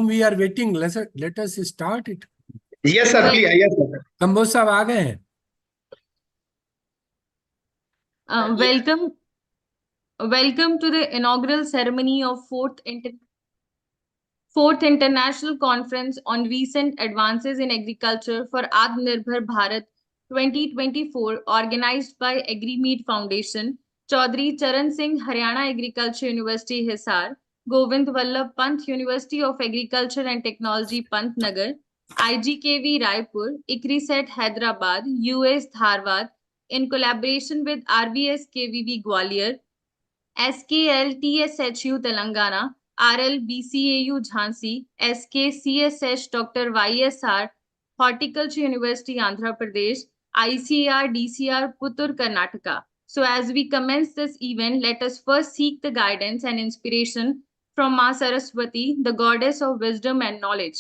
whom we are waiting, let us start it. Yes, sir. Please. Yes, sir. Kamboj साहब आ गए हैं? Welcome to the inaugural ceremony of Fourth International Conference on Recent Advances in Agriculture for ATMANIRBHAR Bharat 2024, organized by AgriMeet Foundation, Chaudhry Charan Singh Haryana Agriculture University Hisar, Govind Vallabh Pant University of Agriculture and Technology Pantnagar, IGKV Raipur, ICRISET Hyderabad, US Dharwad, in collaboration with RVS KVV Gwalior, SKL TSHU Telangana, RL BCAU Jhansi, SK CSH Dr. YSR, Horticulture University Andhra Pradesh, ICAR DCR Puttur Karnataka. So as we commence this event, let us first seek the guidance and inspiration from Ma Saraswati, the goddess of wisdom and knowledge.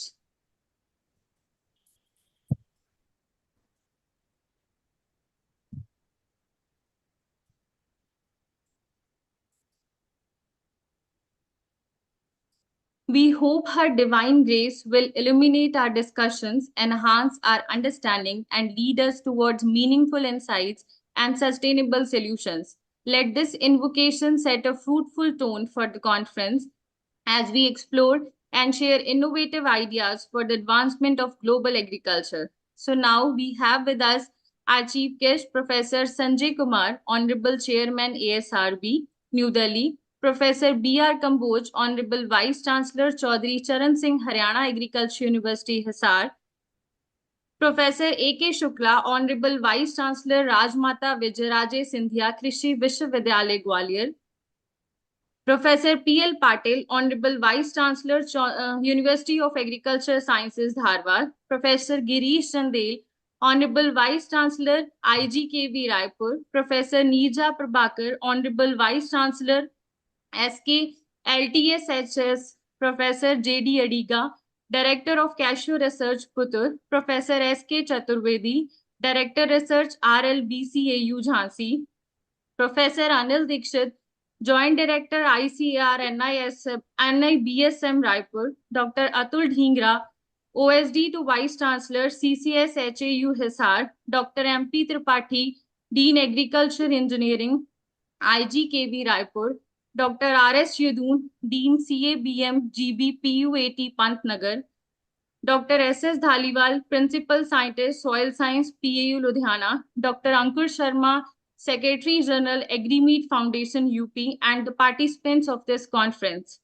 We hope her divine grace will illuminate our discussions, enhance our understanding, and lead us towards meaningful insights and sustainable solutions. Let this invocation set a fruitful tone for the conference as we explore and share innovative ideas for the advancement of global agriculture. So now we have with us our chief guest, Professor Sanjay Kumar, Honorable Chairman, ASRB, New Delhi, Professor B.R. Kamboj, Honorable Vice Chancellor, Chaudhry Charan Singh Haryana Agriculture University, Hisar, Professor A.K. Shukla, Honorable Vice Chancellor, Rajmata Vijayaraje Scindia, Krishi Vishwavidyalaya, Gwalior, Professor P.L. Patil, Honorable Vice Chancellor, University of Agriculture Sciences, Dharwad, Professor Girish Chandel, Honorable Vice Chancellor, IGKV Raipur, Professor Neerja Prabhakar, Honorable Vice Chancellor, SK LTSHS, Professor J.D. Adiga, Director of Cashew Research, Puttur, Professor S.K. Chaturvedi, Director Research, RLBCAU Jhansi, Professor Anil Dikshit, Joint Director, ICAR NIBSM Raipur, Dr. Atul Dhingra, OSD to Vice Chancellor, CCS HAU Hisar, Dr. MP Tripathi, Dean Agriculture Engineering, IGKV Raipur, Dr. R.S. Yadun, Dean CABM GB PUAT Pantnagar, Dr. S.S. Dhaliwal, Principal Scientist, Soil Science, PAU Ludhiana, Dr. Ankur Sharma, Secretary General, AgriMeet Foundation, UP, and the participants of this conference.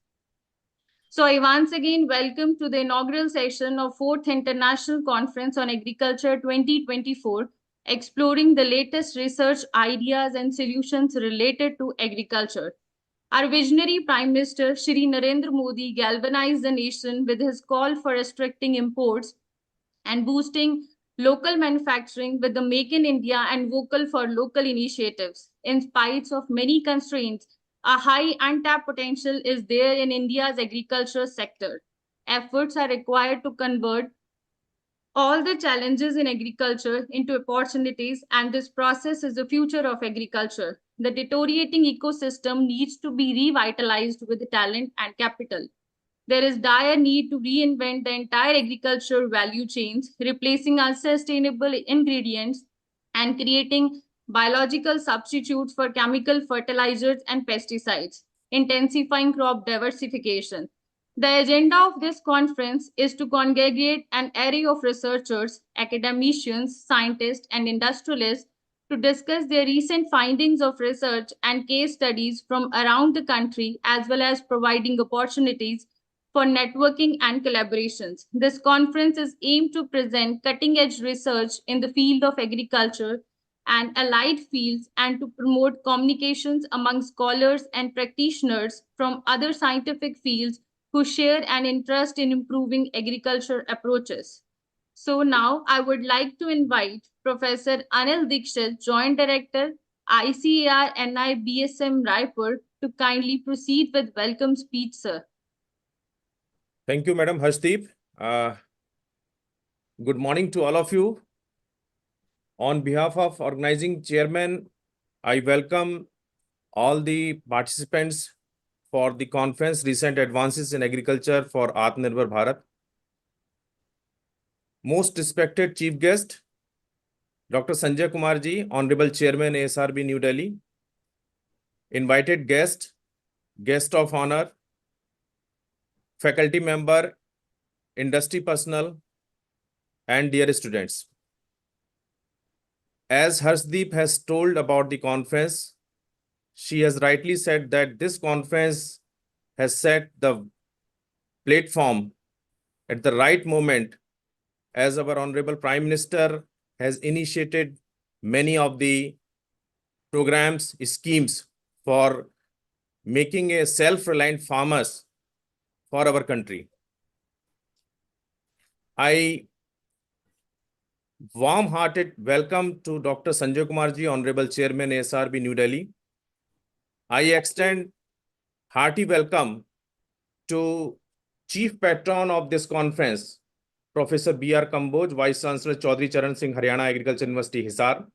So I once again welcome to the inaugural session of 4th International Conference on Agriculture 2024, exploring the latest research, ideas, and solutions related to agriculture. Our visionary Prime Minister, Shri Narendra Modi, galvanized the nation with his call for restricting imports and boosting local manufacturing with the Make in India and Vocal for Local initiatives. In spite of many constraints, a high untapped potential is there in India's agriculture sector. Efforts are required to convert all the challenges in agriculture into opportunities, and this process is the future of agriculture. The deteriorating ecosystem needs to be revitalized with talent and capital. There is dire need to reinvent the entire agriculture value chains, replacing unsustainable ingredients and creating biological substitutes for chemical fertilizers and pesticides, intensifying crop diversification. The agenda of this conference is to congregate an array of researchers, academicians, scientists, and industrialists to discuss their recent findings of research and case studies from around the country, as well as providing opportunities for networking and collaborations. This conference is aimed to present cutting-edge research in the field of agriculture and allied fields, and to promote communications among scholars and practitioners from other scientific fields who share an interest in improving agriculture approaches. So now I would like to invite Professor Anil Dikshit, Joint Director, ICAR NIBSM Raipur, to kindly proceed with welcome speech, sir. Thank you, Madam Harshdeep. Good morning to all of you. On behalf of organizing chairman, I welcome all the participants for the conference Recent Advances in Agriculture for ATMANIRBHAR Bharat. Most respected chief guest, Dr. Sanjay Kumar ji, Honorable Chairman ASRB New Delhi. Invited guest, guest of honor, faculty member, industry personnel, and dear students. As Harshdeep has told about the conference, she has rightly said that this conference has set the platform at the right moment, as our Honorable Prime Minister has initiated many of the programs, schemes for making a self-reliant farmers for our country. I warm-hearted welcome to Dr. Sanjay Kumar ji, Honorable Chairman ASRB New Delhi. I extend hearty welcome to Chief Patron of this conference, Professor B.R. Kamboj, Vice Chancellor Chaudhry Charan Singh Haryana Agriculture University, Hisar.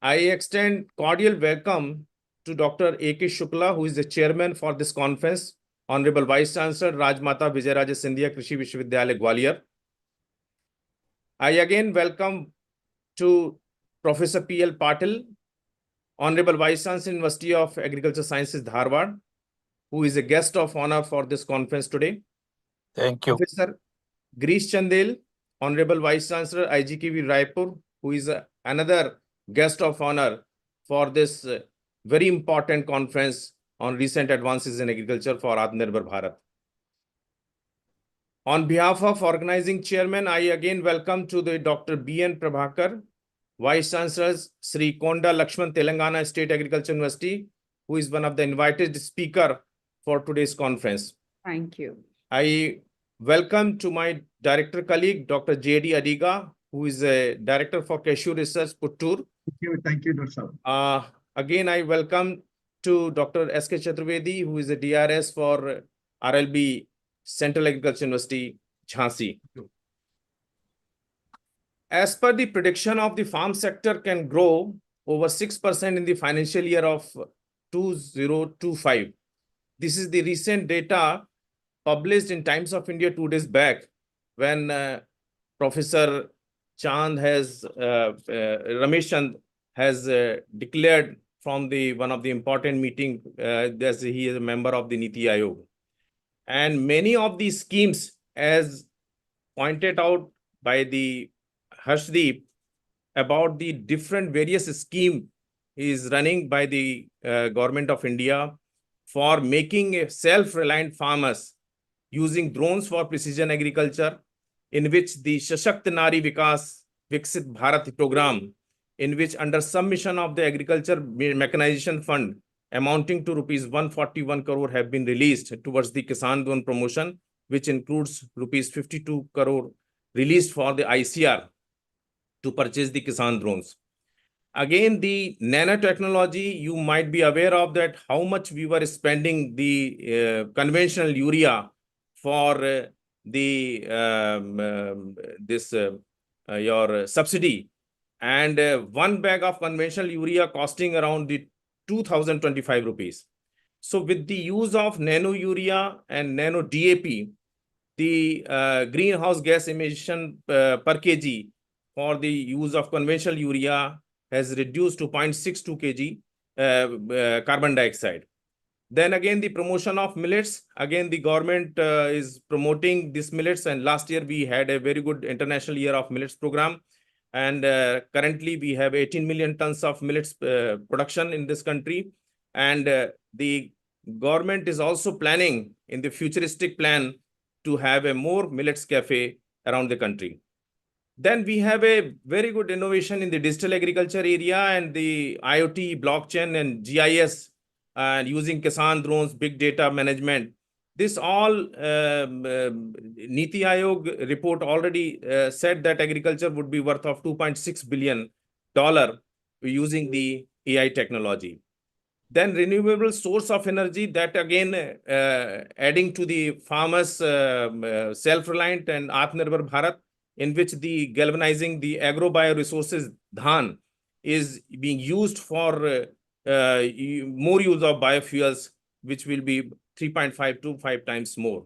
I extend cordial welcome to Dr. A.K. Shukla, who is the chairman for this conference, Honorable Vice Chancellor Rajmata Vijayaraja Scindia Krishi Vishwavidyalaya, Gwalior. I again welcome to Professor P.L. Patil, Honorable Vice Chancellor University of Agriculture Sciences, Dharwad, who is a guest of honor for this conference today. Thank you. Professor Grish Chandel, Honorable Vice Chancellor IGKV Raipur, who is another guest of honor for this very important conference on recent advances in agriculture for ATMANIRBHAR Bharat. On behalf of organizing chairman, I again welcome to the Dr. B.N. Prabhakar, Vice Chancellors Sri Konda Lakshman Telangana State Agriculture University, who is one of the invited speaker for today's conference. Thank you. I welcome to my director colleague, Dr. J.D. Adiga, who is a director for Cashew Research, Puttur. Thank you, Dr. Saab. Again, I welcome to Dr. S.K. Chaturvedi, who is a DRS for RLB Central Agriculture University, Jhansi. As per the prediction of the farm sector can grow over 6% in the financial year of 2025. This is the recent data published in Times of India 2 days back, when Professor Chand has, Ramesh Chand has declared from the one of the important meeting, as he is a member of the Niti Aayog. And many of these schemes, as pointed out by the Harshdeep, about the different various scheme is running by the government of India for making a self-reliant farmers using drones for precision agriculture, in which the Shashakt Nari Vikas Viksit Bharat program, in which under submission of the Agriculture Mechanization Fund, amounting to rupees 141 crore have been released towards the Kisan Drone promotion, which includes rupees 52 crore released for the ICR to purchase the Kisan drones. Again, the nanotechnology, you might be aware of that, how much we were spending the conventional urea for your subsidy, and one bag of conventional urea costing around the 2025 rupees. So with the use of nano urea and nano DAP, the greenhouse gas emission per kg for the use of conventional urea has reduced to 0.62 kg carbon dioxide. Then again, the promotion of millets. Again, the government is promoting these millets, and last year we had a very good International Year of Millets program. And currently we have 18 million tons of millets production in this country. And the government is also planning in the futuristic plan to have a more millets cafe around the country. Then we have a very good innovation in the digital agriculture area and the IoT, blockchain and GIS, and using Kisan drones, big data management. This all Niti Aayog report already said that agriculture would be worth of $2.6 billion using the AI technology. Then renewable source of energy, that again adding to the farmers' self-reliant and Atmanirbhar Bharat, in which the galvanizing the agro-bio resources dhan is being used for more use of biofuels which will be 3.5 to 5 times more.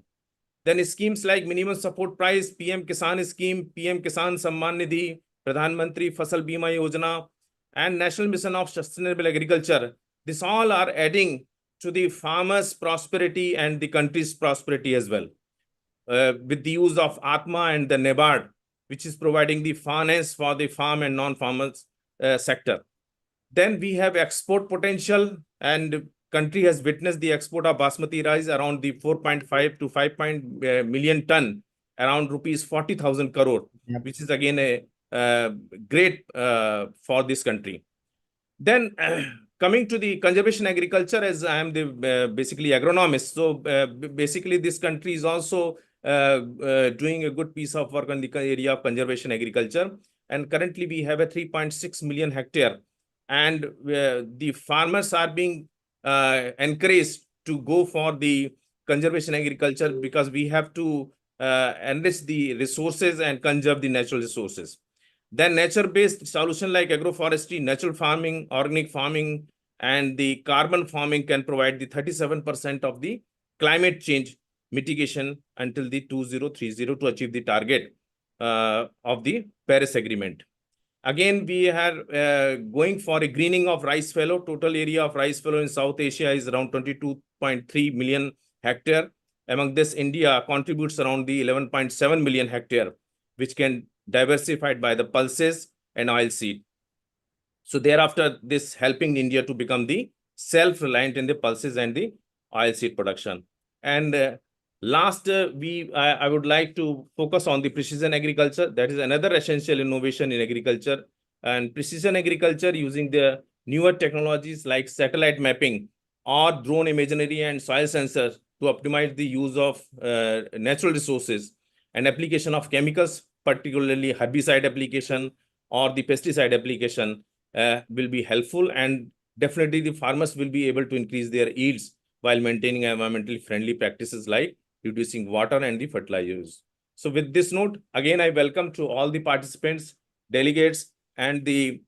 Then schemes like minimum support price, PM Kisan scheme, PM Kisan Samman Nidhi, Pradhan Mantri Fasal Bima Yojana, and National Mission of Sustainable Agriculture. This all are adding to the farmers' prosperity and the country's prosperity as well. With the use of ATMA and the NABARD, which is providing the finance for the farm and non-farmers sector. Then we have export potential, and country has witnessed the export of basmati rice around the 4.5 to 5 million ton, around rupees 40,000 crore, which is again a great for this country. Then coming to the conservation agriculture, as I am the basically agronomist, so basically this country is also doing a good piece of work on the area of conservation agriculture, and currently we have a 3.6 million hectare, and the farmers are being encouraged to go for the conservation agriculture, because we have to enrich the resources and conserve the natural resources. Then nature-based solution like agroforestry, natural farming, organic farming, and the carbon farming can provide the 37% of the climate change mitigation until the 2030 to achieve the target of the Paris Agreement. Again, we are going for a greening of rice fallow. Total area of rice fallow in South Asia is around 22.3 million hectare. Among this, India contributes around the 11.7 million hectare, which can diversified by the pulses and oilseed. So thereafter, this helping India to become the self-reliant in the pulses and the oilseed production. And last, I would like to focus on the precision agriculture. That is another essential innovation in agriculture. And precision agriculture using the newer technologies like satellite mapping or drone imagery and soil sensors to optimize the use of natural resources and application of chemicals, particularly herbicide application or the pesticide application, will be helpful, and definitely the farmers will be able to increase their yields while maintaining environmentally friendly practices like reducing water and the fertilizer use. So with this note, again, I welcome to all the participants, delegates, and the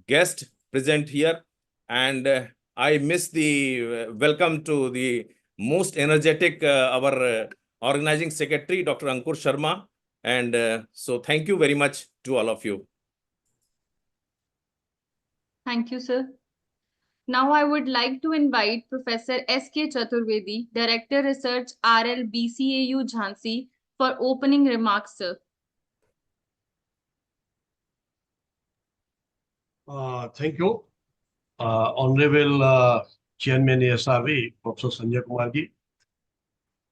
guest present here. And I miss the welcome to the most energetic, our organizing secretary, Dr. Ankur Sharma. And so thank you very much to all of you. Thank you, sir. Now I would like to invite Professor S.K. Chaturvedi, Director Research RL BCAU Jhansi, for opening remarks, sir. Thank you. Honorable Chairman SRV, Professor Sanjay Kumar ji,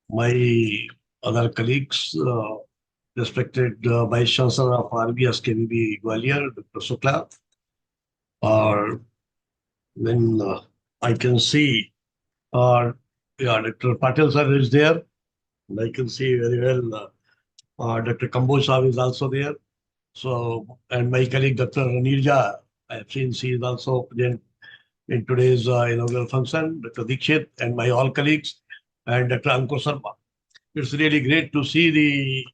my other colleagues, respected Vice Chancellor of RBS KVB Gwalior, Dr. Sukla, then I can see Dr. Patel sir is there. And I can see very well Dr. Kamboj sir is also there. So, and my colleague Dr. Nirja, I have seen she is also present in today's inaugural function, Dr. Dikshit and my all colleagues, and Dr. Ankur Sharma. It's really great to see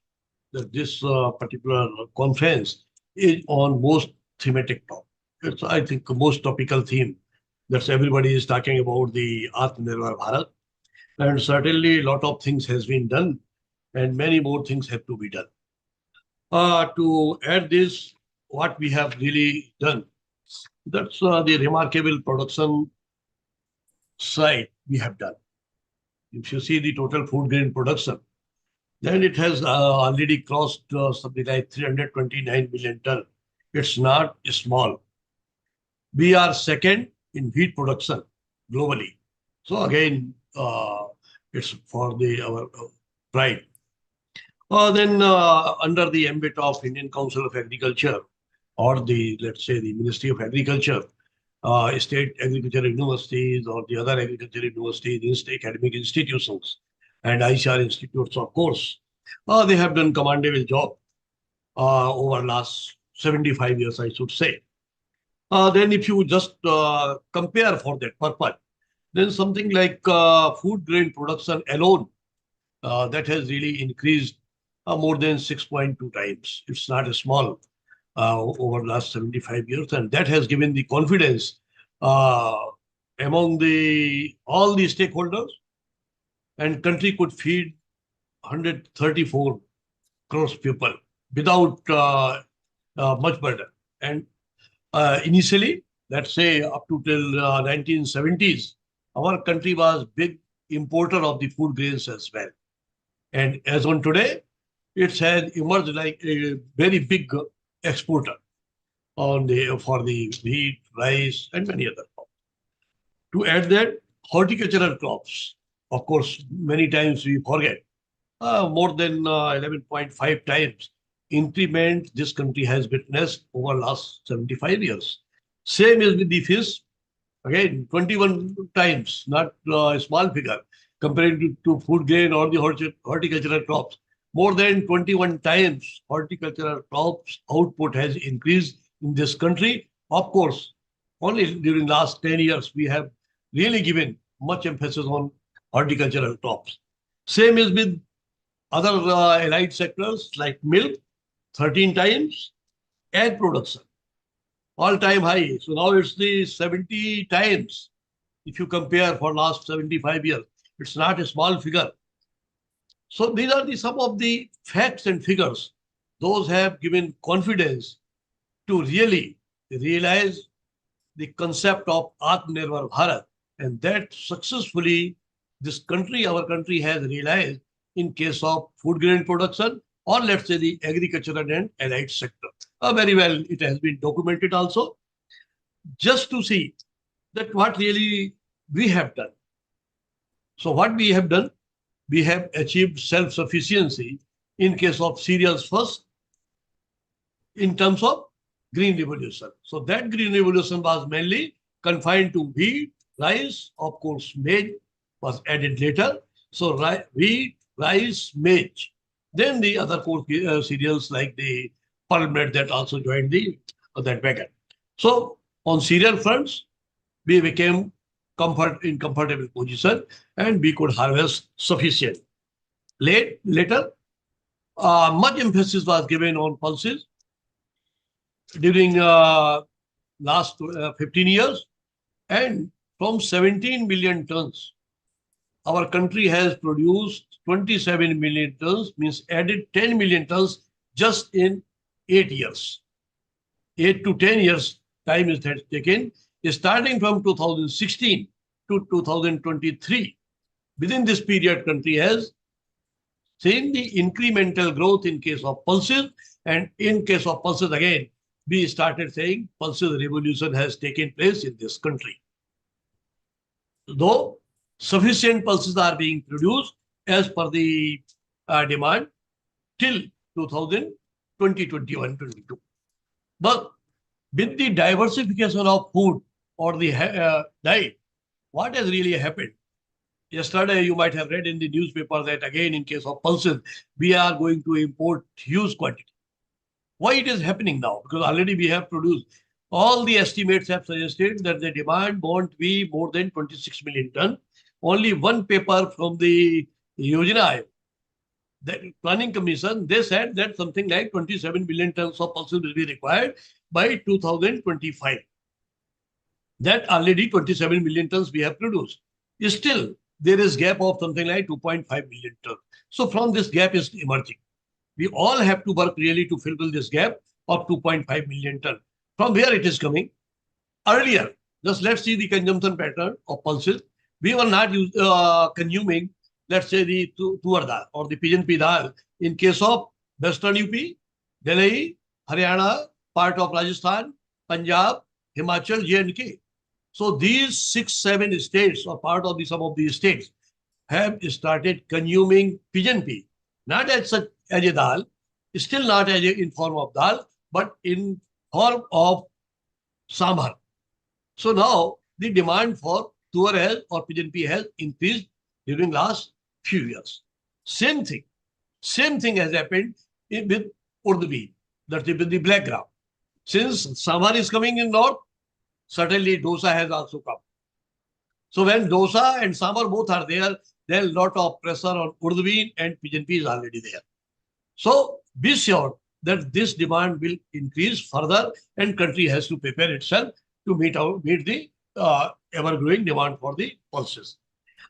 that this particular conference is on most thematic topic. It's, I think, the most topical theme that everybody is talking about, the ATMANIRBHAR Bharat. And certainly a lot of things has been done and many more things have to be done. To add this, what we have really done, that's the remarkable production side we have done. If you see the total food grain production, then it has already crossed something like 329 million ton. It's not small. We are second in wheat production globally. So again, it's for our pride. Then under the ambit of Indian Council of Agriculture, or the, let's say, the Ministry of Agriculture, state agriculture universities or the other agriculture universities, academic institutions, and ICR institutes, of course, they have done commendable job over last 75 years, I should say. Then if you just compare for that purpose, then something like food grain production alone, that has really increased more than 6.2 times. It's not small over the last 75 years, and that has given the confidence among all the stakeholders, and country could feed 134 crores people without much burden. And initially, let's say up to till 1970s, our country was big importer of the food grains as well. And as on today, it has emerged like a very big exporter for the wheat, rice, and many other crops. To add that, horticultural crops, of course, many times we forget, more than 11.5 times increment this country has witnessed over last 75 years. Same is with the fish. Again, 21 times, not a small figure, comparing to food grain or the horticultural crops. More than 21 times horticultural crops output has increased in this country. Of course, only during last 10 years, we have really given much emphasis on horticultural crops. Same is with other allied sectors like milk, 13 times, egg production, all-time high. So now it's the 70 times. If you compare for last 75 years, it's not a small figure. So these are some of the facts and figures. Those have given confidence to really realize the concept of ATMANIRBHAR BHARAT, and that successfully our country has realized in case of food grain production, or let's say the agricultural and allied sector. Very well, it has been documented also. Just to see that what really we have done. So what we have done, we have achieved self-sufficiency in case of cereals first, in terms of green revolution. So that green revolution was mainly confined to wheat, rice, of course, maize was added later. So wheat, rice, maize. Then the other core cereals like the pearl bread that also joined that wagon. So on cereal fronts, we became in comfortable position and we could harvest sufficient. Later, much emphasis was given on pulses during last 15 years, and from 17 million tons, our country has produced 27 million tons, means added 10 million tons just in 8 years. 8 to 10 years time is taken, starting from 2016 to 2023. Within this period, country has seen the incremental growth in case of pulses, and in case of pulses again, we started saying pulses revolution has taken place in this country. Though sufficient pulses are being produced as per the demand till 2020, 21, 22. But with the diversification of food or the diet, what has really happened? Yesterday, you might have read in the newspaper that again, in case of pulses, we are going to import huge quantity. Why it is happening now? Because already we have produced. All the estimates have suggested that the demand won't be more than 26 million tons. Only one paper from the Yojana, the Planning Commission, they said that something like 27 million tons of pulses will be required by 2025. That already 27 million tons we have produced. Still, there is gap of something like 2.5 million tons. So from this gap is emerging. We all have to work really to fulfill this gap of 2.5 million tons. From where it is coming? Earlier, just let's see the consumption pattern of pulses. We were not consuming, let's say, the tuar dal or the pigeon pea dal in case of Western UP, Delhi, Haryana, part of Rajasthan, Punjab, Himachal, J&K. So these 6-7 states or part of some of these states have started consuming pigeon pea, not as such as a dal, still not as in form of dal, but in form of sambar. So now the demand for tuar or pigeon pea has increased during last few years. Same thing has happened with urdu bean, that is with the black gram. Since sambar is coming in north, certainly dosa has also come. So when dosa and sambar both are there, there is a lot of pressure on urdu bean, and pigeon pea is already there. So be sure that this demand will increase further, and country has to prepare itself to meet the ever-growing demand for the pulses.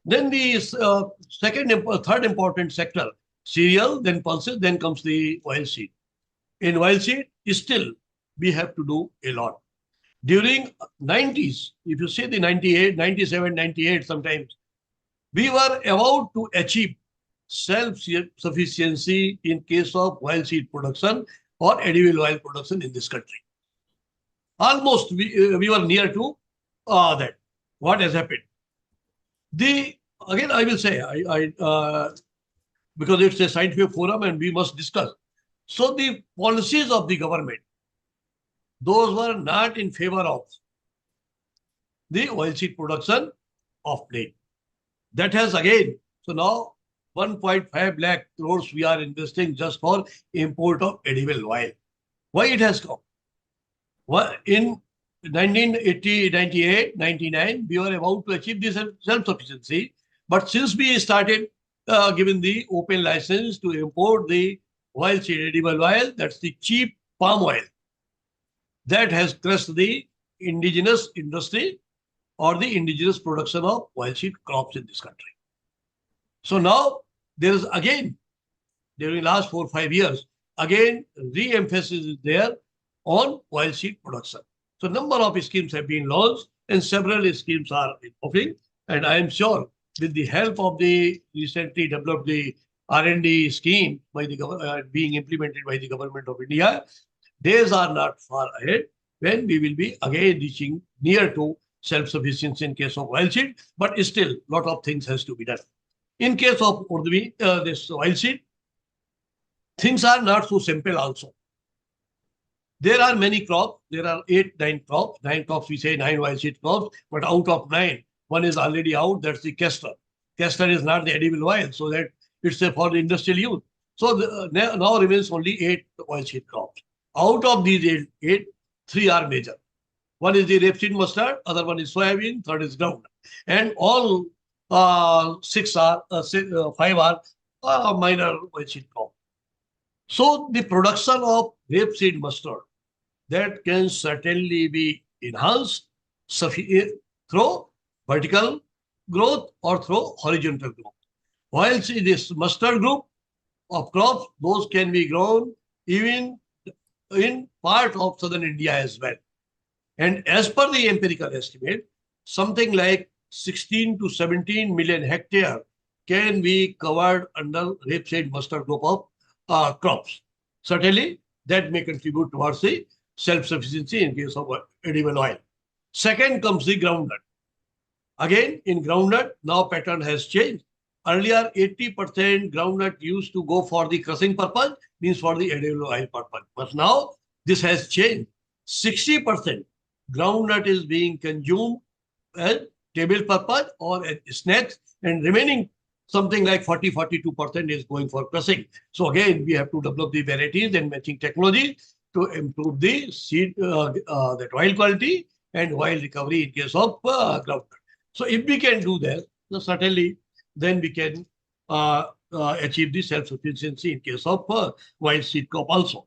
Then the third important sector, cereal, then pulses, then comes the oilseed. In oilseed, still we have to do a lot. During 90s, if you say the 98, 97, 98 sometimes, we were about to achieve self-sufficiency in case of oilseed production or edible oil production in this country. Almost we were near to that. What has happened? Again, I will say, because it's a scientific forum and we must discuss. So the policies of the government, those were not in favor of the oilseed production of late. That has again, so now 1.5 lakh crores we are investing just for import of edible oil. Why it has come? In 1980, 98, 99, we were about to achieve this self-sufficiency. But since we started giving the open license to import the oilseed edible oil, that's the cheap palm oil, that has crushed the indigenous industry or the indigenous production of oilseed crops in this country. So now there is again, during the last 4 or 5 years, again re-emphasis is there on oilseed production. So number of schemes have been launched and several schemes are offering. And I am sure with the help of the recently developed the R&D scheme by the being implemented by the government of India, days are not far ahead when we will be again reaching near to self-sufficiency in case of oilseed, but still a lot of things has to be done. In case of this oilseed, things are not so simple also. There are many crops. There are 8, 9 crops. 9 crops, we say 9 oilseed crops, but out of 9, one is already out. That's the castor. Castor is not the edible oil, so that it's for the industrial use. So now remains only 8 oilseed crops. Out of these 8, 3 are major. One is the rapeseed mustard, other one is soybean, third is groundnut. And all 5 are minor oilseed crops. So the production of rapeseed mustard, that can certainly be enhanced through vertical growth or through horizontal growth. Whilst this mustard group of crops, those can be grown even in part of southern India as well. And as per the empirical estimate, something like 16 to 17 million hectare can be covered under rapeseed mustard group of crops. Certainly, that may contribute towards the self-sufficiency in case of edible oil. Second comes the groundnut. Again, in groundnut, now pattern has changed. Earlier, 80% groundnut used to go for the crushing purpose, means for the edible oil purpose. But now, this has changed. 60% groundnut is being consumed as table purpose or as snacks, and remaining something like 40-42% is going for crushing. So again, we have to develop the varieties and matching technology to improve the seed, that oil quality and oil recovery in case of groundnut. So if we can do that, so certainly then we can achieve the self-sufficiency in case of wild seed crop also.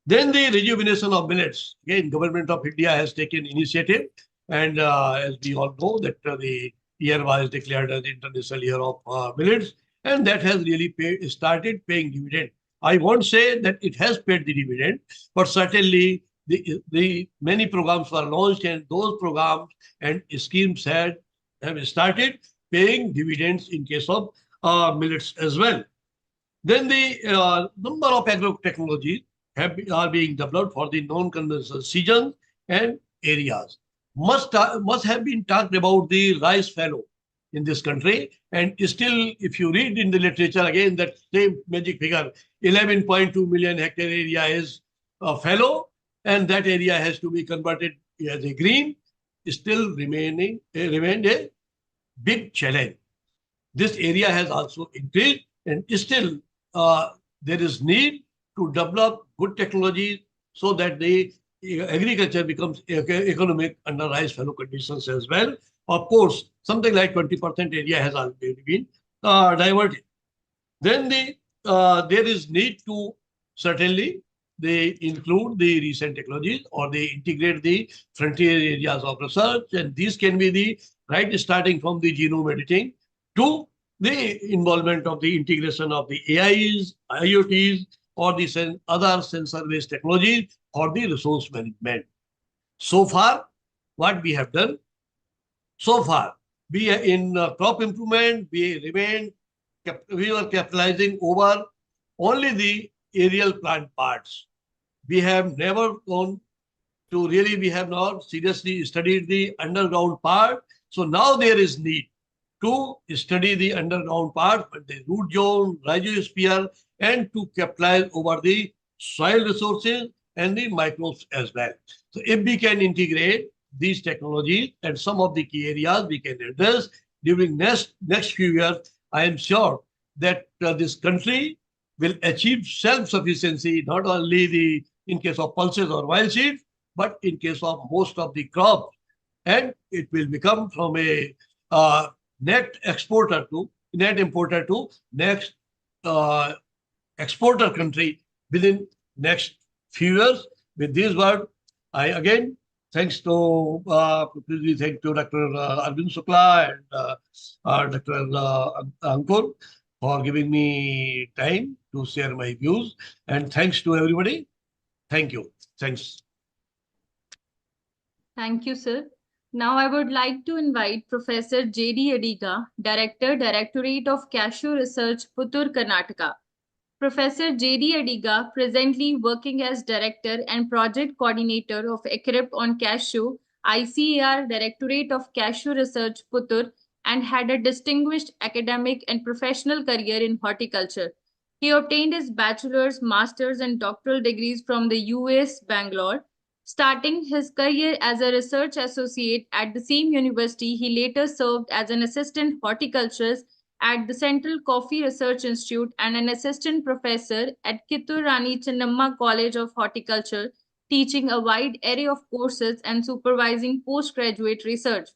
Then the rejuvenation of millets. Again, Government of India has taken initiative, and as we all know that the year was declared as the International Year of Millets, and that has really started paying dividend. I won't say that it has paid the dividend, but certainly the many programs were launched, and those programs and schemes have started paying dividends in case of millets as well. Then the number of agro-technologies are being developed for the non-conventional seasons and areas. Must have been talked about the rice fallow in this country, and still, if you read in the literature again, that same magic figure, 11.2 million hectare area is fallow, and that area has to be converted as a green, still remained a big challenge. This area has also increased, and still there is need to develop good technology so that the agriculture becomes economic under rice fallow conditions as well. Of course, something like 20% area has already been diverted. Then there is need to certainly they include the recent technologies or they integrate the frontier areas of research. And these can be the right starting from the genome editing to the involvement of the integration of the AIs, IoTs, or the other sensor-based technologies or the resource management. So far, what we have done, so far, we in crop improvement, we were capitalizing over only the aerial plant parts. We have never gone to really, we have not seriously studied the underground part. So now there is need to study the underground part, but the root zone, rhizosphere, and to capitalize over the soil resources and the microbes as well. So if we can integrate these technologies and some of the key areas we can address during next few years, I am sure that this country will achieve self-sufficiency, not only in case of pulses or wild seeds, but in case of most of the crops. And it will become from a net importer to next exporter country within next few years. With these words, I again thanks to Dr. Arvind Shukla and Dr. Ankur for giving me time to share my views. And thanks to everybody. Thank you. Thanks. Thank you, sir. Now I would like to invite Professor J.D. Adiga, Director, Directorate of Cashew Research, Puttur, Karnataka. Professor J.D. Adiga, presently working as Director and Project Coordinator of ECRIP on Cashew, ICAR Directorate of Cashew Research, Puttur, and had a distinguished academic and professional career in horticulture. He obtained his bachelor's, master's, and doctoral degrees from the US, Bangalore. Starting his career as a research associate at the same university, he later served as an assistant horticulturist at the Central Coffee Research Institute and an assistant professor at Kittur Rani Chennamma College of Horticulture, teaching a wide array of courses and supervising postgraduate research.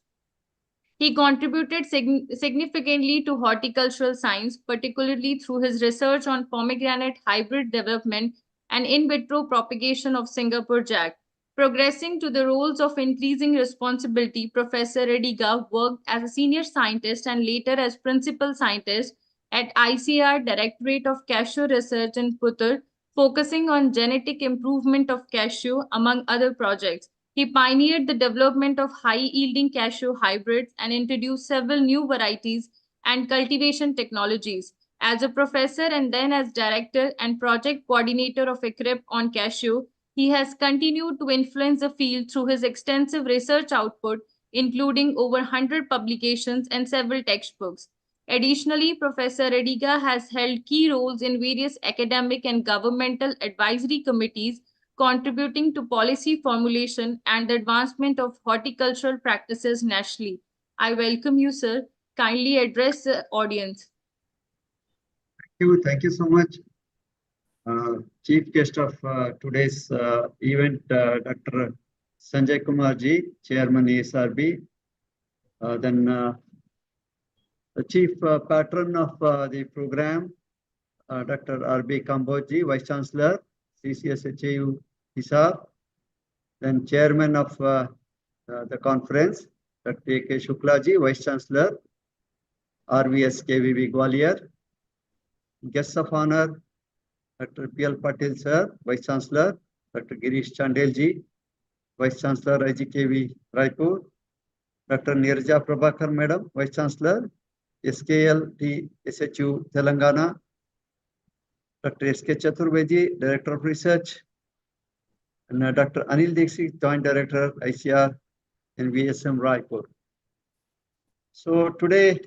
He contributed significantly to horticultural science, particularly through his research on pomegranate hybrid development and in vitro propagation of Singapore jack. Progressing to the roles of increasing responsibility, Professor Adiga worked as a senior scientist and later as principal scientist at ICAR Directorate of Cashew Research in Puttur, focusing on genetic improvement of cashew, among other projects. He pioneered the development of high-yielding cashew hybrids and introduced several new varieties and cultivation technologies. As a professor and then as director and project coordinator of ECRIP on cashew, he has continued to influence the field through his extensive research output, including over 100 publications and several textbooks. Additionally, Professor Adiga has held key roles in various academic and governmental advisory committees, contributing to policy formulation and the advancement of horticultural practices nationally. I welcome you, sir. Kindly address the audience. Thank you so much. Chief guest of today's event, Dr. Sanjay Kumar Ji, Chairman ASRB. Then the Chief Patron of the program, Dr. R.B. Kamboj Ji, Vice Chancellor, CCSHAU Hisar. Then Chairman of the conference, Dr. A.K. Shukla Ji, Vice Chancellor, RVS KVV Gwalior. Guests of honor, Dr. P.L. Patil Sir, Vice Chancellor, Dr. Girish Chandel Ji, Vice Chancellor, IGKV Raipur, Dr. Nirja Prabhakar Madam, Vice Chancellor, SKLT SHU Telangana, Dr. S.K. Chaturvedi, Director of Research, and Dr. Anil Dixit, Joint Director, ICR and VSM Raipur. So today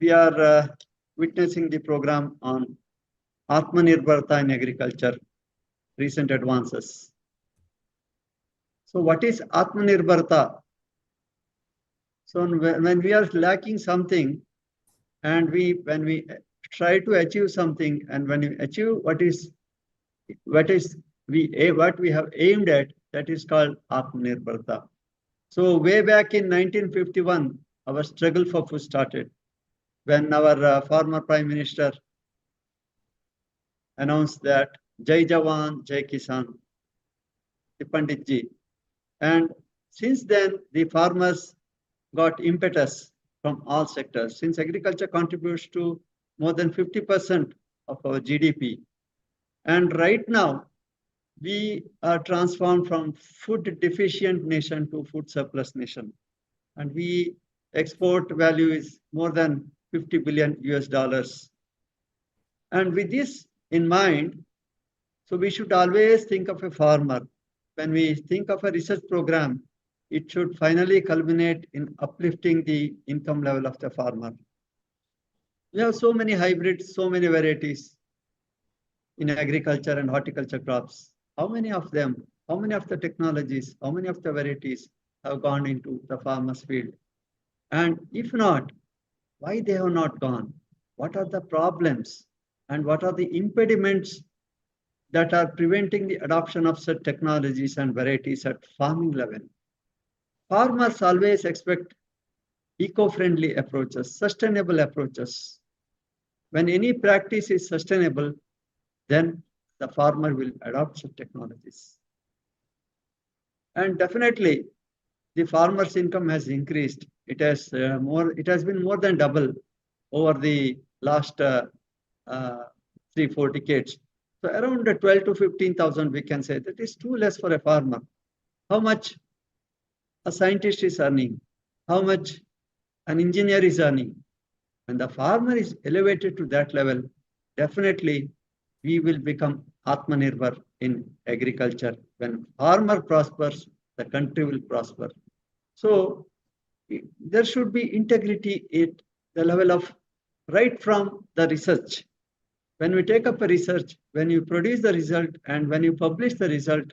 we are witnessing the program on ATMANIRBHAR in agriculture, recent advances. So what is ATMANIRBHAR? So when we are lacking something and when we try to achieve something, and when we achieve what we have aimed at, that is called ATMANIRBHAR. So way back in 1951, our struggle for food started when our former Prime Minister announced that Jai Jawan, Jai Kisan, the Pandit ji. And since then, the farmers got impetus from all sectors. Since agriculture contributes to more than 50% of our GDP. And right now, we are transformed from food deficient nation to food surplus nation. And we export value is more than 50 billion US dollars. And with this in mind, so we should always think of a farmer. When we think of a research program, it should finally culminate in uplifting the income level of the farmer. We have so many hybrids, so many varieties in agriculture and horticulture crops. How many of them, how many of the technologies, how many of the varieties have gone into the farmer's field? And if not, why they have not gone? What are the problems? And what are the impediments that are preventing the adoption of such technologies and varieties at farming level? Farmers always expect eco-friendly approaches, sustainable approaches. When any practice is sustainable, then the farmer will adopt such technologies. And definitely, the farmer's income has increased. It has been more than double over the last 3-4 decades. So around 12 to 15,000, we can say that is too less for a farmer. How much a scientist is earning? How much an engineer is earning? When the farmer is elevated to that level, definitely we will become ATMANIRBHAR in agriculture. When farmer prospers, the country will prosper. So there should be integrity at the level of right from the research. When we take up a research, when you produce the result and when you publish the result,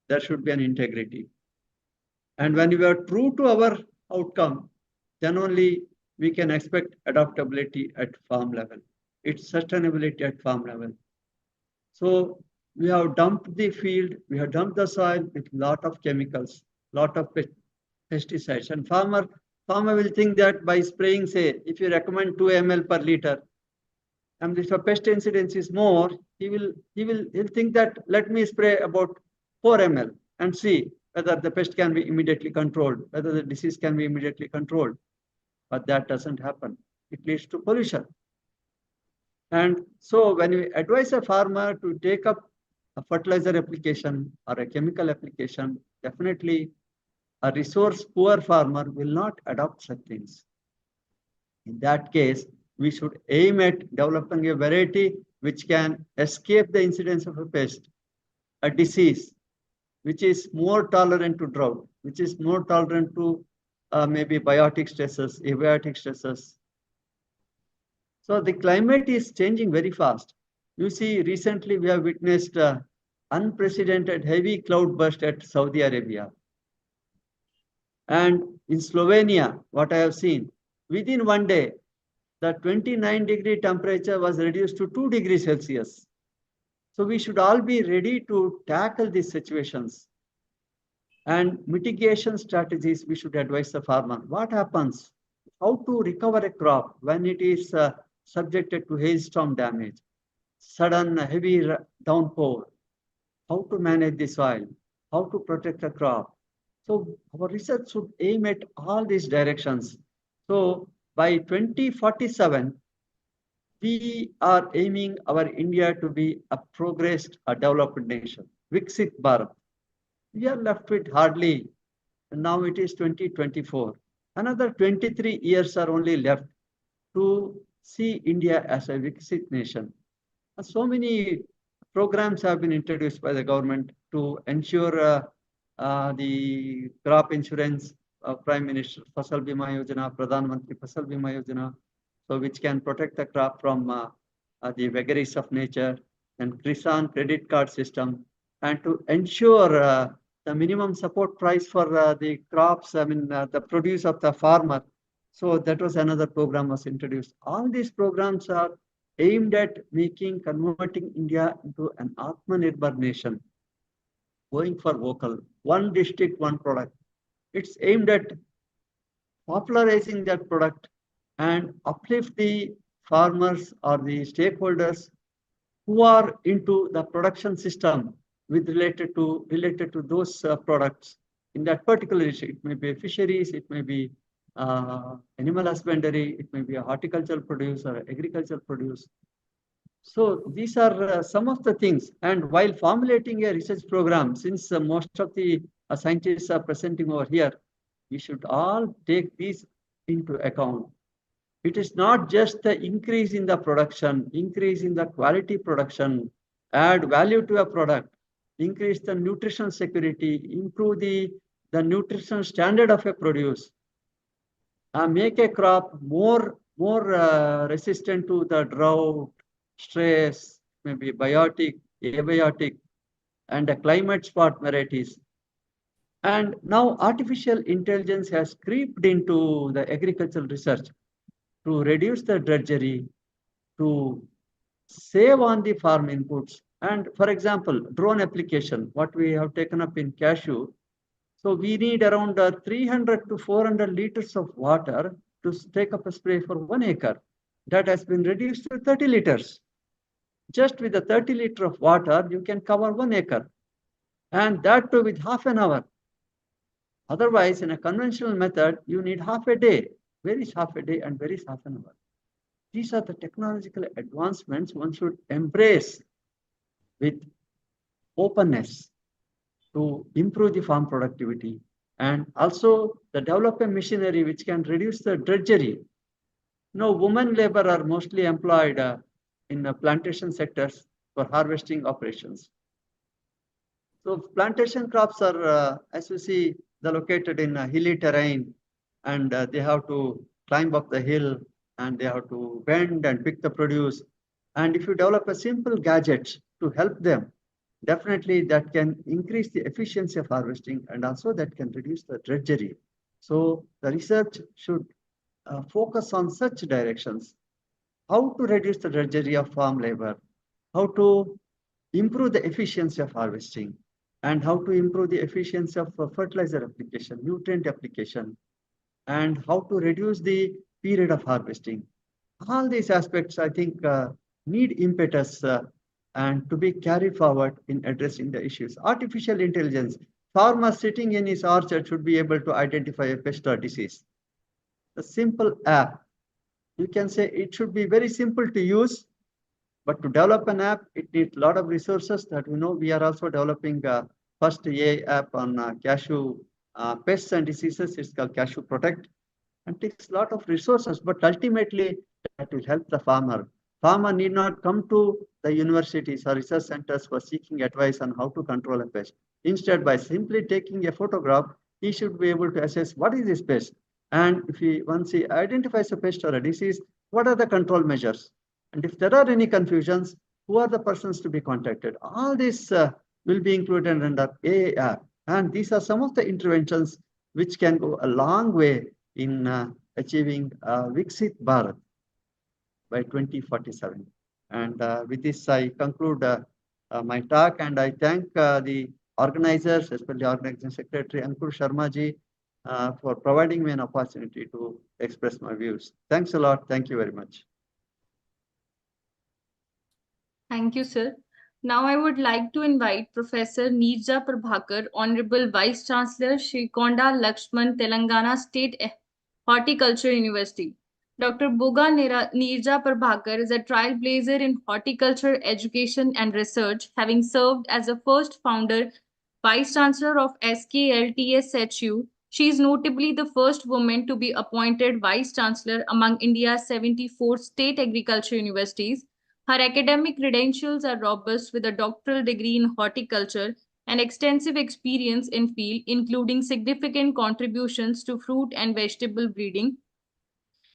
there should be an integrity. And when we are true to our outcome, then only we can expect adaptability at farm level. It's sustainability at farm level. So we have dumped the field, we have dumped the soil with lot of chemicals, lot of pesticides. And farmer will think that by spraying, say, if you recommend 2 ml per liter, and if a pest incidence is more, he'll think that let me spray about 4 ml and see whether the pest can be immediately controlled, whether the disease can be immediately controlled. But that doesn't happen. It leads to pollution. And so when we advise a farmer to take up a fertilizer application or a chemical application, definitely a resource poor farmer will not adopt such things. In that case, we should aim at developing a variety which can escape the incidence of a pest, a disease, which is more tolerant to drought, which is more tolerant to maybe biotic stresses, abiotic stresses. So the climate is changing very fast. You see, recently we have witnessed unprecedented heavy cloud burst at Saudi Arabia. And in Slovenia, what I have seen, within one day, the 29-degree temperature was reduced to 2 degrees Celsius. So we should all be ready to tackle these situations. And mitigation strategies, we should advise the farmer. What happens? How to recover a crop when it is subjected to hailstorm damage, sudden heavy downpour, how to manage the soil, how to protect the crop. So our research should aim at all these directions. So by 2047, we are aiming our India to be a progressed, a developed nation, Viksit Bharat. We are left with hardly, now it is 2024. Another 23 years are only left to see India as a Viksit nation. So many programs have been introduced by the government to ensure the crop insurance, Prime Minister Fasal Bima Yojana, Pradhan Mantri Fasal Bima Yojana, so which can protect the crop from the vagaries of nature, and Kisan credit card system, and to ensure the minimum support price for the crops, the produce of the farmer. So that was another program was introduced. All these programs are aimed at converting India into an Atmanirbhar nation, going for vocal, one district, one product. It's aimed at popularizing that product and uplift the farmers or the stakeholders who are into the production system with related to those products in that particular issue. It may be fisheries, it may be animal husbandry, it may be a horticultural produce or agricultural produce. So these are some of the things. And while formulating a research program, since most of the scientists are presenting over here, we should all take these into account. It is not just the increase in the production, increase in the quality production, add value to a product, increase the nutritional security, improve the nutritional standard of a produce, make a crop more resistant to the drought, stress, maybe biotic, abiotic, and the climate smart varieties. And now artificial intelligence has creeped into the agricultural research to reduce the drudgery, to save on the farm inputs. And for example, drone application, what we have taken up in cashew. So we need around 300 to 400 liters of water to take up a spray for 1 acre. That has been reduced to 30 liters. Just with the 30 liter of water, you can cover 1 acre. And that too with half an hour. Otherwise, in a conventional method, you need half a day. Where is half a day and where is half an hour? These are the technological advancements one should embrace with openness to improve the farm productivity, and also the development machinery which can reduce the drudgery. Now, women labor are mostly employed in the plantation sectors for harvesting operations. So plantation crops are, as you see, they're located in a hilly terrain, and they have to climb up the hill, and they have to bend and pick the produce. And if you develop a simple gadget to help them, definitely that can increase the efficiency of harvesting, and also that can reduce the drudgery. So the research should focus on such directions. How to reduce the drudgery of farm labor, how to improve the efficiency of harvesting, and how to improve the efficiency of fertilizer application, nutrient application, and how to reduce the period of harvesting. All these aspects, I think, need impetus and to be carried forward in addressing the issues. Artificial intelligence, farmer sitting in his orchard should be able to identify a pest or disease. A simple app, you can say it should be very simple to use, but to develop an app, it needs a lot of resources that we know. We are also developing first AI app on cashew pests and diseases. It's called Cashew Protect, and takes a lot of resources, but ultimately that will help the farmer. Farmer need not come to the universities or research centers for seeking advice on how to control a pest. Instead, by simply taking a photograph, he should be able to assess what is this pest. And once he identifies a pest or a disease, what are the control measures? And if there are any confusions, who are the persons to be contacted? All this will be included under AA app. And these are some of the interventions which can go a long way in achieving Viksit Bharat by 2047. And with this, I conclude my talk, and I thank the organizers, especially Organizing Secretary Ankur Sharma ji, for providing me an opportunity to express my views. Thanks a lot. Thank you very much. Thank you, sir. Now I would like to invite Professor Neerja Prabhakar, Honorable Vice Chancellor, Shri Konda Lakshman, Telangana State Horticulture University. Dr. Boga Neerja Prabhakar is a trailblazer in horticulture education and research, having served as the first founder, Vice Chancellor of SKLTSHU. She is notably the first woman to be appointed Vice Chancellor among India's 74 state agriculture universities. Her academic credentials are robust, with a doctoral degree in horticulture and extensive experience in field, including significant contributions to fruit and vegetable breeding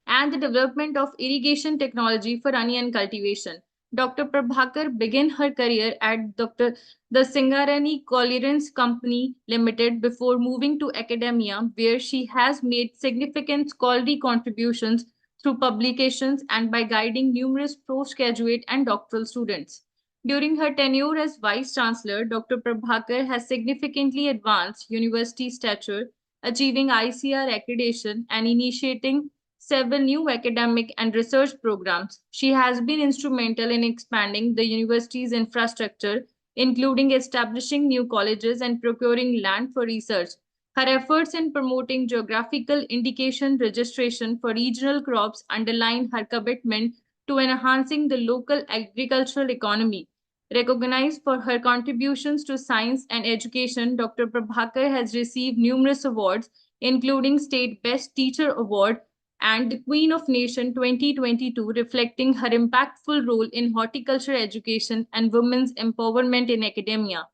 and the development of irrigation technology for onion cultivation. Dr. Prabhakar began her career at the Singarani Collier's Company Limited before moving to academia, where she has made significant scholarly contributions through publications and by guiding numerous postgraduate and doctoral students. During her tenure as Vice Chancellor, Dr. Prabhakar has significantly advanced university stature, achieving ICR accreditation and initiating several new academic and research programs. She has been instrumental in expanding the university's infrastructure, including establishing new colleges and procuring land for research. Her efforts in promoting geographical indication registration for regional crops underline her commitment to enhancing the local agricultural economy. Recognized for her contributions to science and education, Dr. Prabhakar has received numerous awards, including State Best Teacher Award and the Queen of Nation 2022, reflecting her impactful role in horticulture education and women's empowerment in academia.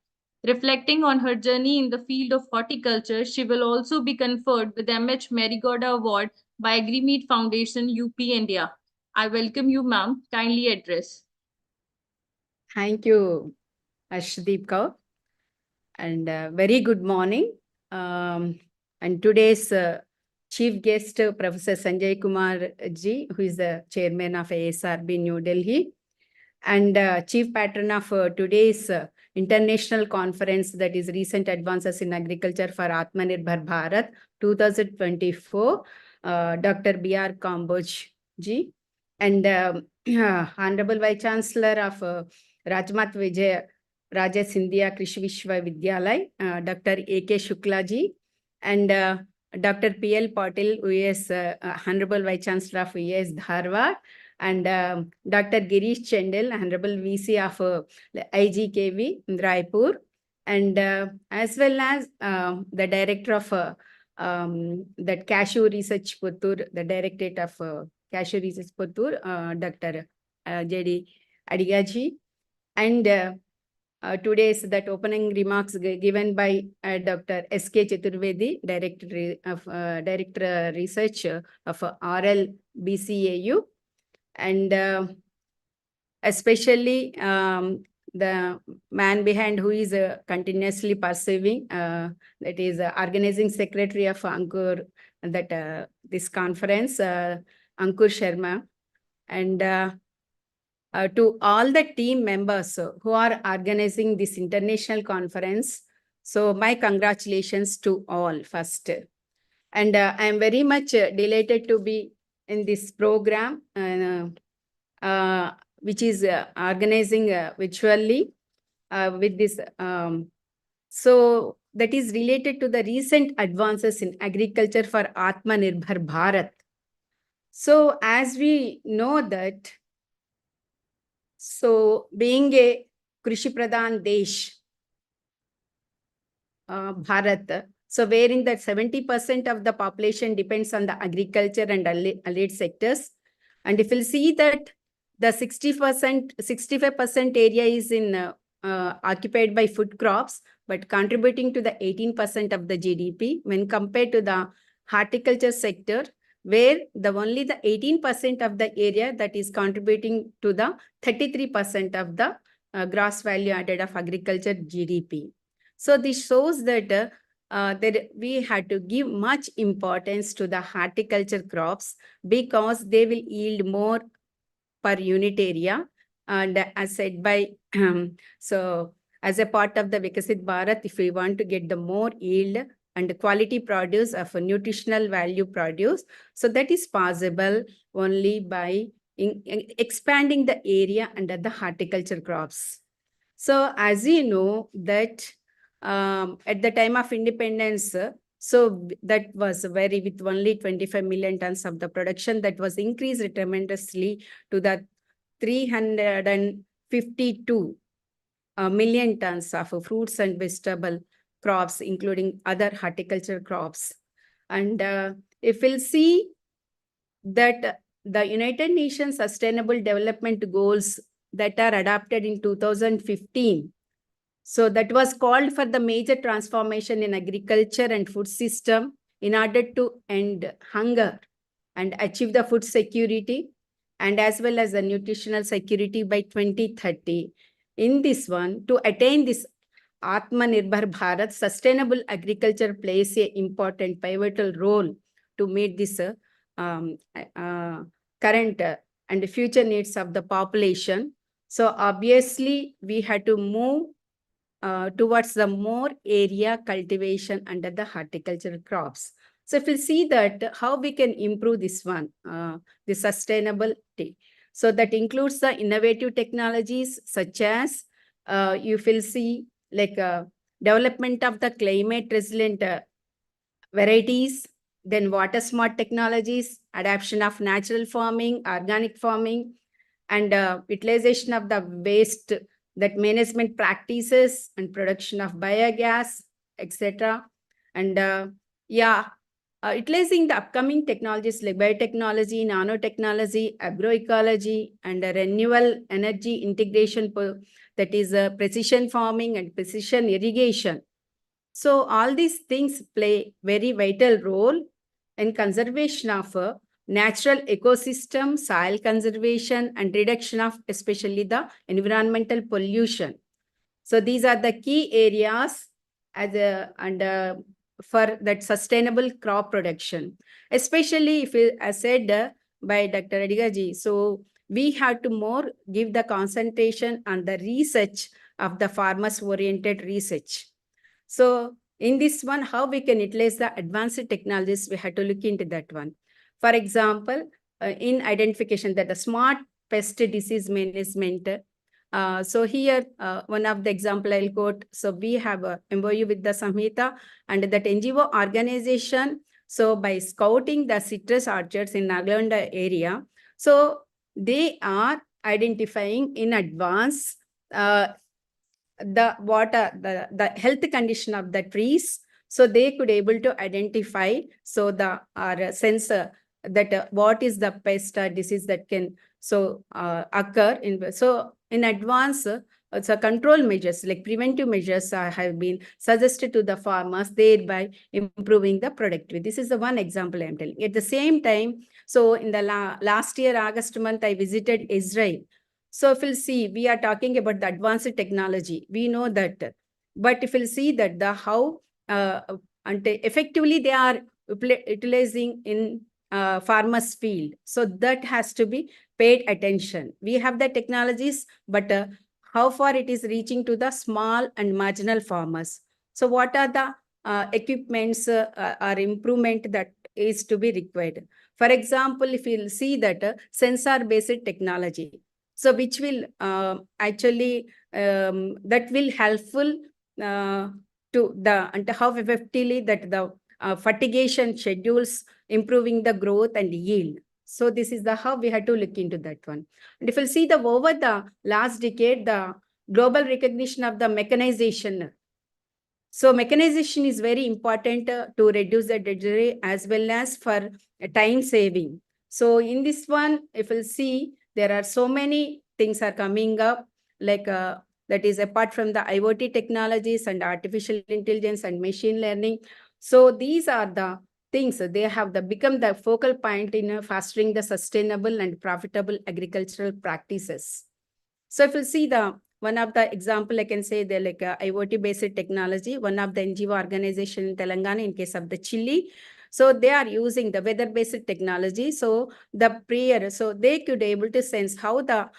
Reflecting on her journey in the field of horticulture, she will also be conferred with the M.H. Marigoda Award by Agrimeet Foundation, UP, India. I welcome you, ma'am. Kindly address. Thank you, Ashdeep Kaur. And very good morning. And today's chief guest, Professor Sanjay Kumar ji, who is the chairman of ASRB New Delhi, and chief patron of today's international conference, that is Recent Advances in Agriculture for ATMANIRBHAR Bharat 2024, Dr. B.R. Kamboj ji, and Honorable Vice Chancellor of Rajmat Vijay Raja Sindhya Krishi Vishwavidyalay, Dr. A.K. Shukla ji, and Dr. P.L. Patil, who is Honorable Vice Chancellor of UAS Dharwad, and Dr. Girish Chendel, Honorable VC of IGKV Raipur, and as well as the Director of that Cashew Research Puttur, the Directorate of Cashew Research Puttur, Dr. J.D. Adigaji, and today's that opening remarks given by Dr. S.K. Chaturvedi, Director Research of RL BCAU, and especially the man behind who is continuously pursuing, that is Organizing Secretary of Ankur, that this conference, Ankur Sharma, and to all the team members who are organizing this international conference. So my congratulations to all first. And I am very much delighted to be in this program, which is organizing virtually with this. So that is related to the recent advances in agriculture for Atmanirbhar Bharat. So as we know that, so being a Krishi Pradhan Desh, Bharat, so wherein that 70% of the population depends on the agriculture and allied sectors. And if we'll see that the 65% area is in occupied by food crops, but contributing to the 18% of the GDP when compared to the horticulture sector, where only the 18% of the area that is contributing to the 33% of the gross value added of agriculture GDP. So this shows that we had to give much importance to the horticulture crops because they will yield more per unit area. And as said by, so as a part of the Vikasit Bharat, if we want to get the more yield and quality produce of a nutritional value produce, so that is possible only by expanding the area under the horticulture crops. So as you know that at the time of independence, so that was very with only 25 million tons of the production that was increased tremendously to the 352 million tons of fruits and vegetable crops, including other horticulture crops. And if we'll see that the United Nations Sustainable Development Goals that are adopted in 2015, so that was called for the major transformation in agriculture and food system in order to end hunger and achieve the food security and as well as the nutritional security by 2030. In this one, to attain this Atmanirbhar Bharat, sustainable agriculture plays an important pivotal role to meet this current and future needs of the population. So obviously, we had to move towards the more area cultivation under the horticultural crops. So if we see that how we can improve this one, the sustainability. So that includes the innovative technologies such as you will see like development of the climate resilient varieties, then water smart technologies, adoption of natural farming, organic farming, and utilization of the waste, that management practices and production of biogas, etc. And utilizing the upcoming technologies like biotechnology, nanotechnology, agroecology, and renewable energy integration, that is precision farming and precision irrigation. So all these things play very vital role in conservation of natural ecosystem, soil conservation, and reduction of especially the environmental pollution. So these are the key areas for that sustainable crop production, especially if it, as said by Dr. Adigaji. So we have to more give the concentration on the research of the farmers oriented research. So in this one, how we can utilize the advanced technologies, we have to look into that one. For example, in identification that the smart pest disease management. So here, one of the example I'll quote. So we have a MOU with the Samhita and that NGO organization. So by scouting the citrus orchards in Nagaland area, so they are identifying in advance the health condition of the trees, so they could able to identify so the sensor that what is the pest or disease that can occur in. So in advance, so control measures like preventive measures have been suggested to the farmers, thereby improving the productivity. This is the one example I'm telling. At the same time, so in the last year August month, I visited Israel. So if you'll see, we are talking about the advanced technology. We know that, but if you'll see that the how effectively they are utilizing in farmers' field, so that has to be paid attention. We have the technologies, but how far it is reaching to the small and marginal farmers. So what are the equipments or improvement that is to be required? For example, if you'll see that sensor-based technology. So which will actually, that will helpful to the, and how effectively that the fertigation schedules improving the growth and yield. So this is the how we had to look into that one. And if you see the over the last decade, the global recognition of the mechanization. So mechanization is very important to reduce the drudgery as well as for time saving. So in this one, if you'll see, there are so many things are coming up, like that is apart from the IoT technologies and artificial intelligence and machine learning. So these are the things they have become the focal point in fostering the sustainable and profitable agricultural practices. So if you see the one of the example, I can say they're like IoT based technology, one of the NGO organization in Telangana in case of the chili. So they are using the weather-based technology. So the prayer, so they could able to sense how the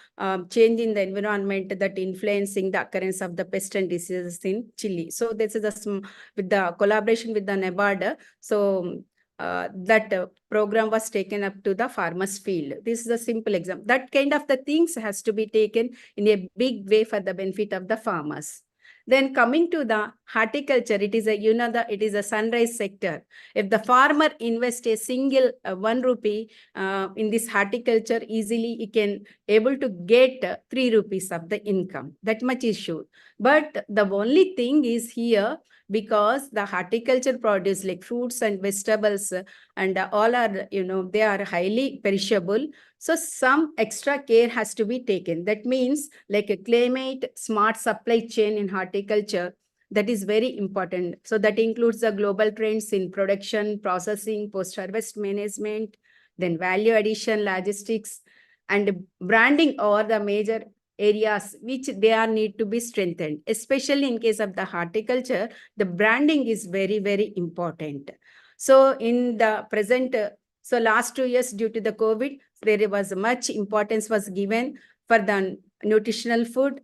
change in the environment that influencing the occurrence of the pest and diseases in chili. So this is with the collaboration with the NABARD. So that program was taken up to the farmers' field. This is a simple example. That kind of the things has to be taken in a big way for the benefit of the farmers. Then coming to the horticulture, it is a, it is a sunrise sector. If the farmer invests a single 1 rupee in this horticulture, easily he can able to get 3 rupees of the income. That much is sure. But the only thing is here, because the horticulture produce like fruits and vegetables and all are, they are highly perishable. So some extra care has to be taken. That means like a climate smart supply chain in horticulture, that is very important. So that includes the global trends in production, processing, post-harvest management, then value addition, logistics, and branding are the major areas which they are need to be strengthened. Especially in case of the horticulture, the branding is very, very important. So in the present, so last 2 years due to the COVID, there was much importance was given for the nutritional food.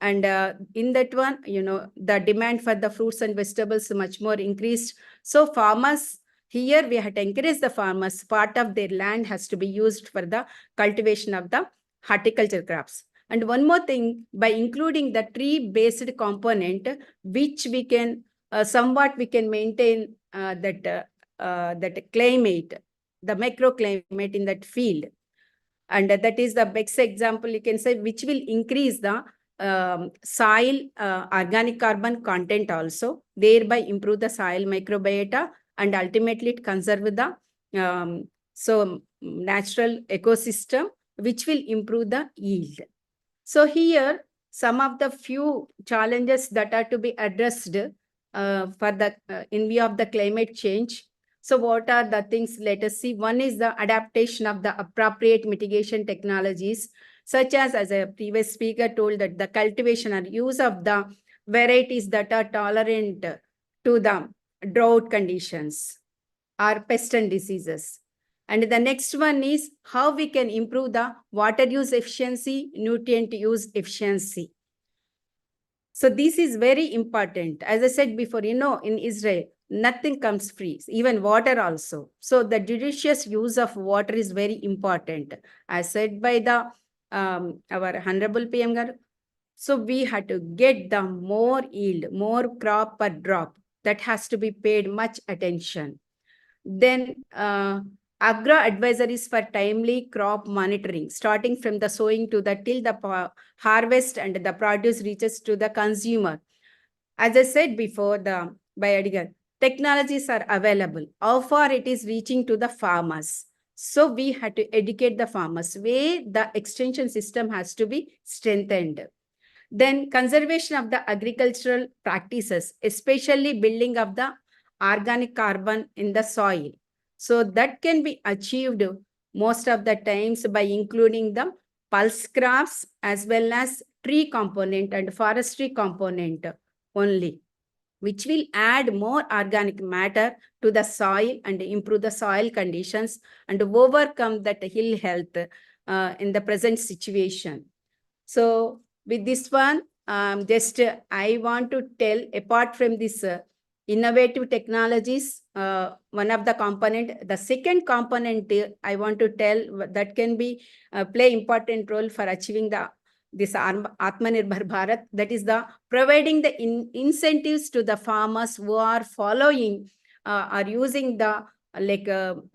And in that one, the demand for the fruits and vegetables much more increased. So farmers here we have to encourage the farmers. Part of their land has to be used for the cultivation of the horticulture crops. And one more thing, by including the tree-based component, which we can somewhat we can maintain that climate, the microclimate in that field. And that is the best example you can say, which will increase the soil organic carbon content also, thereby improve the soil microbiota, and ultimately it conserve the natural ecosystem, which will improve the yield. So here, some of the few challenges that are to be addressed for the in view of the climate change. So what are the things? Let us see. One is the adaptation of the appropriate mitigation technologies, such as a previous speaker told, that the cultivation or use of the varieties that are tolerant to the drought conditions or pest and diseases. And the next one is how we can improve the water use efficiency, nutrient use efficiency. So this is very important. As I said before, in Israel, nothing comes free, even water also. So the judicious use of water is very important. As said by the our Honorable PM Garu, so we had to get the more yield, more crop per drop. That has to be paid much attention. Then agro advisories for timely crop monitoring, starting from the sowing to the till the harvest and the produce reaches to the consumer. As I said before, by Edgar, technologies are available. How far it is reaching to the farmers? So we had to educate the farmers where the extension system has to be strengthened. Then conservation of the agricultural practices, especially building of the organic carbon in the soil. So that can be achieved most of the times by including the pulse crops as well as tree component and forestry component only, which will add more organic matter to the soil and improve the soil conditions and overcome that ill health in the present situation. So with this one, I want to tell, apart from this innovative technologies, one of the component, the second component I want to tell that can be play important role for achieving this ATMANIRBHAR Bharat, that is the providing the incentives to the farmers who are following are using the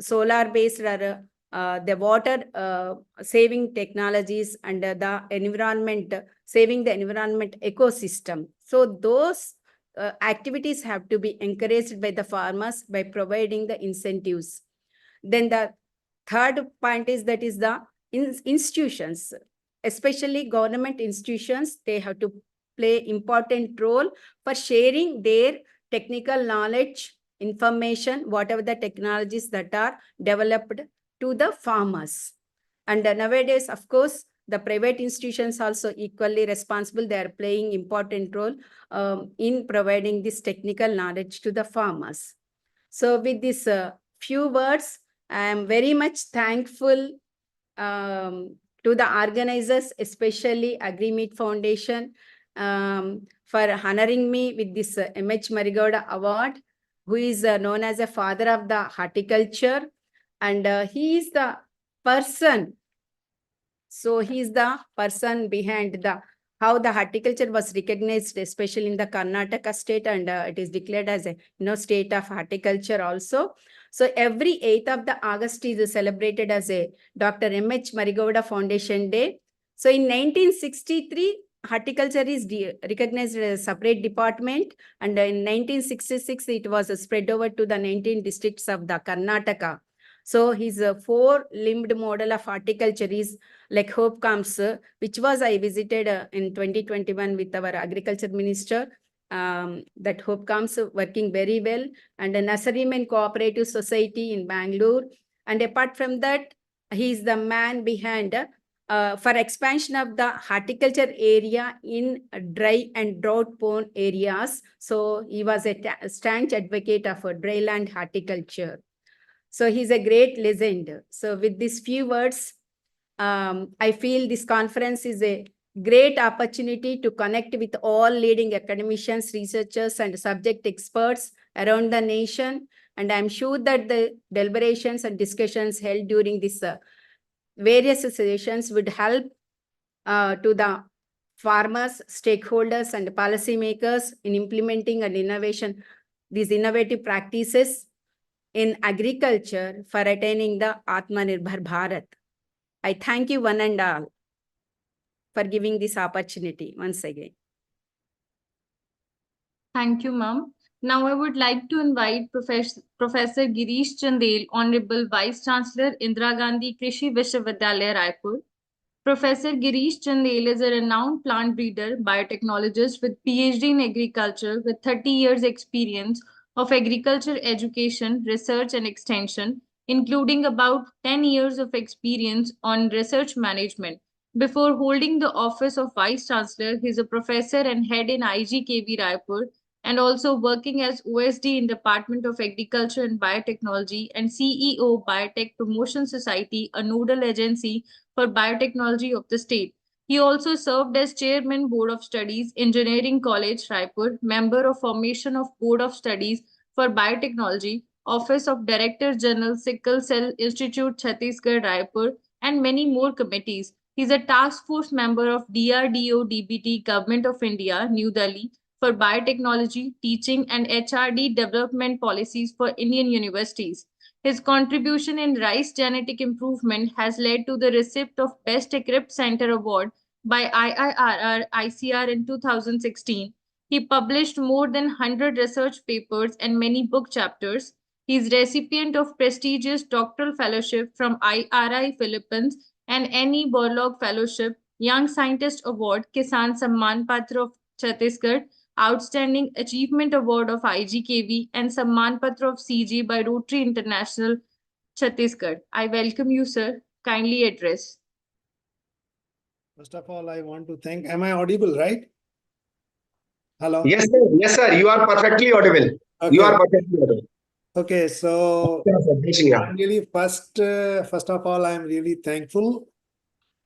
solar based or the water saving technologies and the environment, saving the environment ecosystem. So those activities have to be encouraged by the farmers by providing the incentives. Then the third point is that is the institutions, especially government institutions, they have to play important role for sharing their technical knowledge, information, whatever the technologies that are developed to the farmers. And nowadays, of course, the private institutions also equally responsible. They are playing important role in providing this technical knowledge to the farmers. So with this few words, I am very much thankful to the organizers, especially AgriMeet Foundation, for honoring me with this M.H. Marigowda Award, who is known as a father of the horticulture. And he is the person, so he is the person behind how the horticulture was recognized, especially in the Karnataka state, and it is declared as a state of horticulture also. So every 8th of the August is celebrated as a Dr. M.H. Marigowda Foundation Day. So in 1963, horticulture is recognized as a separate department, and in 1966, it was spread over to the 19 districts of the Karnataka. So his four-limbed model of horticulture is like Hope Comes, which was I visited in 2021 with our agriculture minister. That Hope Comes working very well, and a Nurseryman Cooperative Society in Bangalore. And apart from that, he is the man behind for expansion of the horticulture area in dry and drought-prone areas. So he was a staunch advocate of dryland horticulture. So he's a great legend. So with these few words, I feel this conference is a great opportunity to connect with all leading academicians, researchers, and subject experts around the nation. And I'm sure that the deliberations and discussions held during this various sessions would help to the farmers, stakeholders, and policymakers in implementing and innovation, these innovative practices in agriculture for attaining the ATMANIRBHAR Bharat. I thank you one and all for giving this opportunity once again. Thank you, ma'am. Now I would like to invite Professor Girish Chandel, Honorable Vice Chancellor, Indira Gandhi Krishi Vishwavidyalaya, Raipur. Professor Girish Chandel is a renowned plant breeder, biotechnologist with PhD in agriculture with 30 years experience of agriculture education, research and extension, including about 10 years of experience on research management. Before holding the office of Vice Chancellor, he is a professor and head in IGKV Raipur and also working as OSD in Department of Agriculture and Biotechnology and CEO Biotech Promotion Society, a nodal agency for biotechnology of the state. He also served as Chairman Board of Studies, Engineering College, Raipur, member of Formation of Board of Studies for Biotechnology, Office of Director General, Sickle Cell Institute, Chhattisgarh, Raipur, and many more committees. He is a task force member of DRDO DBT, Government of India, New Delhi, for biotechnology, teaching, and HRD development policies for Indian universities. His contribution in rice genetic improvement has led to the receipt of Best Equipped Center Award by IIRR ICR in 2016. He published more than 100 research papers and many book chapters. He is recipient of prestigious doctoral fellowship from IRI Philippines and Annie Borlaug Fellowship, Young Scientist Award, Kisan Samman Patra of Chhattisgarh, Outstanding Achievement Award of IGKV, and Samman Patra of CG by Rotary International, Chhattisgarh. I welcome you, sir. Kindly address. First of all, I want to thank, am I audible, right? Hello? Yes, sir. Yes, sir. You are perfectly audible. You are Okay. perfectly audible. Okay, so Yes, sir. Thank you. I'm really first of all, I'm really thankful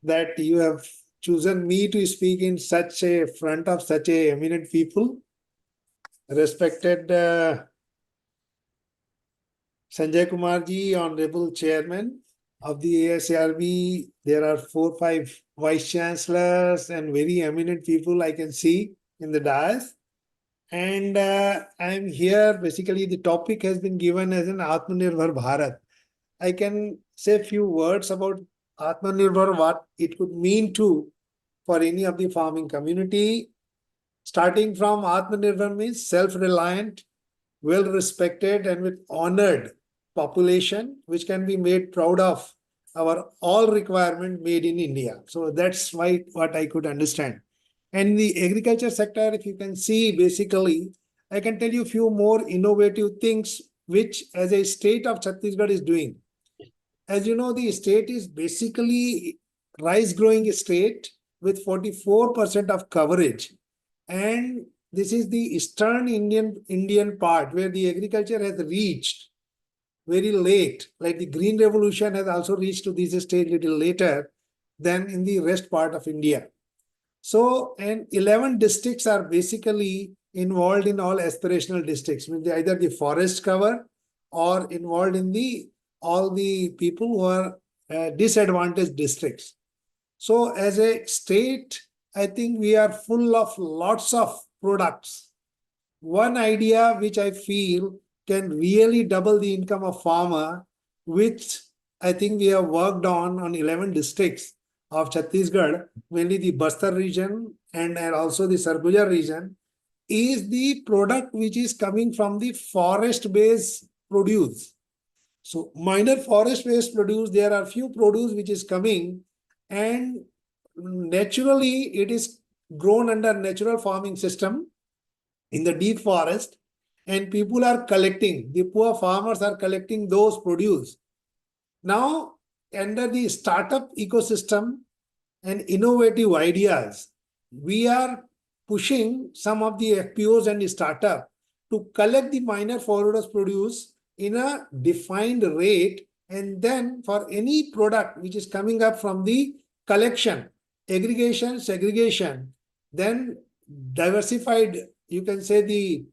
that you have chosen me to speak in such a front of such a eminent people. Respected Sanjay Kumar ji, Honorable Chairman of the ASRB, there are 4 or 5 vice chancellors and very eminent people I can see in the dais. And I'm here, basically the topic has been given as an ATMANIRBHAR Bharat. I can say a few words about ATMANIRBHAR, what it could mean to for any of the farming community. Starting from ATMANIRBHAR means self-reliant, well-respected and with honored population, which can be made proud of our all requirement made in India. So that's what I could understand. And in the agriculture sector, if you can see, basically, I can tell you a few more innovative things which as a state of Chhattisgarh is doing. As you know, the state is basically rice growing state with 44% of coverage. And this is the eastern Indian part where the agriculture has reached very late. Like the Green Revolution has also reached to this stage little later than in the rest part of India. So, and 11 districts are basically involved in all aspirational districts, means either the forest cover or involved in all the people who are disadvantaged districts. So as a state, I think we are full of lots of products. One idea which I feel can really double the income of farmer, which I think we have worked on 11 districts of Chhattisgarh, mainly the Bastar region and also the Sarguja region, is the product which is coming from the forest-based produce. So minor forest-based produce, there are few produce which is coming, and naturally it is grown under natural farming system in the deep forest, and people are collecting, the poor farmers are collecting those produce. Now, under the startup ecosystem and innovative ideas, we are pushing some of the FPOs and the startup to collect the minor forest produce in a defined rate, and then for any product which is coming up from the collection, aggregation, segregation, then diversified, you can say the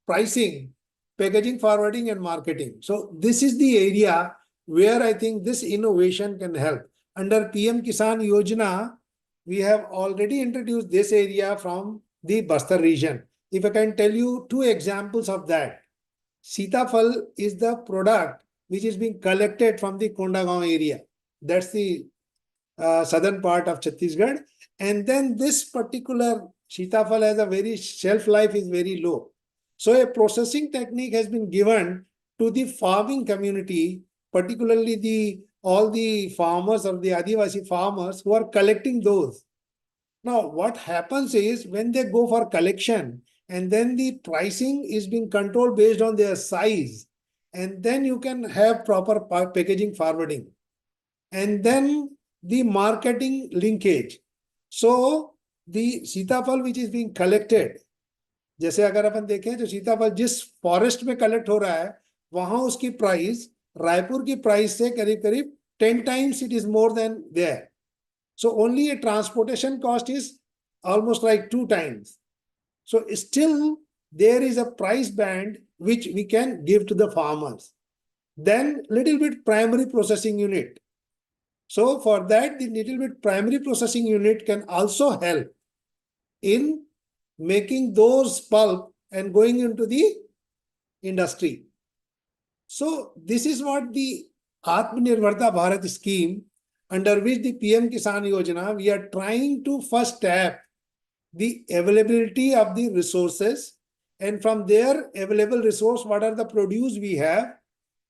pricing, packaging, forwarding, and marketing. So this is the area where I think this innovation can help. Under PM Kisan Yojana, we have already introduced this area from the Bastar region. If I can tell you two examples of that. Sitafal is the product which is being collected from the Kondagaon area. That's the southern part of Chhattisgarh. And then this particular Sitafal has a very shelf life is very low. So a processing technique has been given to the farming community, particularly all the farmers or the Adivasi farmers who are collecting those. Now, what happens is when they go for collection, and then the pricing is being controlled based on their size, and then you can have proper packaging forwarding, and then the marketing linkage. So the सीताफल which is being collected, जैसे अगर अपन देखें तो सीताफल जिस forest में collect हो रहा है वहां उसकी प्राइस रायपुर की प्राइस से करीब करीब 10 times it is more than there. So only a transportation cost is almost like 2 times. So still there is a price band which we can give to the farmers. Then little bit primary processing unit. So for that, the little bit primary processing unit can also help in making those pulp and going into the industry. So this is what the ATMANIRBHAR Bharat scheme, under which the PM Kisan Yojana, we are trying to first tap the availability of the resources, and from their available resource, what are the produce we have,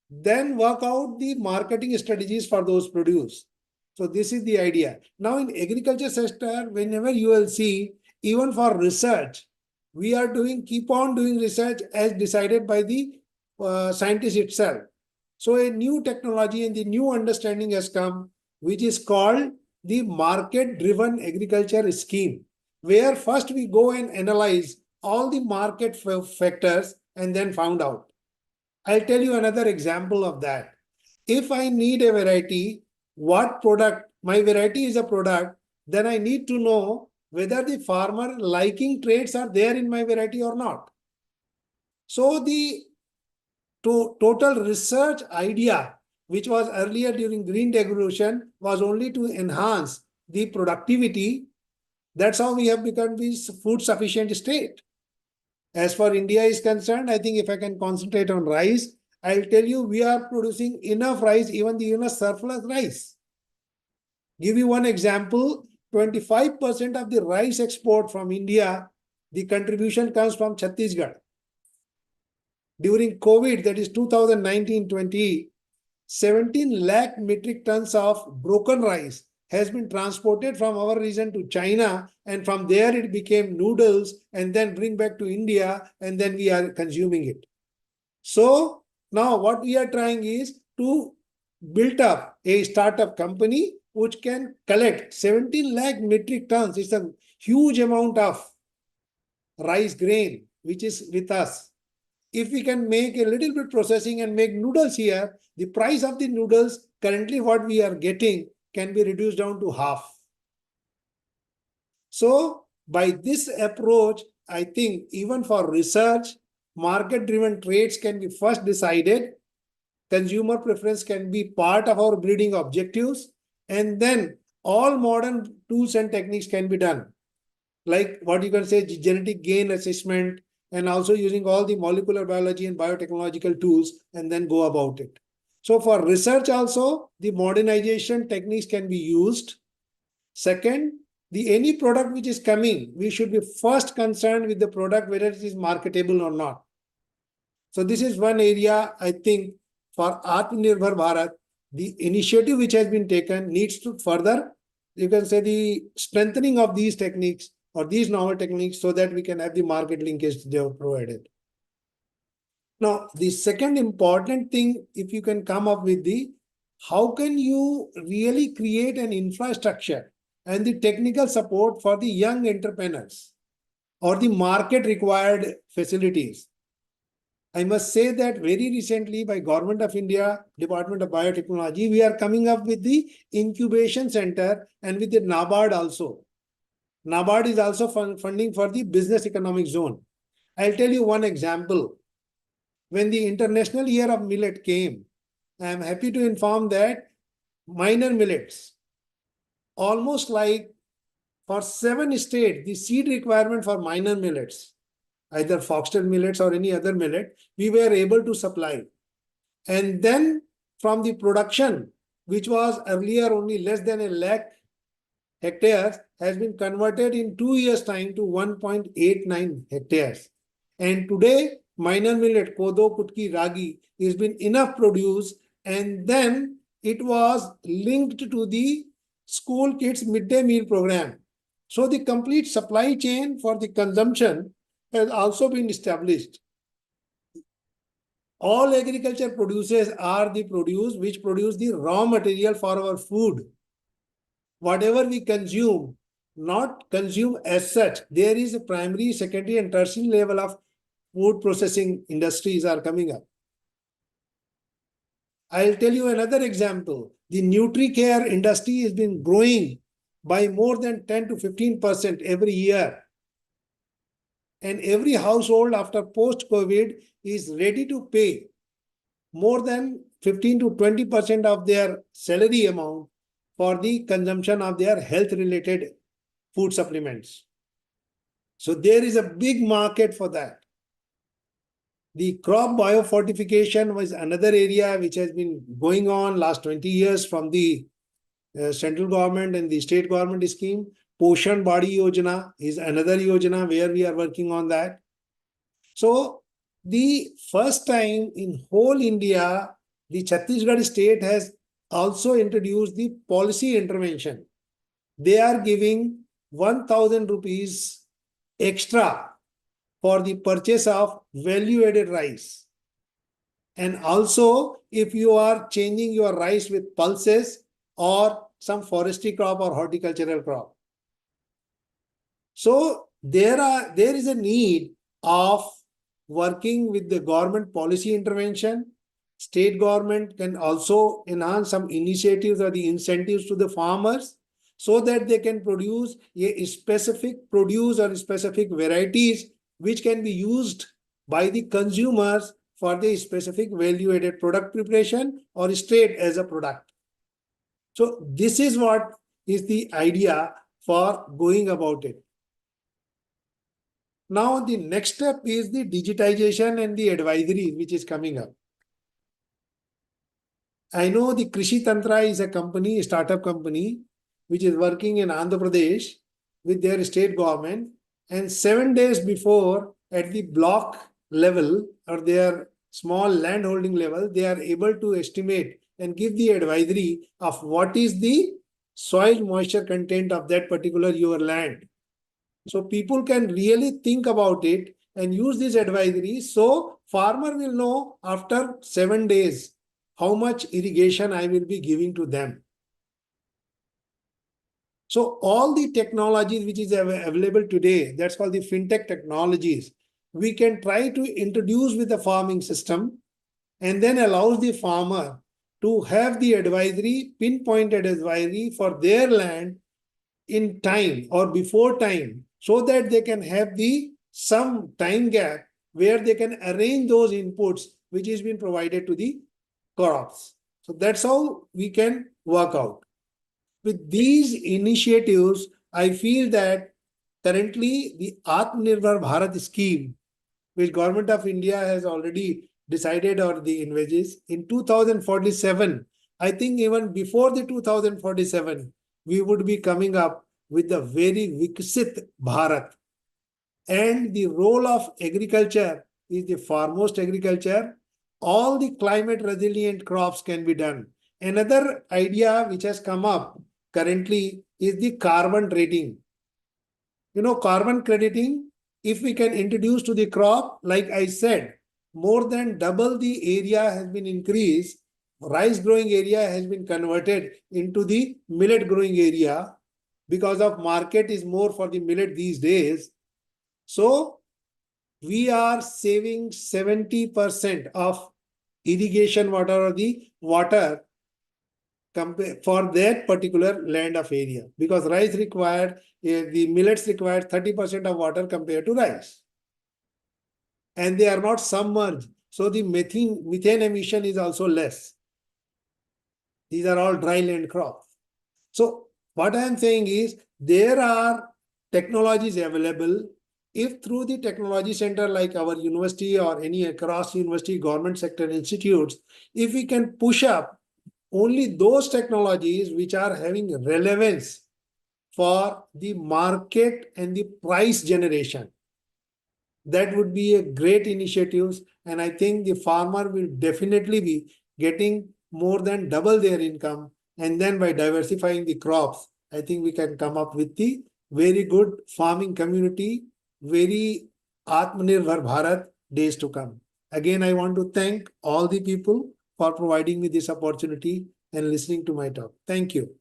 then work out the marketing strategies for those produce. So this is the idea. Now in agriculture sector, whenever you will see, even for research, we are keep on doing research as decided by the scientist itself. So a new technology and the new understanding has come, which is called the market-driven agriculture scheme, where first we go and analyze all the market factors and then found out. I'll tell you another example of that. If I need a variety, what product, my variety is a product, then I need to know whether the farmer liking traits are there in my variety or not. So the total research idea, which was earlier during Green Revolution, was only to enhance the productivity. That's how we have become this food sufficient state. As far India is concerned, I think if I can concentrate on rice, I'll tell you we are producing enough rice, even the surplus rice. Give you one example, 25% of the rice export from India, the contribution comes from Chhattisgarh. During COVID, that is 2019-20, 17 lakh metric tons of broken rice has been transported from our region to China, and from there it became noodles and then bring back to India, and then we are consuming it. So now what we are trying is to build up a startup company which can collect 17 lakh metric tons. It's a huge amount of rice grain which is with us. If we can make a little bit processing and make noodles here, the price of the noodles currently what we are getting can be reduced down to half. So by this approach, I think even for research, market-driven traits can be first decided, consumer preference can be part of our breeding objectives, and then all modern tools and techniques can be done. Like what you can say, genetic gain assessment, and also using all the molecular biology and biotechnological tools, and then go about it. So for research also, the modernization techniques can be used. Second, any product which is coming, we should be first concerned with the product, whether it is marketable or not. So this is one area, I think, for ATMANIRBHAR Bharat, the initiative which has been taken needs to further, you can say, the strengthening of these techniques or these novel techniques, so that we can have the market linkage they have provided. Now, the second important thing, if you can come up with how can you really create an infrastructure and the technical support for the young entrepreneurs or the market required facilities. I must say that very recently by Government of India, Department of Biotechnology, we are coming up with the incubation center and with the NABARD also. NABARD is also funding for the business economic zone. I'll tell you one example. when the International Year of Millet came, I am happy to inform that minor millets, almost like for 7 states, the seed requirement for minor millets, either foxtail millets or any other millet, we were able to supply. And then from the production, which was earlier only less than 1 lakh hectares, has been converted in 2 years' time to 1.89 hectares. And today, minor millet, kodo, kutki, ragi, has been enough produced, and then it was linked to the school kids midday meal program. So the complete supply chain for the consumption has also been established. All agriculture producers are the produce which produce the raw material for our food. Whatever we consume, not consume as such. There is a primary, secondary, and tertiary level of food processing industries are coming up. I'll tell you another example. The NutriCare industry has been growing by more than 10 to 15% every year. And every household after post-COVID is ready to pay more than 15 to 20% of their salary amount for the consumption of their health-related food supplements. So there is a big market for that. The crop biofortification was another area which has been going on last 20 years from the central government and the state government scheme. Poshan Badi Yojana is another Yojana where we are working on that. So the first time in whole India, the Chhattisgarh state has also introduced the policy intervention. They are giving 1,000 rupees extra for the purchase of value-added rice. And also, if you are changing your rice with pulses or some forestry crop or horticultural crop. So there is a need of working with the government policy intervention. State government can also enhance some initiatives or the incentives to the farmers so that they can produce a specific produce or specific varieties which can be used by the consumers for the specific value-added product preparation or straight as a product. So this is what is the idea for going about it. Now the next step is the digitization and the advisory which is coming up. I know the Krishi Tantra is a company, a startup company, which is working in Andhra Pradesh with their state government. And 7 days before, at the block level or their small landholding level, they are able to estimate and give the advisory of what is the soil moisture content of that particular your land. So people can really think about it and use this advisory. So farmer will know after 7 days how much irrigation I will be giving to them. So all the technologies which is available today, that's called the fintech technologies, we can try to introduce with the farming system and then allows the farmer to have the advisory, pinpointed advisory for their land in time or before time, so that they can have the some time gap where they can arrange those inputs which is being provided to the crops. So that's how we can work out. With these initiatives, I feel that currently the ATMANIRBHAR Bharat scheme, which Government of India has already decided or the envisages, in 2047, I think even before the 2047, we would be coming up with the very Viksit Bharat. And the role of agriculture is the foremost agriculture. All the climate resilient crops can be done. Another idea which has come up currently is the carbon trading. You know, carbon crediting, if we can introduce to the crop, like I said, more than double the area has been increased. Rice growing area has been converted into the millet growing area because of market is more for the millet these days. So we are saving 70% of irrigation water or the water for that particular land of area, because rice required, the millets required 30% of water compared to rice. And they are not submerged. So the methane emission is also less. These are all dry land crops. So what I am saying is there are technologies available. If through the technology center like our university or any across university government sector institutes, if we can push up only those technologies which are having relevance for the market and the price generation, that would be a great initiative. And I think the farmer will definitely be getting more than double their income. And then by diversifying the crops, I think we can come up with the very good farming community, very ATMANIRBHAR Bharat days to come. Again, I want to thank all the people for providing me this opportunity and listening to my talk. Thank you.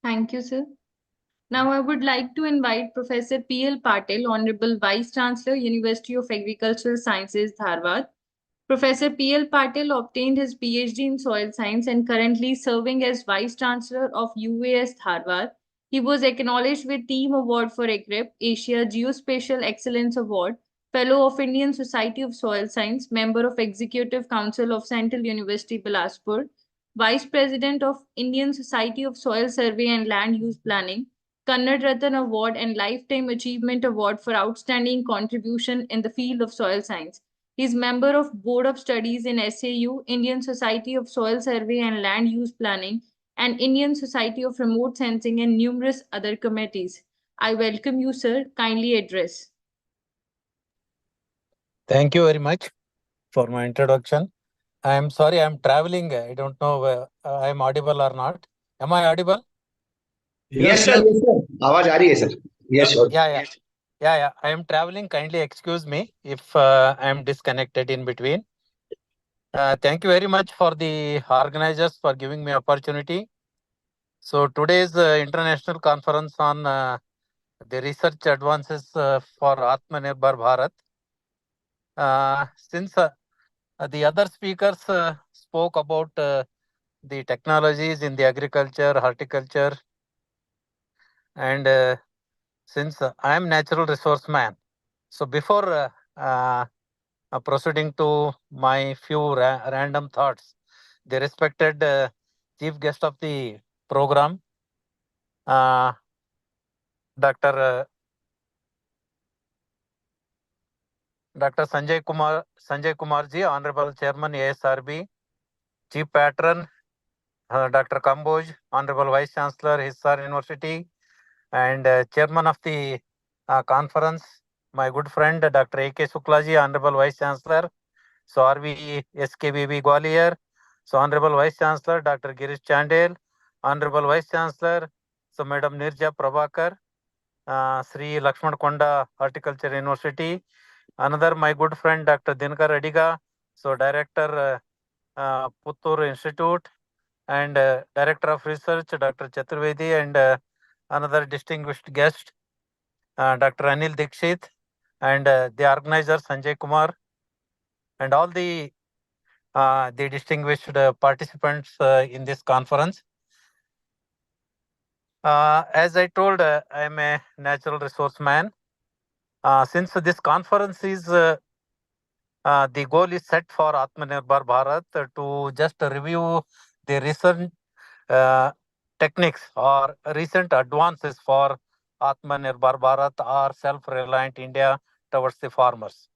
Thank you, sir. Now I would like to invite Professor P.L. Patil, Honorable Vice Chancellor, University of Agricultural Sciences, Dharwad. Professor P.L. Patil obtained his PhD in soil science and currently serving as Vice Chancellor of UAS Dharwad. He was acknowledged with Team Award for AGRIP, Asia Geospatial Excellence Award, Fellow of Indian Society of Soil Science, Member of Executive Council of Central University, Bilaspur, Vice President of Indian Society of Soil Survey and Land Use Planning, Kannad Ratan Award and Lifetime Achievement Award for outstanding contribution in the field of soil science. He is member of Board of Studies in SAU, Indian Society of Soil Survey and Land Use Planning, and Indian Society of Remote Sensing and numerous other committees. I welcome you, sir. Kindly address. Thank you very much for my introduction. I am sorry, I am traveling. I don't know I am audible or not. Am I audible? Yes, sir. Yes, sir. आवाज आ रही है, sir. Yes, sir. Yeah. I am traveling. Kindly excuse me if I am disconnected in between. Thank you very much for the organizers for giving me opportunity. So today's international conference on the research advances for Atmanirbhar Bharat. Since the other speakers spoke about the technologies in the agriculture, horticulture, and since I am natural resource man, so before proceeding to my few random thoughts, the respected chief guest of the program, Dr. Sanjay Kumar ji, Honorable Chairman ASRB, Chief Patron Dr. Kamboj, Honorable Vice Chancellor, Hisar University, and Chairman of the conference, my good friend Dr. A.K. Suklaji, Honorable Vice Chancellor, so RV SKBB Gwalior, so Honorable Vice Chancellor Dr. Girish Chandel, Honorable Vice Chancellor, so Madam Nirja Prabhakar, Sri Lakshman Konda Horticulture University, another my good friend Dr. Dinkar Adiga, so Director Puttur Institute, and Director of Research Dr. Chaturvedi, and another distinguished guest Dr. Anil Dikshit, and the organizer Sanjay Kumar, and all the distinguished participants in this conference. As I told, I am a natural resource man. Since this conference is the goal is set for Atmanirbhar Bharat to just review the recent techniques or recent advances for Atmanirbhar Bharat or self-reliant India towards the farmers.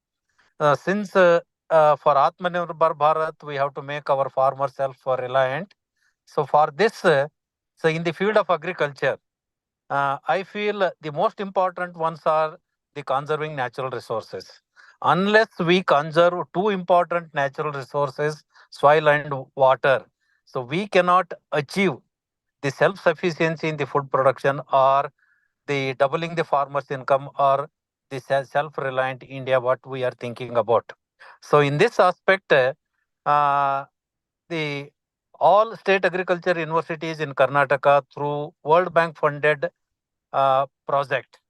Since for Atmanirbhar Bharat, we have to make our farmers self-reliant. So for this, so in the field of agriculture, I feel the most important ones are the conserving natural resources. Unless we conserve two important natural resources, soil and water, so we cannot achieve the self-sufficiency in the food production or the doubling the farmers' income or the self-reliant India, what we are thinking about. So in this aspect, the all state agriculture universities in Karnataka through World Bank funded project,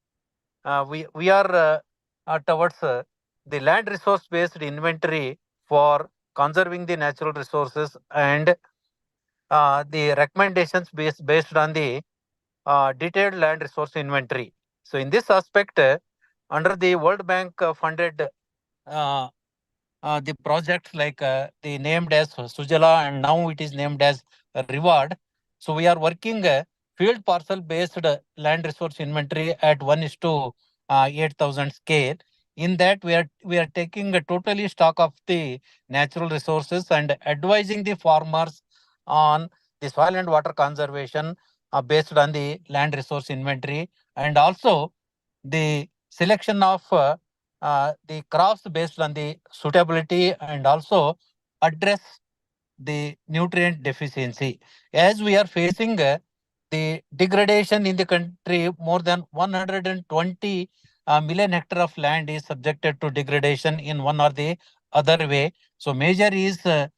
we are towards the land resource based inventory for conserving the natural resources and the recommendations based on the detailed land resource inventory. So in this aspect, under the World Bank funded the projects like they named as Sujala and now it is named as Reward. So we are working field parcel based land resource inventory at 1:8,000 scale. In that we are taking a totally stock of the natural resources and advising the farmers on the soil and water conservation based on the land resource inventory, and also the selection of the crops based on the suitability and also address the nutrient deficiency. As we are facing the degradation in the country, more than 120 million hectare of land is subjected to degradation in one or the other way. So major is the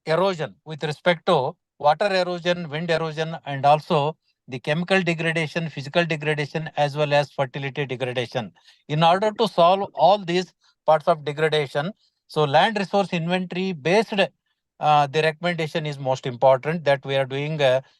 erosion with respect to water erosion, wind erosion, and also the chemical degradation, physical degradation, as well as fertility degradation. In order to solve all these parts of degradation, so land resource inventory based the recommendation is most important that we are doing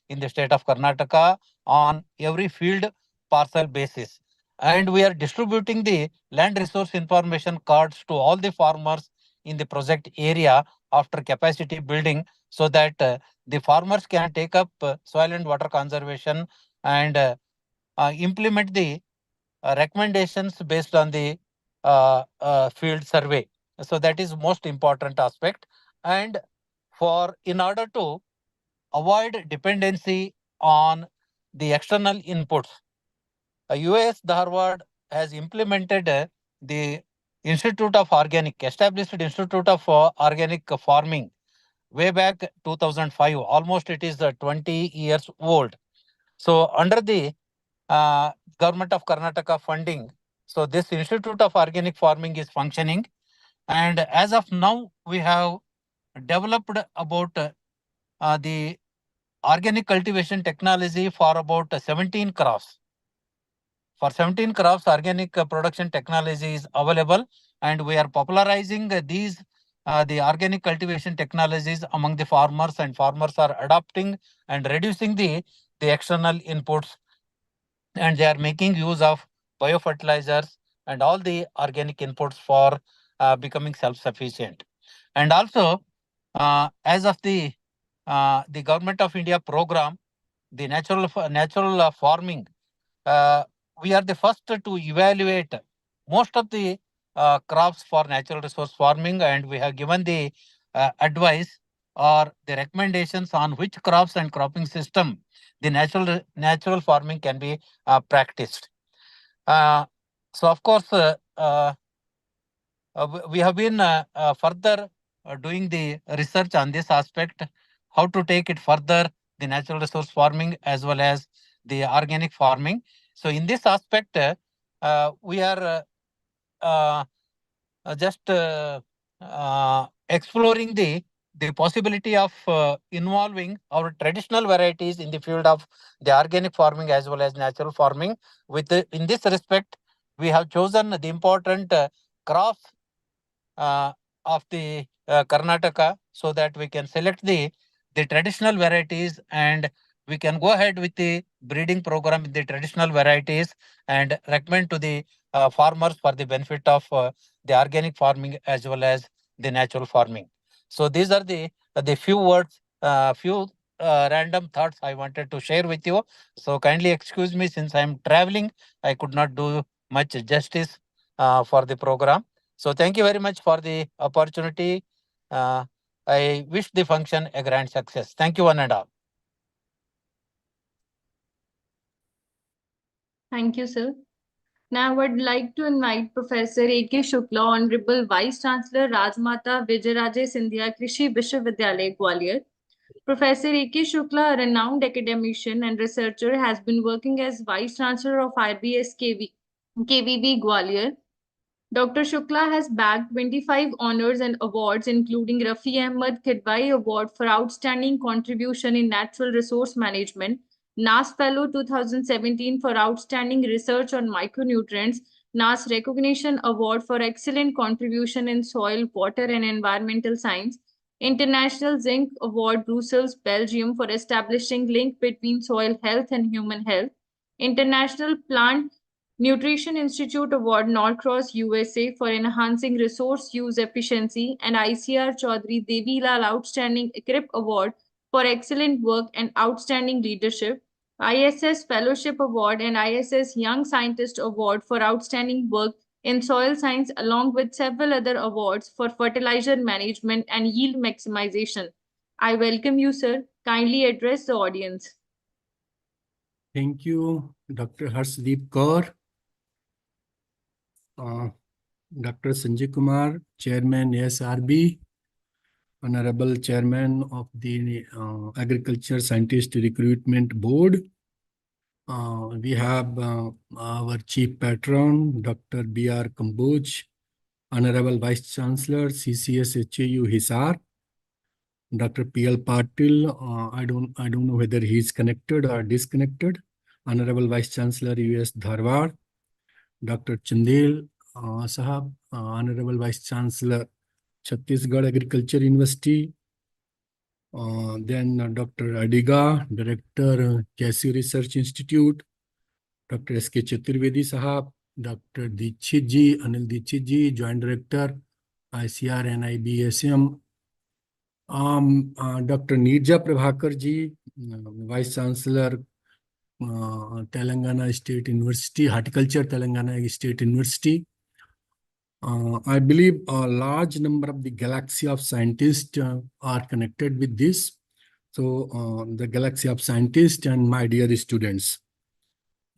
in the state of Karnataka on every field parcel basis. And we are distributing the land resource information cards to all the farmers in the project area after capacity building, so that the farmers can take up soil and water conservation and implement the recommendations based on the field survey. So that is most important aspect. And in order to avoid dependency on the external inputs, US Dharwad has implemented the established Institute of Organic Farming way back 2005. Almost it is 20 years old. So under the Government of Karnataka funding, so this Institute of Organic Farming is functioning. And as of now, we have developed about the organic cultivation technology for about 17 crops. For 17 crops, organic production technology is available, and we are popularizing these the organic cultivation technologies among the farmers, and farmers are adopting and reducing the external inputs, and they are making use of biofertilizers and all the organic inputs for becoming self-sufficient. And also, as of the Government of India program, the natural farming, we are the first to evaluate most of the crops for natural resource farming, and we have given the advice or the recommendations on which crops and cropping system the natural farming can be practiced. So of course, we have been further doing the research on this aspect, how to take it further, the natural resource farming as well as the organic farming. So in this aspect, we are just exploring the possibility of involving our traditional varieties in the field of the organic farming as well as natural farming. In this respect, we have chosen the important crops of the Karnataka, so that we can select the traditional varieties, and we can go ahead with the breeding program in the traditional varieties and recommend to the farmers for the benefit of the organic farming as well as the natural farming. So these are the few words, few random thoughts I wanted to share with you. So kindly excuse me, since I am traveling, I could not do much justice for the program. So thank you very much for the opportunity. I wish the function a grand success. Thank you, one and all. Thank you, sir. Now I would like to invite Professor A.K. Shukla, Honorable Vice Chancellor Rajmata Vijayaraje Scindia Krishi Vishwavidyalaya, Gwalior. Professor A.K. Shukla, a renowned academician and researcher, has been working as Vice Chancellor of IBS KVB Gwalior. Dr. Shukla has bagged 25 honors and awards, including Rafi Ahmed Kidwai Award for Outstanding Contribution in Natural Resource Management, NAS Fellow 2017 for Outstanding Research on Micronutrients, NAS Recognition Award for Excellent Contribution in Soil, Water and Environmental Science, International Zinc Award, Brussels, Belgium, for establishing link between soil health and human health. International Plant Nutrition Institute Award, Norcross, USA, for enhancing resource use efficiency, and ICR Chaudhary Devilal Outstanding ECRIP Award for excellent work and outstanding leadership. ISS Fellowship Award and ISS Young Scientist Award for outstanding work in soil science, along with several other awards for fertilizer management and yield maximization. I welcome you, sir. Kindly address the audience. Thank you, Dr. Harshdeep Kaur. Dr. Sanjay Kumar, Chairman ASRB, Honorable Chairman of the Agriculture Scientist Recruitment Board. We have our Chief Patron, Dr. B.R. Kamboj, Honorable Vice Chancellor, CCS HAU Hisar, Dr. P.L. Patil. I don't know whether he is connected or disconnected. Honorable Vice Chancellor, US Dharwad, Dr. Chandel Sahab, Honorable Vice Chancellor, Chhattisgarh Agriculture University. Then Dr. Adiga, Director, Cashew Research Institute, Dr. S.K. Chaturvedi Sahab, Dr. Dikshit Ji, Anil Dikshit Ji, Joint Director, ICR NIBSM, Dr. Nirja Prabhakar Ji, Vice Chancellor, Telangana State University, Horticulture, Telangana State University. I believe a large number of the galaxy of scientists are connected with this. So the galaxy of scientists and my dear students,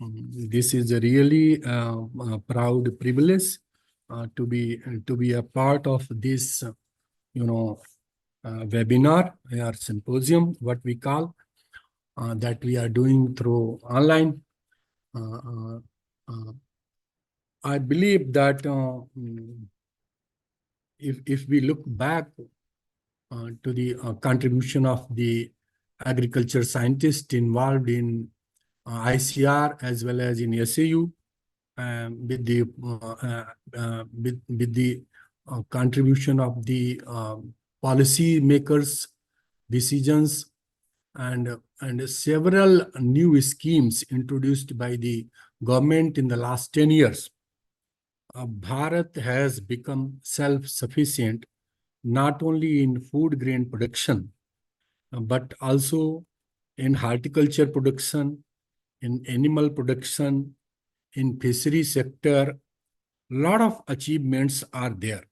this is a really proud privilege to be a part of this, webinar or symposium, what we call, that we are doing through online. I believe that if we look back to the contribution of the agriculture scientists involved in ICR as well as in SAU, with the contribution of the policy makers' decisions and several new schemes introduced by the government in the last 10 years. Bharat has become self-sufficient not only in food grain production, but also in horticulture production, in animal production, in fishery sector. A lot of achievements are there.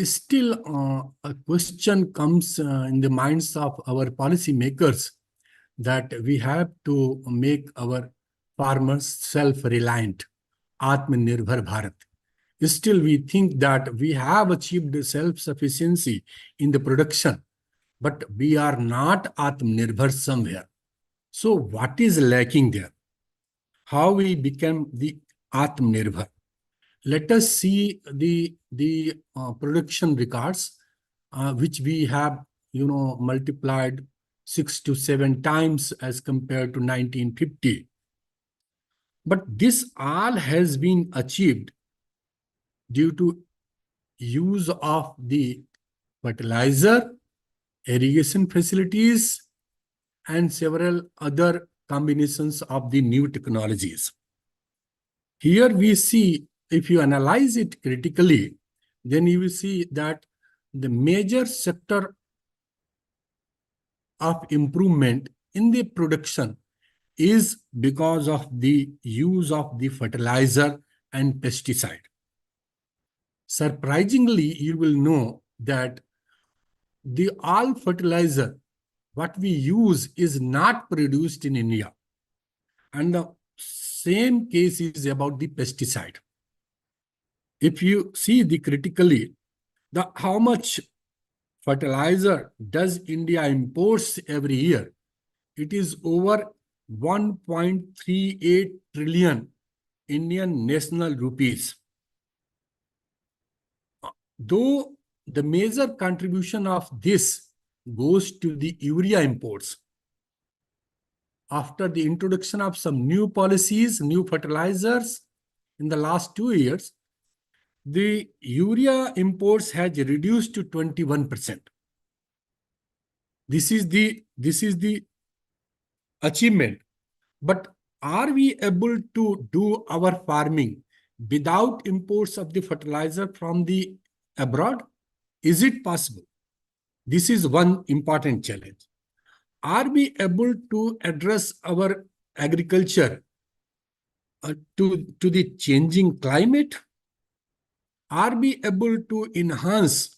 Still, a question comes in the minds of our policy makers that we have to make our farmers self-reliant, ATMANIRBHAR Bharat. Still, we think that we have achieved self-sufficiency in the production, but we are not ATMANIRBHAR somewhere. So what is lacking there? How we become the ATMANIRBHAR? Let us see the production records, which we have, multiplied 6 to 7 times as compared to 1950. But this all has been achieved due to use of the fertilizer, irrigation facilities, and several other combinations of the new technologies. Here we see, if you analyze it critically, then you will see that the major sector of improvement in the production is because of the use of the fertilizer and pesticide. Surprisingly, you will know that the all fertilizer, what we use, is not produced in India. And the same case is about the pesticide. If you see the critically, how much fertilizer does India imports every year? It is over 1.38 trillion Indian national rupees. Though the major contribution of this goes to the urea imports. After the introduction of some new policies, new fertilizers in the last 2 years, the urea imports has reduced to 21%. This is the achievement. But are we able to do our farming without imports of the fertilizer from the abroad? Is it possible? This is one important challenge. Are we able to address our agriculture to the changing climate? Are we able to enhance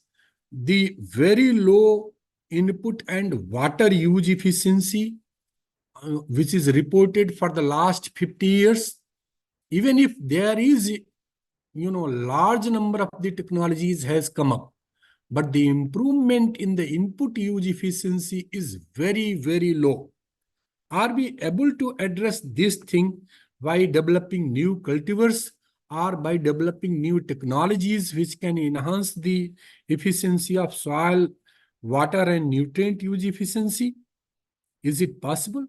the very low input and water use efficiency, which is reported for the last 50 years? Even if there is, large number of the technologies has come up, but the improvement in the input use efficiency is very, very low. Are we able to address this thing by developing new cultivars or by developing new technologies which can enhance the efficiency of soil, water, and nutrient use efficiency? Is it possible?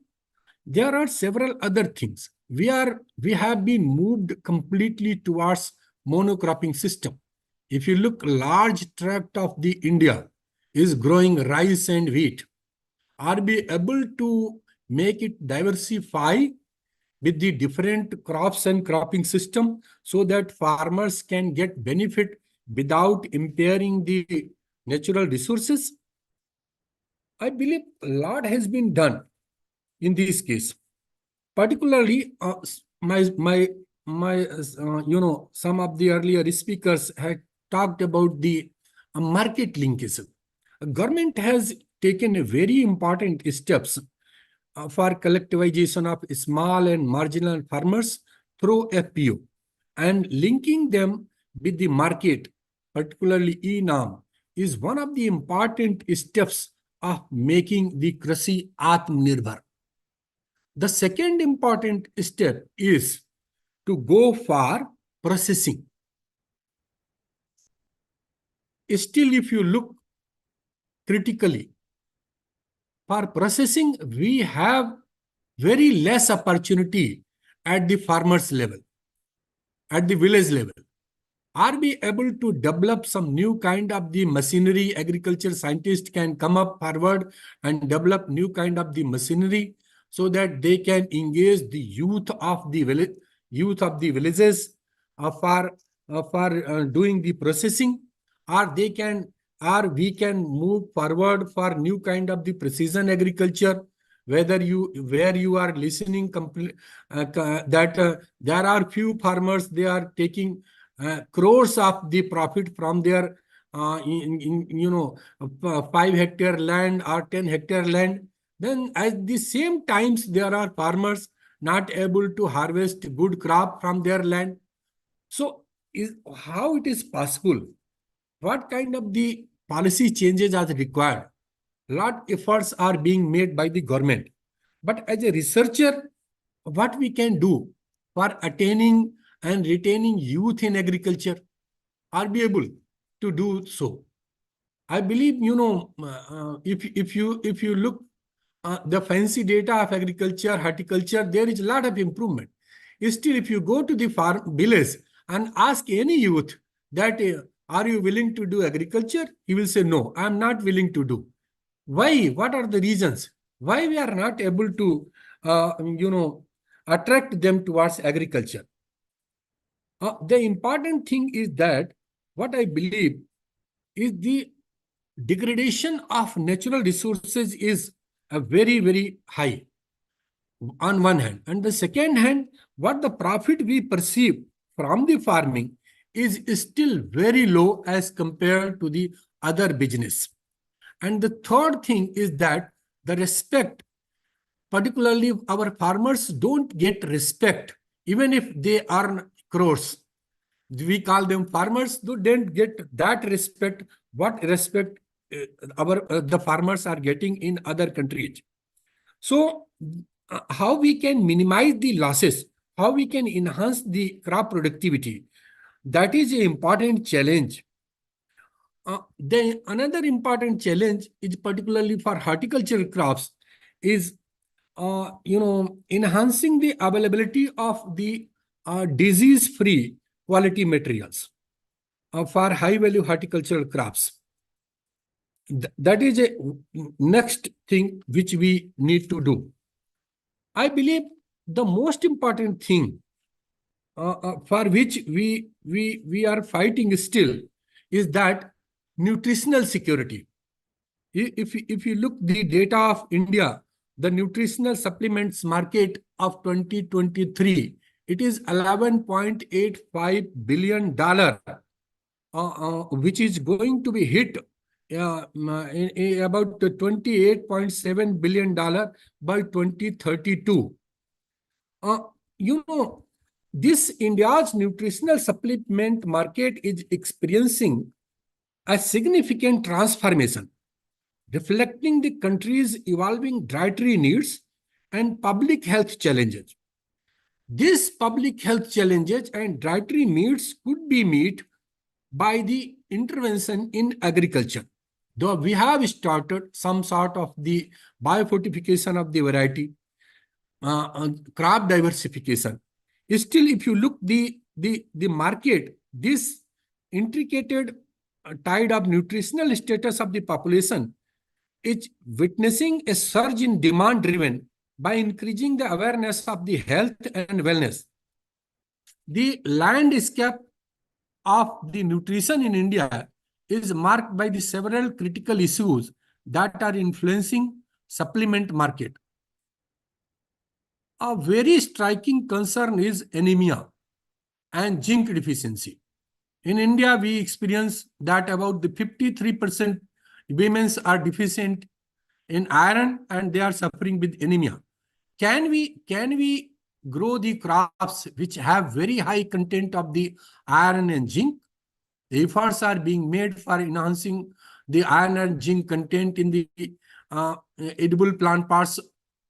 There are several other things. We have been moved completely towards monocropping system. If you look, large tract of the India is growing rice and wheat. Are we able to make it diversify with the different crops and cropping system so that farmers can get benefit without impairing the natural resources? I believe a lot has been done in this case. Particularly, some of the earlier speakers had talked about the market linkage. Government has taken a very important steps for collectivization of small and marginal farmers through FPO and linking them with the market, particularly e-NAM, is one of the important steps of making the Krishi Atmanirbhar. The second important step is to go for processing. Still, if you look critically, for processing, we have very less opportunity at the farmers level, at the village level. Are we able to develop some new kind of the machinery? Agriculture scientists can come up forward and develop new kind of the machinery so that they can engage the youth of the villages for doing the processing, or we can move forward for new kind of the precision agriculture, where you are listening that there are few farmers, they are taking crores of the profit from their 5-hectare land or 10-hectare land. Then at the same times, there are farmers not able to harvest good crop from their land. So how it is possible? What kind of the policy changes are required? Lot efforts are being made by the government. But as a researcher, what we can do for attaining and retaining youth in agriculture? Are we able to do so? I believe, if you look the fancy data of agriculture, horticulture, there is a lot of improvement. Still, if you go to the farm village and ask any youth that are you willing to do agriculture? He will say, no, I am not willing to do. Why? What are the reasons? Why we are not able to, attract them towards agriculture? The important thing is that what I believe is the degradation of natural resources is a very, very high on one hand. And the second hand, what the profit we perceive from the farming is still very low as compared to the other business. And the third thing is that the respect, particularly our farmers don't get respect, even if they earn crores. We call them farmers, they don't get that respect, what respect the farmers are getting in other countries. So how we can minimize the losses, how we can enhance the crop productivity, that is an important challenge. Then another important challenge is particularly for horticultural crops is enhancing the availability of the disease-free quality materials. for high value horticultural crops. That is a next thing which we need to do. I believe the most important thing for which we are fighting still is that nutritional security. If you look the data of India, the nutritional supplements market of 2023, it is $11.85 billion, which is going to be hit in about $28.7 billion by 2032. You know, this India's nutritional supplement market is experiencing a significant transformation, reflecting the country's evolving dietary needs and public health challenges. These public health challenges and dietary needs could be met by the intervention in agriculture. Though we have started some sort of the biofortification of the variety, crop diversification. Still, if you look the market, this intricate tide of nutritional status of the population is witnessing a surge in demand driven by increasing the awareness of the health and wellness. The landscape of the nutrition in India is marked by the several critical issues that are influencing supplement market. A very striking concern is anemia and zinc deficiency. In India, we experience that about the 53% women are deficient in iron and they are suffering with anemia. Can we grow the crops which have very high content of the iron and zinc? The efforts are being made for enhancing the iron and zinc content in the edible plant parts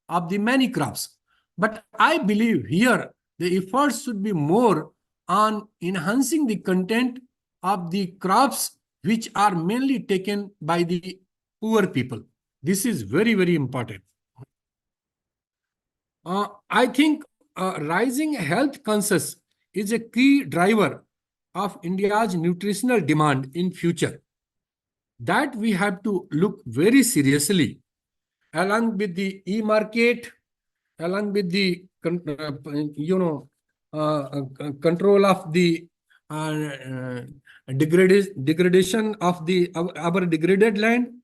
of the many crops. But I believe here the efforts should be more on enhancing the content of the crops which are mainly taken by the poor people. This is very, very important. I think rising health conscious is a key driver of India's nutritional demand in future. That we have to look very seriously, along with the e-market, along with the control of the degradation of our degraded land.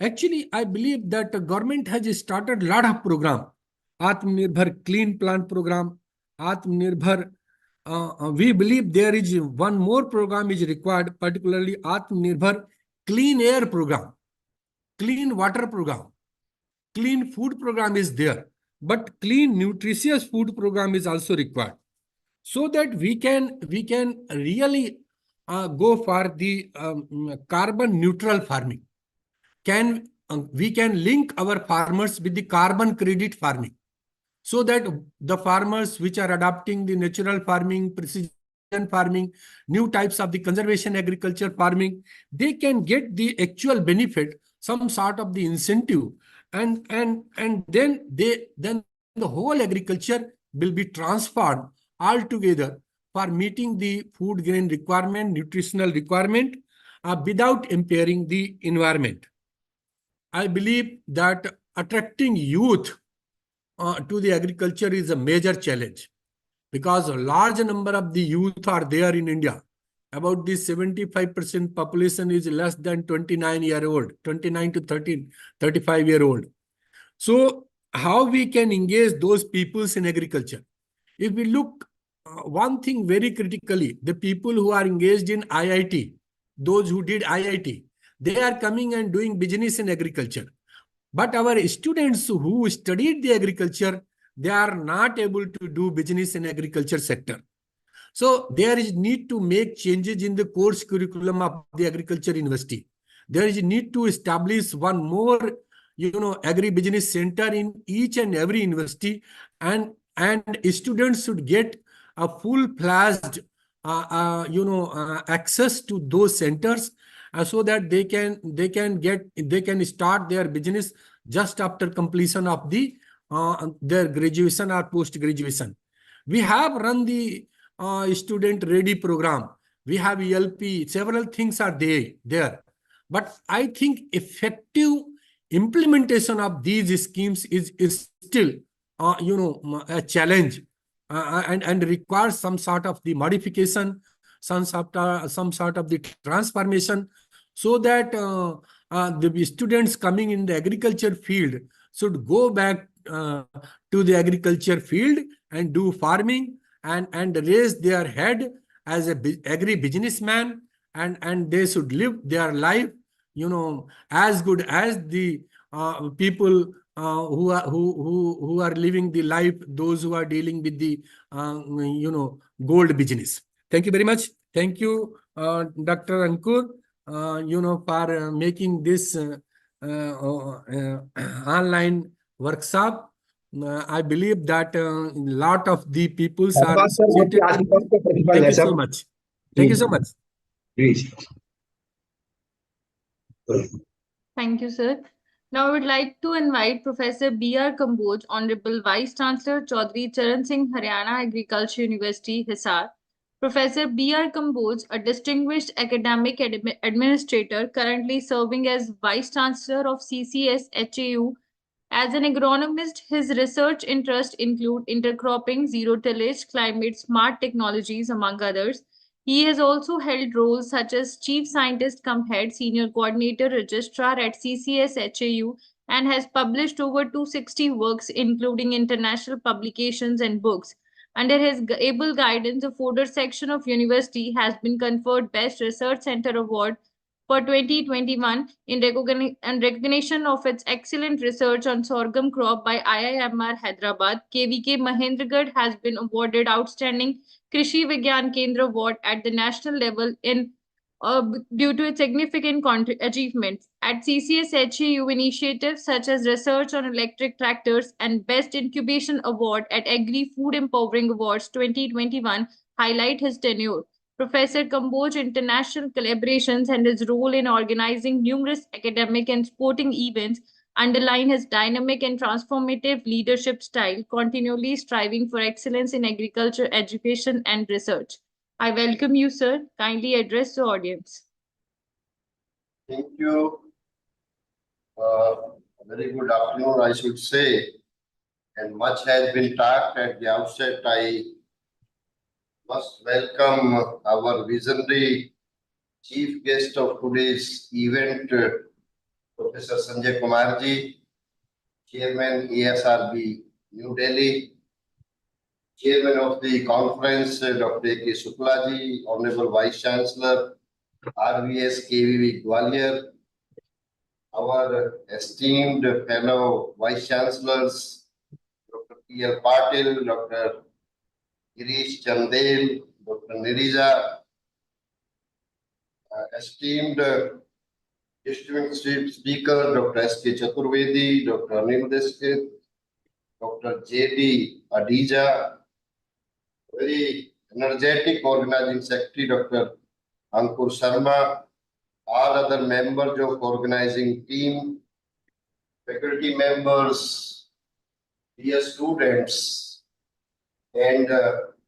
Actually, I believe that the government has started a lot of program. ATMANIRBHAR Clean Plant Program, ATMANIRBHAR. We believe there is one more program is required, particularly ATMANIRBHAR Clean Air Program, Clean Water Program, Clean Food Program is there, but Clean Nutritious Food Program is also required, so that we can really go for the carbon neutral farming. We can link our farmers with the carbon credit farming, so that the farmers which are adopting the natural farming, precision farming, new types of the conservation agriculture farming, they can get the actual benefit, some sort of the incentive, and then the whole agriculture will be transformed altogether for meeting the food grain requirement, nutritional requirement, without impairing the environment. I believe that attracting youth to the agriculture is a major challenge, because a large number of the youth are there in India. About the 75% population is less than 29-year-old, 29 to 35-year-old. So how we can engage those peoples in agriculture? If we look one thing very critically, the people who are engaged in IIT, those who did IIT, they are coming and doing business in agriculture. But our students who studied the agriculture, they are not able to do business in agriculture sector. So there is need to make changes in the course curriculum of the agriculture university. There is need to establish one more, agri-business center in each and every university, and students should get a full-fledged, access to those centers, so that they can start their business just after completion of their graduation or post-graduation. We have run the student ready program, we have ELP, several things are there. But I think effective implementation of these schemes is still, a challenge, and requires some sort of the modification, some sort of the transformation, so that the students coming in the agriculture field should go back to the agriculture field and do farming, and raise their head as a agri-businessman, and they should live their life, as good as the people who are living the life, those who are dealing with the gold business. Thank you very much. Thank you, Dr. Ankur, for making this online workshop. I believe that a lot of the peoples are धन्यवाद sir, जो कि आशीर्वाद का प्रतिफल Thank है you so सब। much. Thank you so much. Please. Thank you, sir. Now I would like to invite Professor B.R. Kamboj, Honorable Vice Chancellor Chaudhry Charan Singh Haryana Agriculture University, Hisar. Professor B.R. Kamboj, a distinguished academic administrator currently serving as Vice Chancellor of CCS HAU. As an agronomist, his research interests include intercropping, zero tillage, climate smart technologies, among others. He has also held roles such as Chief Scientist cum Head, Senior Coordinator Registrar at CCS HAU, and has published over 260 works, including international publications and books. Under his able guidance, the Fodder section of university has been conferred Best Research Center Award for 2021 in recognition of its excellent research on sorghum crop by IIMR Hyderabad. KVK Mahendragarh has been awarded Outstanding Krishi Vigyan Kendra Award at the national level due to its significant achievements. At CCS HAU, initiatives such as research on electric tractors and Best Incubation Award at Agri Food Empowering Awards 2021 highlight his tenure. Professor Kamboj international collaborations and his role in organizing numerous academic and sporting events underline his dynamic and transformative leadership style, continually striving for excellence in agriculture, education, and research. I welcome you, sir. Kindly address the audience. Thank you. Very good afternoon, I should say. And much has been talked at the outset. I must welcome our visionary chief guest of today's event, Professor Sanjay Kumarji, Chairman ASRB New Delhi, Chairman of the conference, Dr. A.K. Suklaji, Honorable Vice Chancellor, RVS KVV Gwalior, our esteemed fellow Vice Chancellors, Dr. P.L. Patil, Dr. Girish Chandel, Dr. Nirija, esteemed distinguished speaker, Dr. S.K. Chaturvedi, Dr. Anil Deskit, Dr. J.D. Adija, very energetic organizing secretary, Dr. Ankur Sharma, all other members of organizing team, faculty members, dear students, and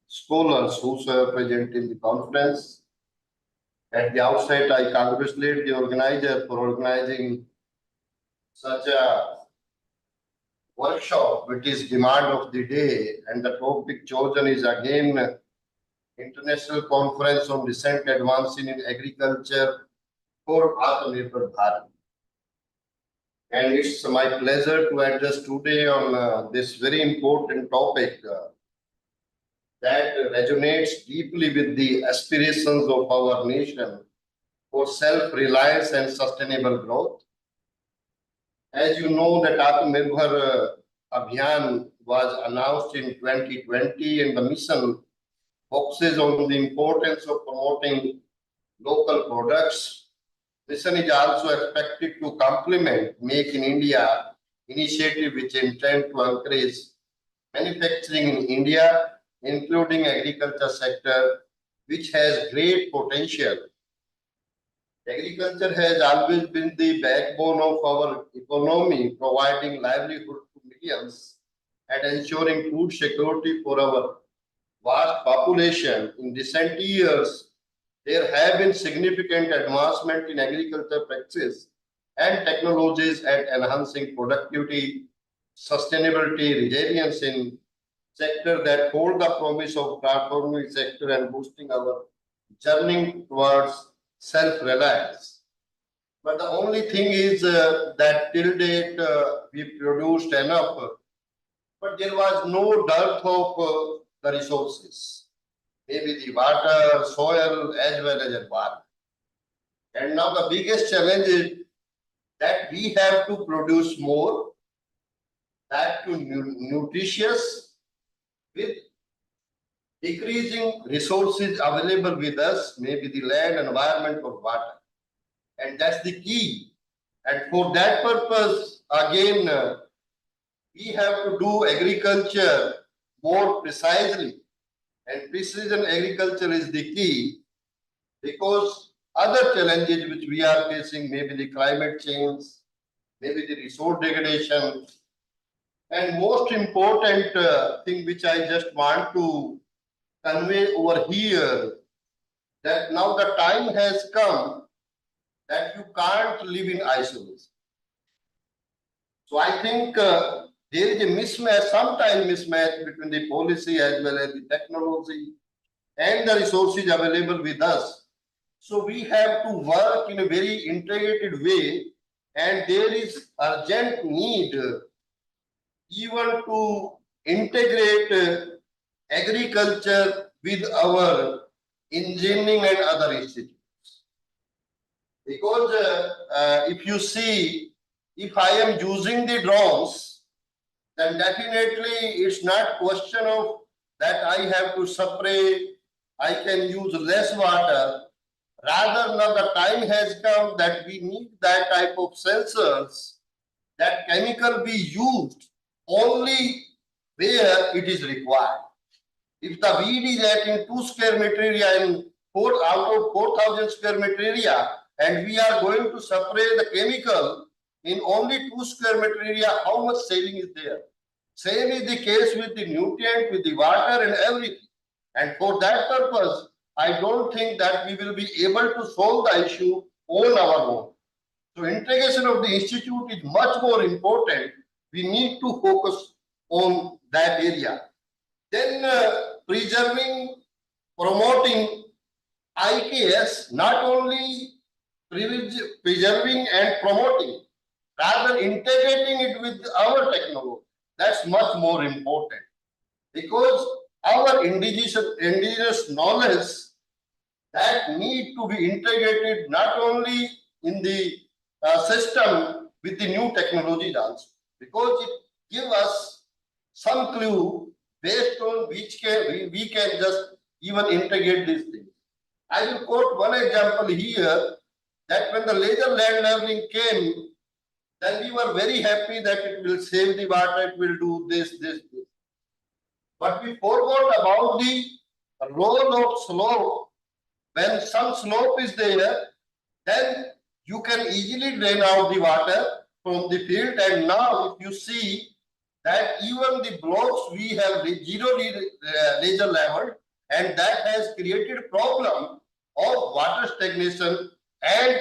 scholars who are present in the conference. At the outset, I congratulate the organizer for organizing such a workshop, which is demand of the day, and the topic chosen is again International Conference on Recent Advancing in Agriculture for ATMANIRBHAR Bharat. And it's my pleasure to address today on this very important topic that resonates deeply with the aspirations of our nation for self-reliance and sustainable growth. As you know, that ATMANIRBHAR Abhiyan was announced in 2020, and the mission focuses on the importance of promoting local products. Mission is also expected to complement Make in India initiative, which intend to encourage manufacturing in India, including agriculture sector, which has great potential. Agriculture has always been the backbone of our economy, providing livelihood to millions and ensuring food security for our vast population. In recent years, there have been significant advancement in agriculture practices and technologies at enhancing productivity, sustainability, resilience in sector that hold the promise of transforming sector and boosting our journey towards self-reliance. But the only thing is that till date we produced enough, but there was no dearth of the resources, maybe the water, soil, as well as environment. And now the biggest challenge is that we have to produce more, that to nutritious, with decreasing resources available with us, maybe the land, environment, or water. And that's the key. And for that purpose, again, we have to do agriculture more precisely. And precision agriculture is the key, because other challenges which we are facing, maybe the climate change, maybe the resource degradation, and most important thing which I just want to convey over here, that now the time has come that you can't live in isolation. So I think there is a mismatch, sometimes mismatch between the policy as well as the technology and the resources available with us. So we have to work in a very integrated way, and there is urgent need even to integrate agriculture with our engineering and other institutes. Because if you see, if I am using the drones, then definitely it's not question of that I have to spray, I can use less water. Rather, now the time has come that we need that type of sensors, that chemical be used only where it is required. If the weed is at in 2 square meter area in out of 4,000 square meter area, and we are going to spray the chemical in only 2 square meter area, how much saving is there? Same is the case with the nutrient, with the water and everything. And for that purpose, I don't think that we will be able to solve the issue on our own. So integration of the institute is much more important. We need to focus on that area. Then preserving, promoting IKS, not only preserving and promoting, rather integrating it with our technology. That's much more important, because our indigenous knowledge that need to be integrated not only in the system with the new technologies also, because it gives us some clue based on which we can just even integrate these things. I will quote one example here, that when the laser land leveling came, then we were very happy that it will save the water, it will do this. But we forgot about the role of slope. When some slope is there, then you can easily drain out the water from the field. And now if you see that even the blocks we have zero laser level, and that has created problem of water stagnation, and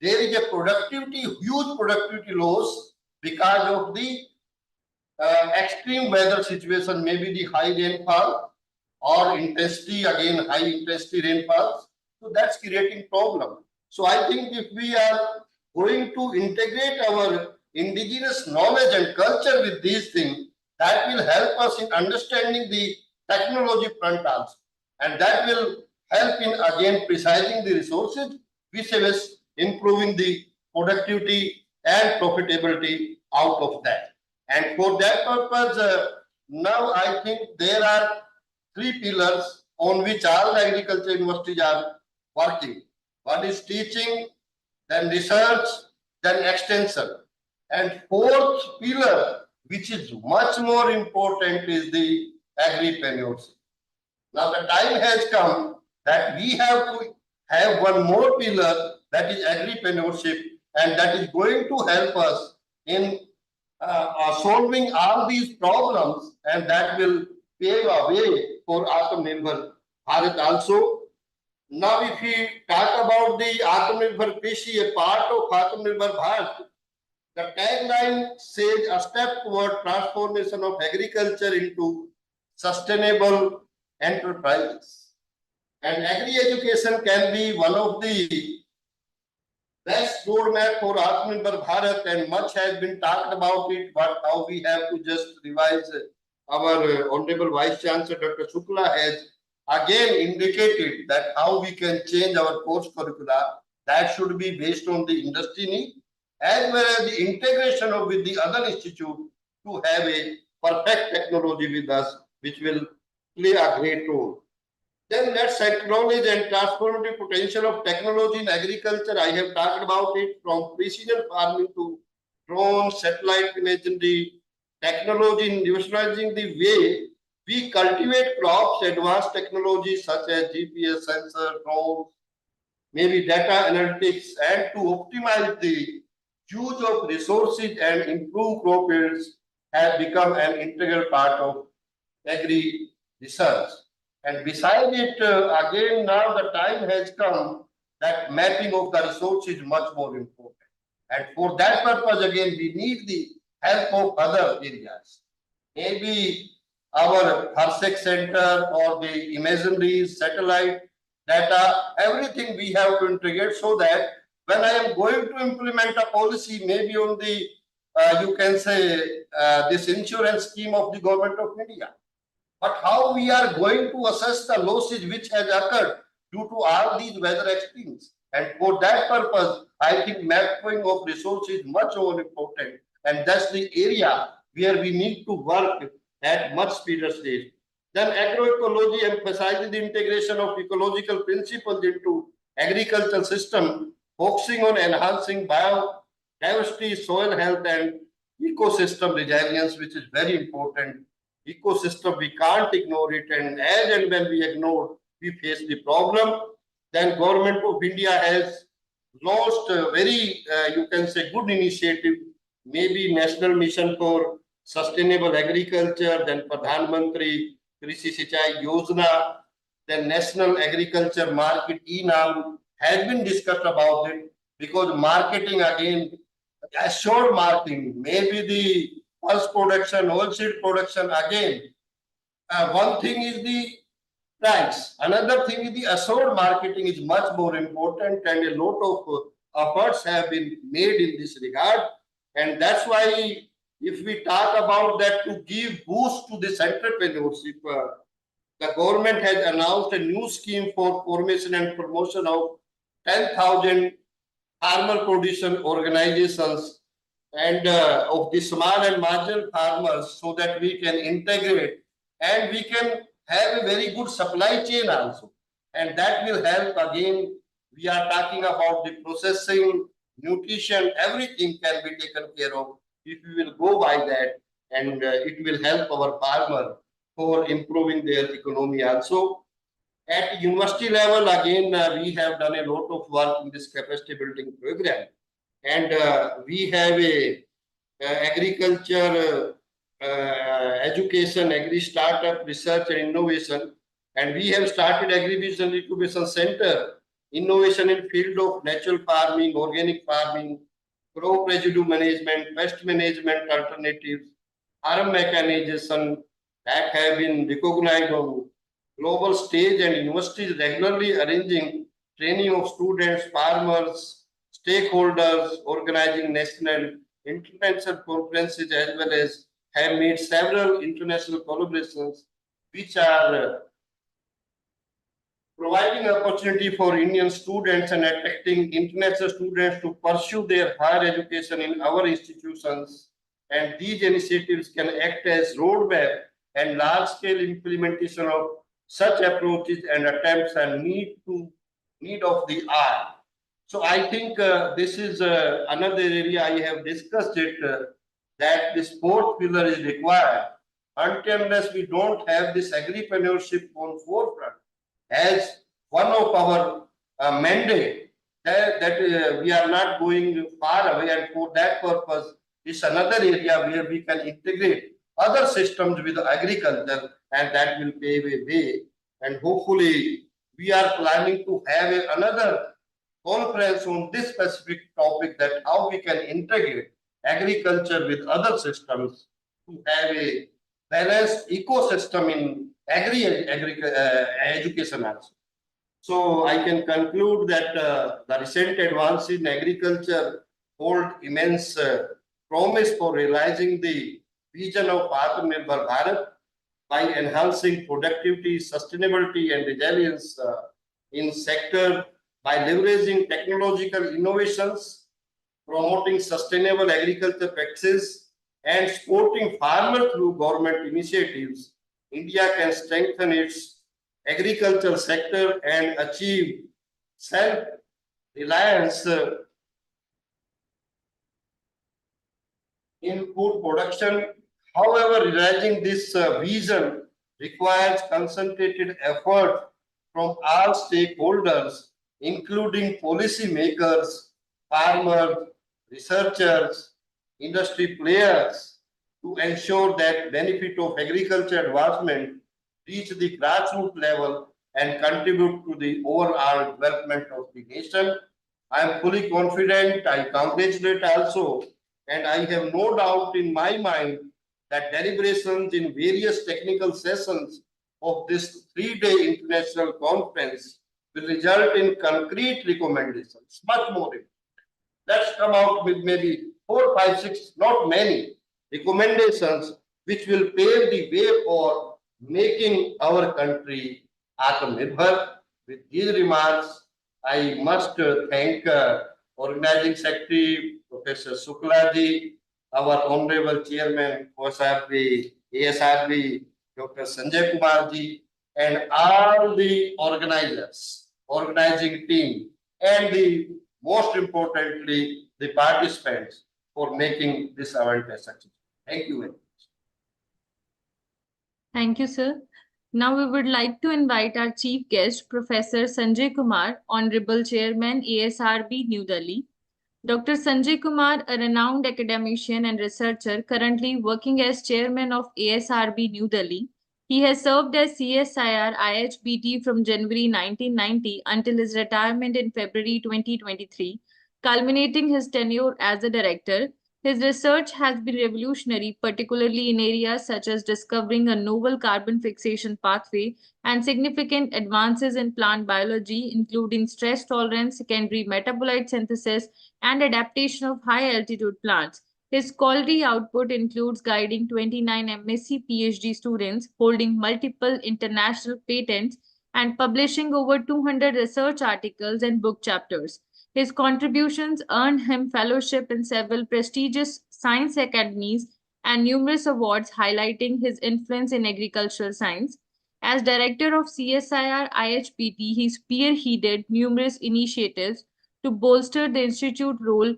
there is a huge productivity loss because of the extreme weather situation, maybe the high rainfall or intensity, again high intensity rainfalls. So that's creating problem. So I think if we are going to integrate our indigenous knowledge and culture with these things, that will help us in understanding the technology front also. And that will help in again precising the resources, which is improving the productivity and profitability out of that. And for that purpose, now I think there are 3 pillars on which all the agriculture universities are working. One is teaching, then research, then extension. And 4th pillar, which is much more important, is the agripreneurship. Now the time has come that we have to have one more pillar, that is agripreneurship, and that is going to help us in solving all these problems, and that will pave a way for ATMANIRBHAR Bharat also. Now, if we talk about the Atmanirbhar Krishi, a part of Atmanirbhar Bharat, the tagline says a step toward transformation of agriculture into sustainable enterprises. And agri-education can be one of the best roadmap for Atmanirbhar Bharat, and much has been talked about it, but how we have to just revise. Our Honorable Vice Chancellor Dr. Shukla has again indicated that how we can change our course curricula. That should be based on the industry need, as well as the integration of with the other institute to have a perfect technology with us, which will play a great role. Then let's acknowledge and transformative potential of technology in agriculture. I have talked about it, from precision farming to drones, satellite imagery, technology in revolutionizing the way we cultivate crops, advanced technologies such as GPS sensor, drones, maybe data analytics, and to optimize the use of resources and improve crop yields have become an integral part of agri research. And beside it, again, now the time has come that mapping of the resource is much more important. And for that purpose, again, we need the help of other areas. Maybe our Parsec Center or the imagery, satellite data, everything we have to integrate, so that when I am going to implement a policy, maybe on the, you can say, this insurance scheme of the government of India, but how we are going to assess the losses which has occurred due to all these weather extremes. And for that purpose, I think mapping of resources is much more important. And that's the area where we need to work at much speedier stage. Then agroecology emphasizes the integration of ecological principles into agricultural system, focusing on enhancing biodiversity, soil health, and ecosystem resilience, which is very important. Ecosystem, we can't ignore it, and as and when we ignore, we face the problem. Then Government of India has launched a very, you can say, good initiative, maybe National Mission for Sustainable Agriculture, then Pradhan Mantri Krishi Sinchai Yojana, then National Agriculture Market E-Now has been discussed about it, because marketing, again, assured marketing, maybe the pulse production, oilseed production, again, one thing is the price. Another thing is the assured marketing is much more important, and a lot of efforts have been made in this regard. And that's why if we talk about that, to give boost to this entrepreneurship, the government has announced a new scheme for formation and promotion of 10,000 farmer production organizations and of the small and marginal farmers, so that we can integrate and we can have a very good supply chain also. And that will help. Again, we are talking about the processing, nutrition, everything can be taken care of if we will go by that, and it will help our farmer for improving their economy also. At university level, again, we have done a lot of work in this capacity building program, and we have a agriculture education, agri startup research and innovation, and we have started Agrivision Incubation Center, innovation in field of natural farming, organic farming, crop residue management, pest management alternatives, farm mechanization, that have been recognized on global stage, and universities regularly arranging training of students, farmers, stakeholders, organizing national, international conferences, as well as have made several international collaborations, which are providing opportunity for Indian students and attracting international students to pursue their higher education in our institutions. And these initiatives can act as roadmap and large-scale implementation of such approaches and attempts and need of the hour. So I think this is another area I have discussed it, that this fourth pillar is required. Until unless we don't have this agripreneurship on forefront as one of our mandate, that we are not going far away, and for that purpose is another area where we can integrate other systems with agriculture, and that will pave a way, and hopefully we are planning to have another conference on this specific topic, that how we can integrate agriculture with other systems to have a balanced ecosystem in education also. So I can conclude that the recent advance in agriculture hold immense promise for realizing the vision of ATMANIRBHAR Bharat by enhancing productivity, sustainability, and resilience in sector, by leveraging technological innovations, promoting sustainable agriculture practices, and supporting farmers through government initiatives. India can strengthen its agriculture sector and achieve self-reliance in food production. However, realizing this vision requires concentrated effort from all stakeholders, including policymakers, farmers, researchers, industry players, to ensure that benefit of agriculture advancement reach the grassroots level and contribute to the overall development of the nation. I am fully confident, I congratulate also, and I have no doubt in my mind that deliberations in various technical sessions of this 3-day international conference will result in concrete recommendations, much more. Let's come out with maybe 4, 5, 6, not many recommendations which will pave the way for making our country Atmanirbhar. With these remarks, I must thank Organizing Secretary Professor Shukla ji, our Honorable Chairman OSRB, ASRB, Dr. Sanjay Kumar ji, and all the organizers, organizing team, and the most importantly, the participants for making this event a success. Thank you very much. Thank you, sir. Now we would like to invite our chief guest, Professor Sanjay Kumar, Honorable Chairman, ASRB, New Delhi. Dr. Sanjay Kumar, a renowned academician and researcher currently working as chairman of ASRB, New Delhi. He has served as CSIR IHBT from January 1990 until his retirement in February 2023, culminating his tenure as a director. His research has been revolutionary, particularly in areas such as discovering a novel carbon fixation pathway and significant advances in plant biology, including stress tolerance, secondary metabolite synthesis, and adaptation of high-altitude plants. His scholarly output includes guiding 29 MSc PhD students, holding multiple international patents, and publishing over 200 research articles and book chapters. His contributions earned him fellowship in several prestigious science academies and numerous awards highlighting his influence in agricultural science. As director of CSIR IHBT, he spearheaded numerous initiatives to bolster the institute's role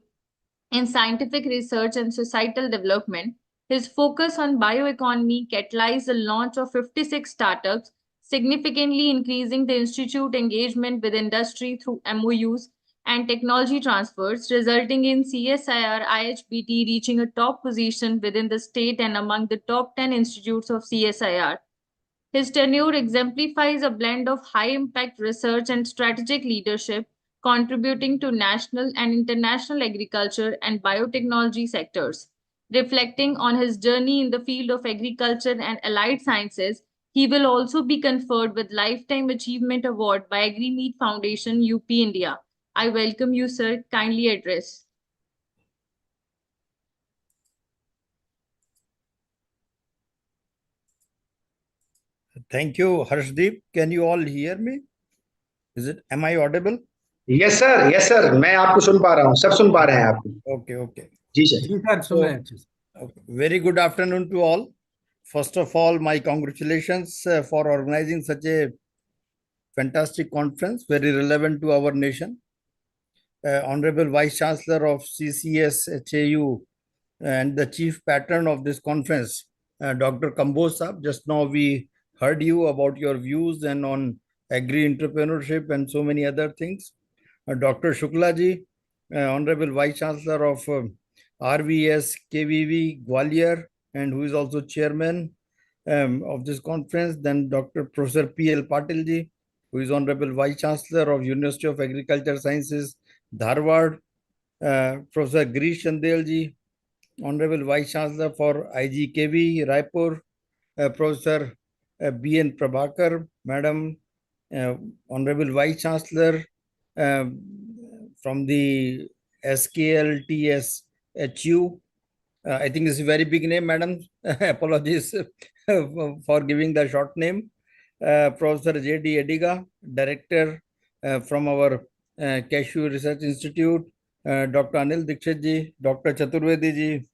in scientific research and societal development. His focus on bioeconomy catalyzed the launch of 56 startups, significantly increasing the institute engagement with industry through MOUs and technology transfers, resulting in CSIR IHBT reaching a top position within the state and among the top 10 institutes of CSIR. His tenure exemplifies a blend of high-impact research and strategic leadership, contributing to national and international agriculture and biotechnology sectors. Reflecting on his journey in the field of agriculture and allied sciences, he will also be conferred with Lifetime Achievement Award by AgriMeet Foundation, UP, India. I welcome you, sir. Kindly address. Thank you, Harshdeep. Can you all hear me? Am I audible? Yes, sir. Yes, sir. मैं आपको सुन पा रहा हूँ. सब सुन पा रहे हैं आपको. Okay, okay. जी सर. जी सर, सुन रहे हैं अच्छे से. Okay. Very good afternoon to all. First of all, my congratulations for organizing such a fantastic conference, very relevant to our nation. Honorable Vice Chancellor of CCS HAU and the chief patron of this conference, Dr. Kamboj Saab. Just now we heard you about your views and on agri-entrepreneurship and so many other things. Dr. Shukla ji, Honorable Vice Chancellor of RVS KVV Gwalior, and who is also chairman of this conference. Then Dr. Professor P.L. Patil ji, who is Honorable Vice Chancellor of University of Agriculture Sciences, Dharwad, Professor Girish Chandelji, Honorable Vice Chancellor for IGKV, Raipur, Professor B.N. Prabhakar, Madam, Honorable Vice Chancellor from the SKLTSHU. I think this is a very big name, Madam. Apologies for giving the short name. Professor J.D. Ediga, Director from our Cashew Research Institute, Dr. Anil Dikshit ji, Dr. Chaturvedi ji,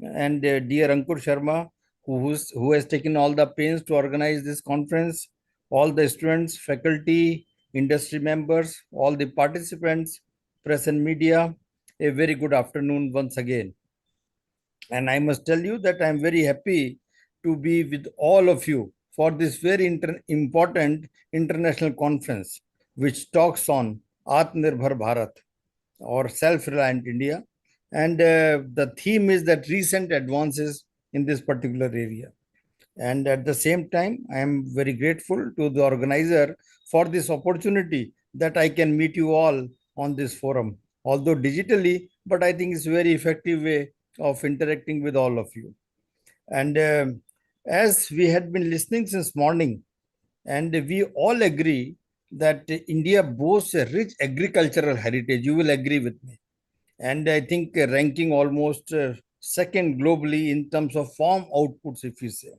and dear Ankur Sharma, who has taken all the pains to organize this conference, all the students, faculty, industry members, all the participants, press and media, a very good afternoon once again. And I must tell you that I'm very happy to be with all of you for this very important international conference, which talks on ATMANIRBHAR Bharat, or self-reliant India. And the theme is that recent advances in this particular area. And at the same time, I am very grateful to the organizer for this opportunity that I can meet you all on this forum, although digitally, but I think it's a very effective way of interacting with all of you. And as we had been listening since morning, and we all agree that India boasts a rich agricultural heritage. You will agree with me. And I think ranking almost second globally in terms of farm outputs, if you say.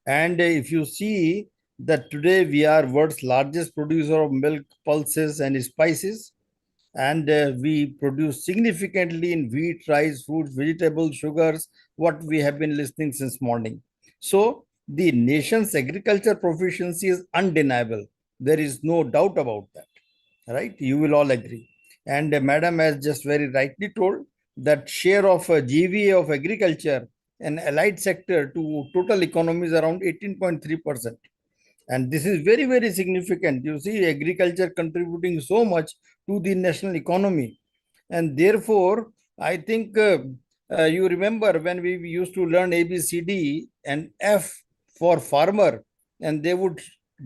And if you see that today we are world's largest producer of milk, pulses, and spices, and we produce significantly in wheat, rice, fruits, vegetables, sugars, what we have been listening since morning. So the nation's agriculture proficiency is undeniable. There is no doubt about that, right? You will all agree. And Madam has just very rightly told that share of GVA of agriculture and allied sector to total economy is around 18.3%. And this is very, very significant. You see, agriculture contributing so much to the national economy. And therefore, I think you remember when we used to learn ABCD and F for farmer, and they would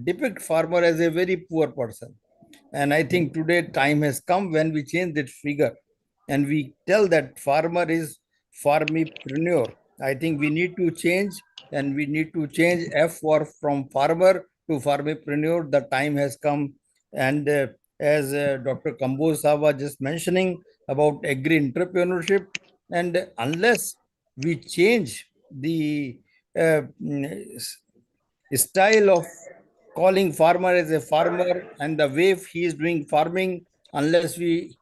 depict farmer as a very poor person. And I think today time has come when we change that figure and we tell that farmer is farmipreneur. I think we need to change, and we need to change F for from farmer to farmipreneur. The time has come. And as Dr. Kamboj Saab was just mentioning about agri-entrepreneurship, and unless we change the style of calling farmer as a farmer and the way he is doing farming, unless we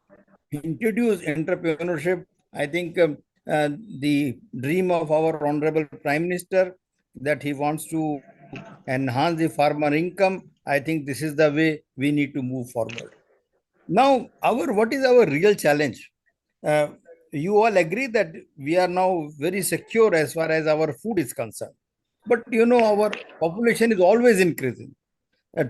introduce entrepreneurship, I think the dream of our Honorable Prime Minister that he wants to enhance the farmer income, I think this is the way we need to move forward. Now, what is our real challenge? You all agree that we are now very secure as far as our food is concerned. But you know, our population is always increasing.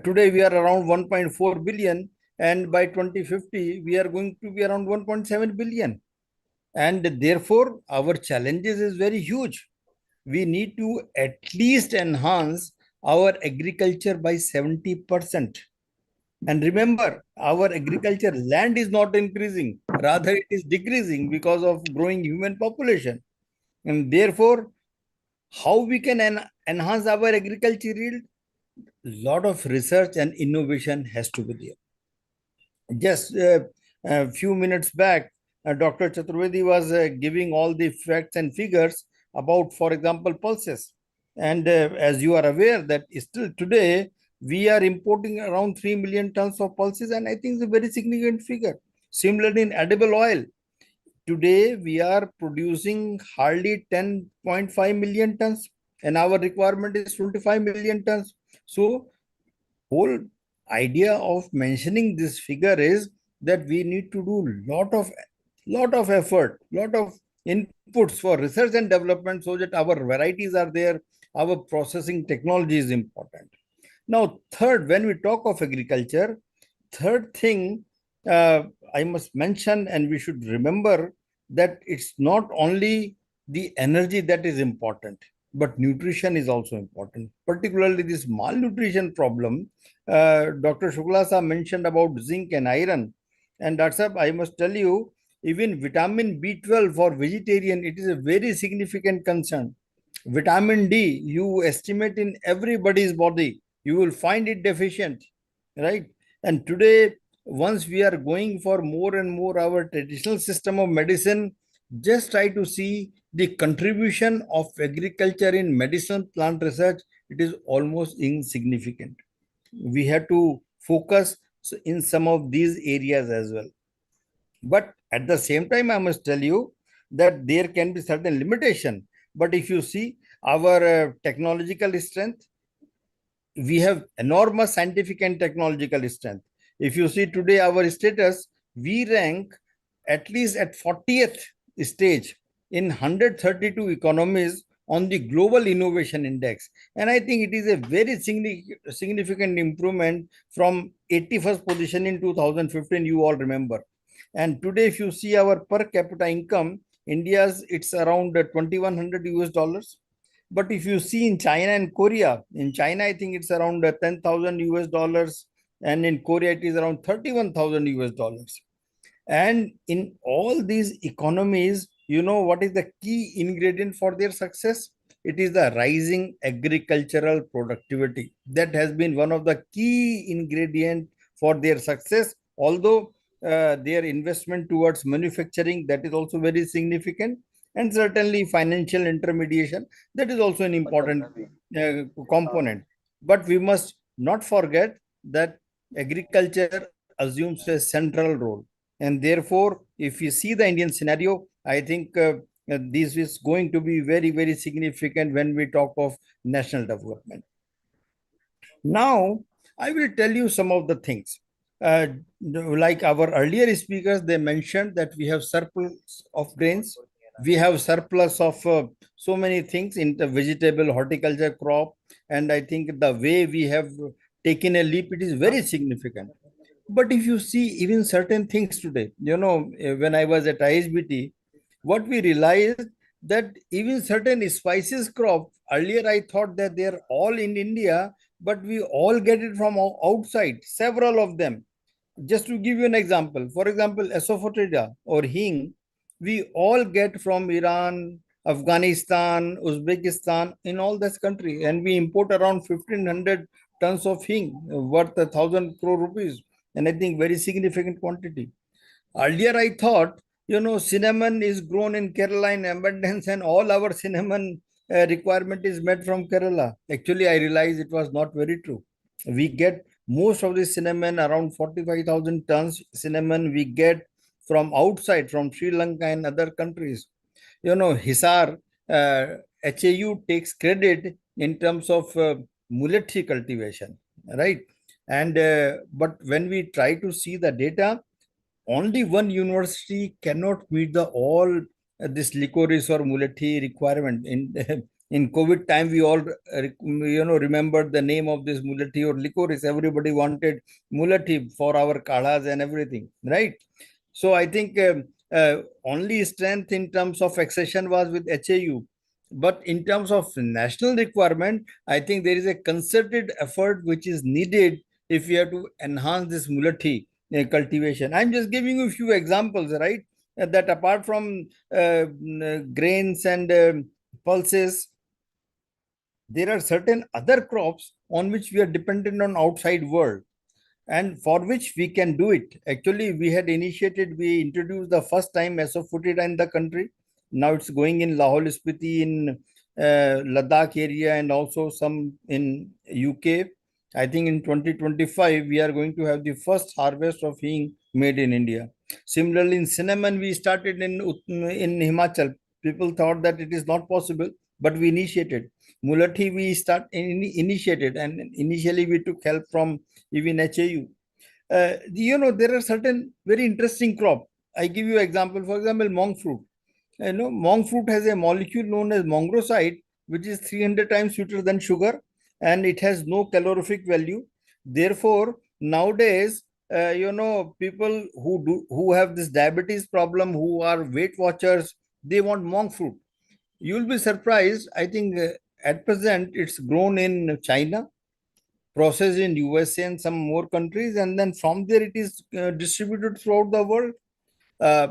Today we are around 1.4 billion, and by 2050 we are going to be around 1.7 billion. And therefore, our challenges is very huge. We need to at least enhance our agriculture by 70%. And remember, our agriculture land is not increasing, rather it is decreasing because of growing human population. And therefore, how we can enhance our agriculture yield? Lot of research and innovation has to be there. Just a few minutes back, Dr. Chaturvedi was giving all the facts and figures about, for example, pulses. And as you are aware that still today, we are importing around 3 million tons of pulses, and I think it's a very significant figure. Similarly, in edible oil, today we are producing hardly 10.5 million tons, and our requirement is 25 million tons. So, whole idea of mentioning this figure is that we need to do lot of effort, lot of inputs for research and development so that our varieties are there, our processing technology is important. Now, third, when we talk of agriculture, third thing I must mention, and we should remember that it's not only the energy that is important, but nutrition is also important. Particularly this malnutrition problem Dr. Shukla sir mentioned about zinc and iron. And that's up, I must tell you, even vitamin B12 for vegetarian, it is a very significant concern. Vitamin D, you estimate in everybody's body, you will find it deficient, right? And today, once we are going for more and more our traditional system of medicine, just try to see the contribution of agriculture in medicinal plant research. It is almost insignificant. We have to focus in some of these areas as well. But at the same time, I must tell you that there can be certain limitation. But if you see our technological strength, we have enormous scientific and technological strength. If you see today our status, we rank at least at 40th stage in 132 economies on the global innovation index. And I think it is a very significant improvement from 81st position in 2015, you all remember. And today, if you see our per capita income, India's it's around 2100 US dollars. But if you see in China and Korea, in China, I think it's around 10,000 US dollars. And in Korea, it is around 31,000 US dollars. And in all these economies, you know what is the key ingredient for their success? It is the rising agricultural productivity. That has been one of the key ingredient for their success. Although their investment towards manufacturing, that is also very significant. And certainly financial intermediation, that is also an important component. But we must not forget that agriculture assumes a central role. And therefore, if you see the Indian scenario, I think this is going to be very, very significant when we talk of national development. Now, I will tell you some of the things. Like our earlier speakers, they mentioned that we have surplus of grains. We have surplus of so many things in the vegetable, horticulture, crop. And I think the way we have taken a leap, it is very significant. But if you see even certain things today, you know, when I was at ISBT, what we realized that even certain spices crop, earlier I thought that they're all in India, but we all get it from outside, several of them. Just to give you an example, for example, asafoetida or hing, we all get from Iran, Afghanistan, Uzbekistan, in all this country, and we import around 1,500 tons of hing worth 1,000 crore rupees, and I think very significant quantity. Earlier, I thought, you know, cinnamon is grown in Kerala in abundance, and all our cinnamon requirement is met from Kerala. Actually, I realized it was not very true. We get most of the cinnamon, around 45,000 tons cinnamon, we get from outside, from Sri Lanka and other countries. You know, Hisar, HAU takes credit in terms of mullet tree cultivation, right? And but when we try to see the data, only one university cannot meet the all this licorice or mullet tea requirement. In in COVID time, we all remember the name of this mullet tea or licorice. Everybody wanted mullet tea for our kadhas and everything, right? So I think only strength in terms of accession was with HAU. But in terms of national requirement, I think there is a concerted effort which is needed if we have to enhance this mullet tea cultivation. I'm just giving you a few examples, right? That apart from grains and pulses, there are certain other crops on which we are dependent on outside world, and for which we can do it. Actually, we introduced the first time asafoetida in the country. Now it's going in Lahore Spiti, in Ladakh area, and also some in UK. I think in 2025, we are going to have the first harvest of hing made in India. Similarly, in cinnamon, we started in Himachal. People thought that it is not possible, but we initiated. Mullet tea, we initiated, and initially we took help from even HAU. There are certain very interesting crop. I give you example. For example, monk fruit. Monk fruit has a molecule known as mongroside, which is 300 times sweeter than sugar, and it has no calorific value. Therefore, nowadays, people who have this diabetes problem, who are Weight Watchers, they want monk fruit. You'll be surprised. I think at present it's grown in China, processed in USA and some more countries, and then from there it is distributed throughout the world. Uh,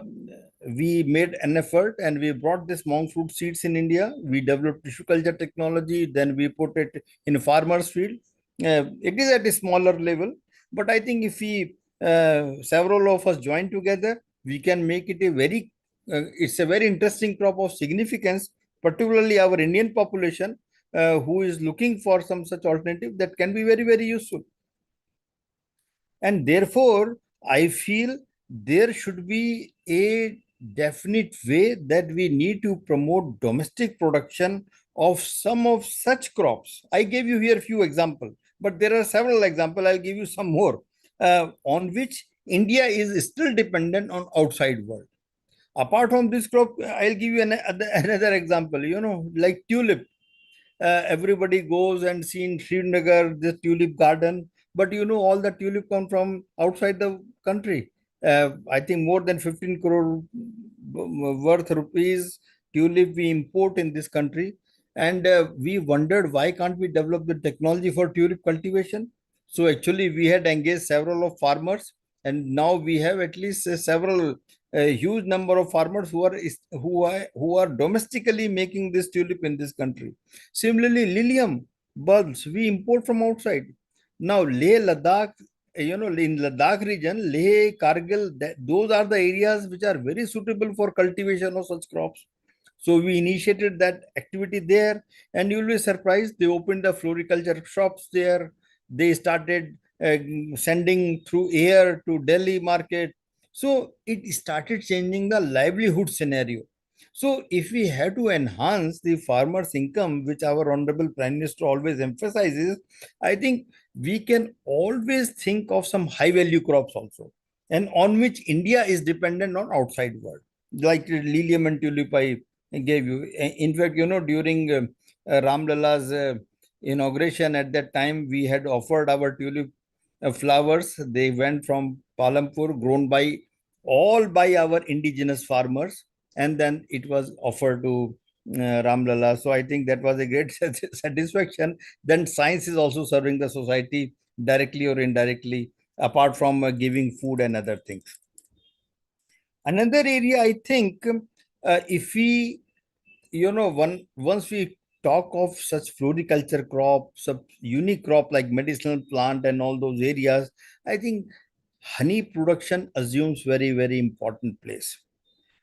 we made an effort and we brought this monk fruit seeds in India. We developed tissue culture technology, then we put it in farmers field. It is at a smaller level, but I think if we several of us join together, we can make it a very it's a very interesting crop of significance, particularly our Indian population who is looking for some such alternative that can be very, very useful. And therefore, I feel there should be a definite way that we need to promote domestic production of some of such crops. I gave you here a few examples, but there are several examples. I'll give you some more on which India is still dependent on outside world. Apart from this crop, I'll give you another example, like tulip. Everybody goes and see in Srinagar the tulip garden, but all the tulip come from outside the country. I think more than 15 crore worth rupees tulip we import in this country, and we wondered why can't we develop the technology for tulip cultivation. So actually we had engaged several of farmers, and now we have at least several a huge number of farmers who are domestically making this tulip in this country. Similarly, lilium bulbs we import from outside. Now, Leh Ladakh, in Ladakh region, Leh, Kargil, those are the areas which are very suitable for cultivation of such crops. So we initiated that activity there, and you'll be surprised. They opened the floriculture shops there. They started sending through air to Delhi market. So it started changing the livelihood scenario. So if we have to enhance the farmers' income, which our Honorable Prime Minister always emphasizes, I think we can always think of some high value crops also, and on which India is dependent on outside world, like lilium and tulip I gave you. In fact, during Ram Lala's inauguration, at that time, we had offered our tulip flowers. They went from Palampur, grown by our indigenous farmers, and then it was offered to Ram Lala. So I think that was a great satisfaction. Then science is also serving the society directly or indirectly, apart from giving food and other things. Another area, I think, if we, once we talk of such floriculture crop, some unique crop like medicinal plant and all those areas, I think honey production assumes very, very important place.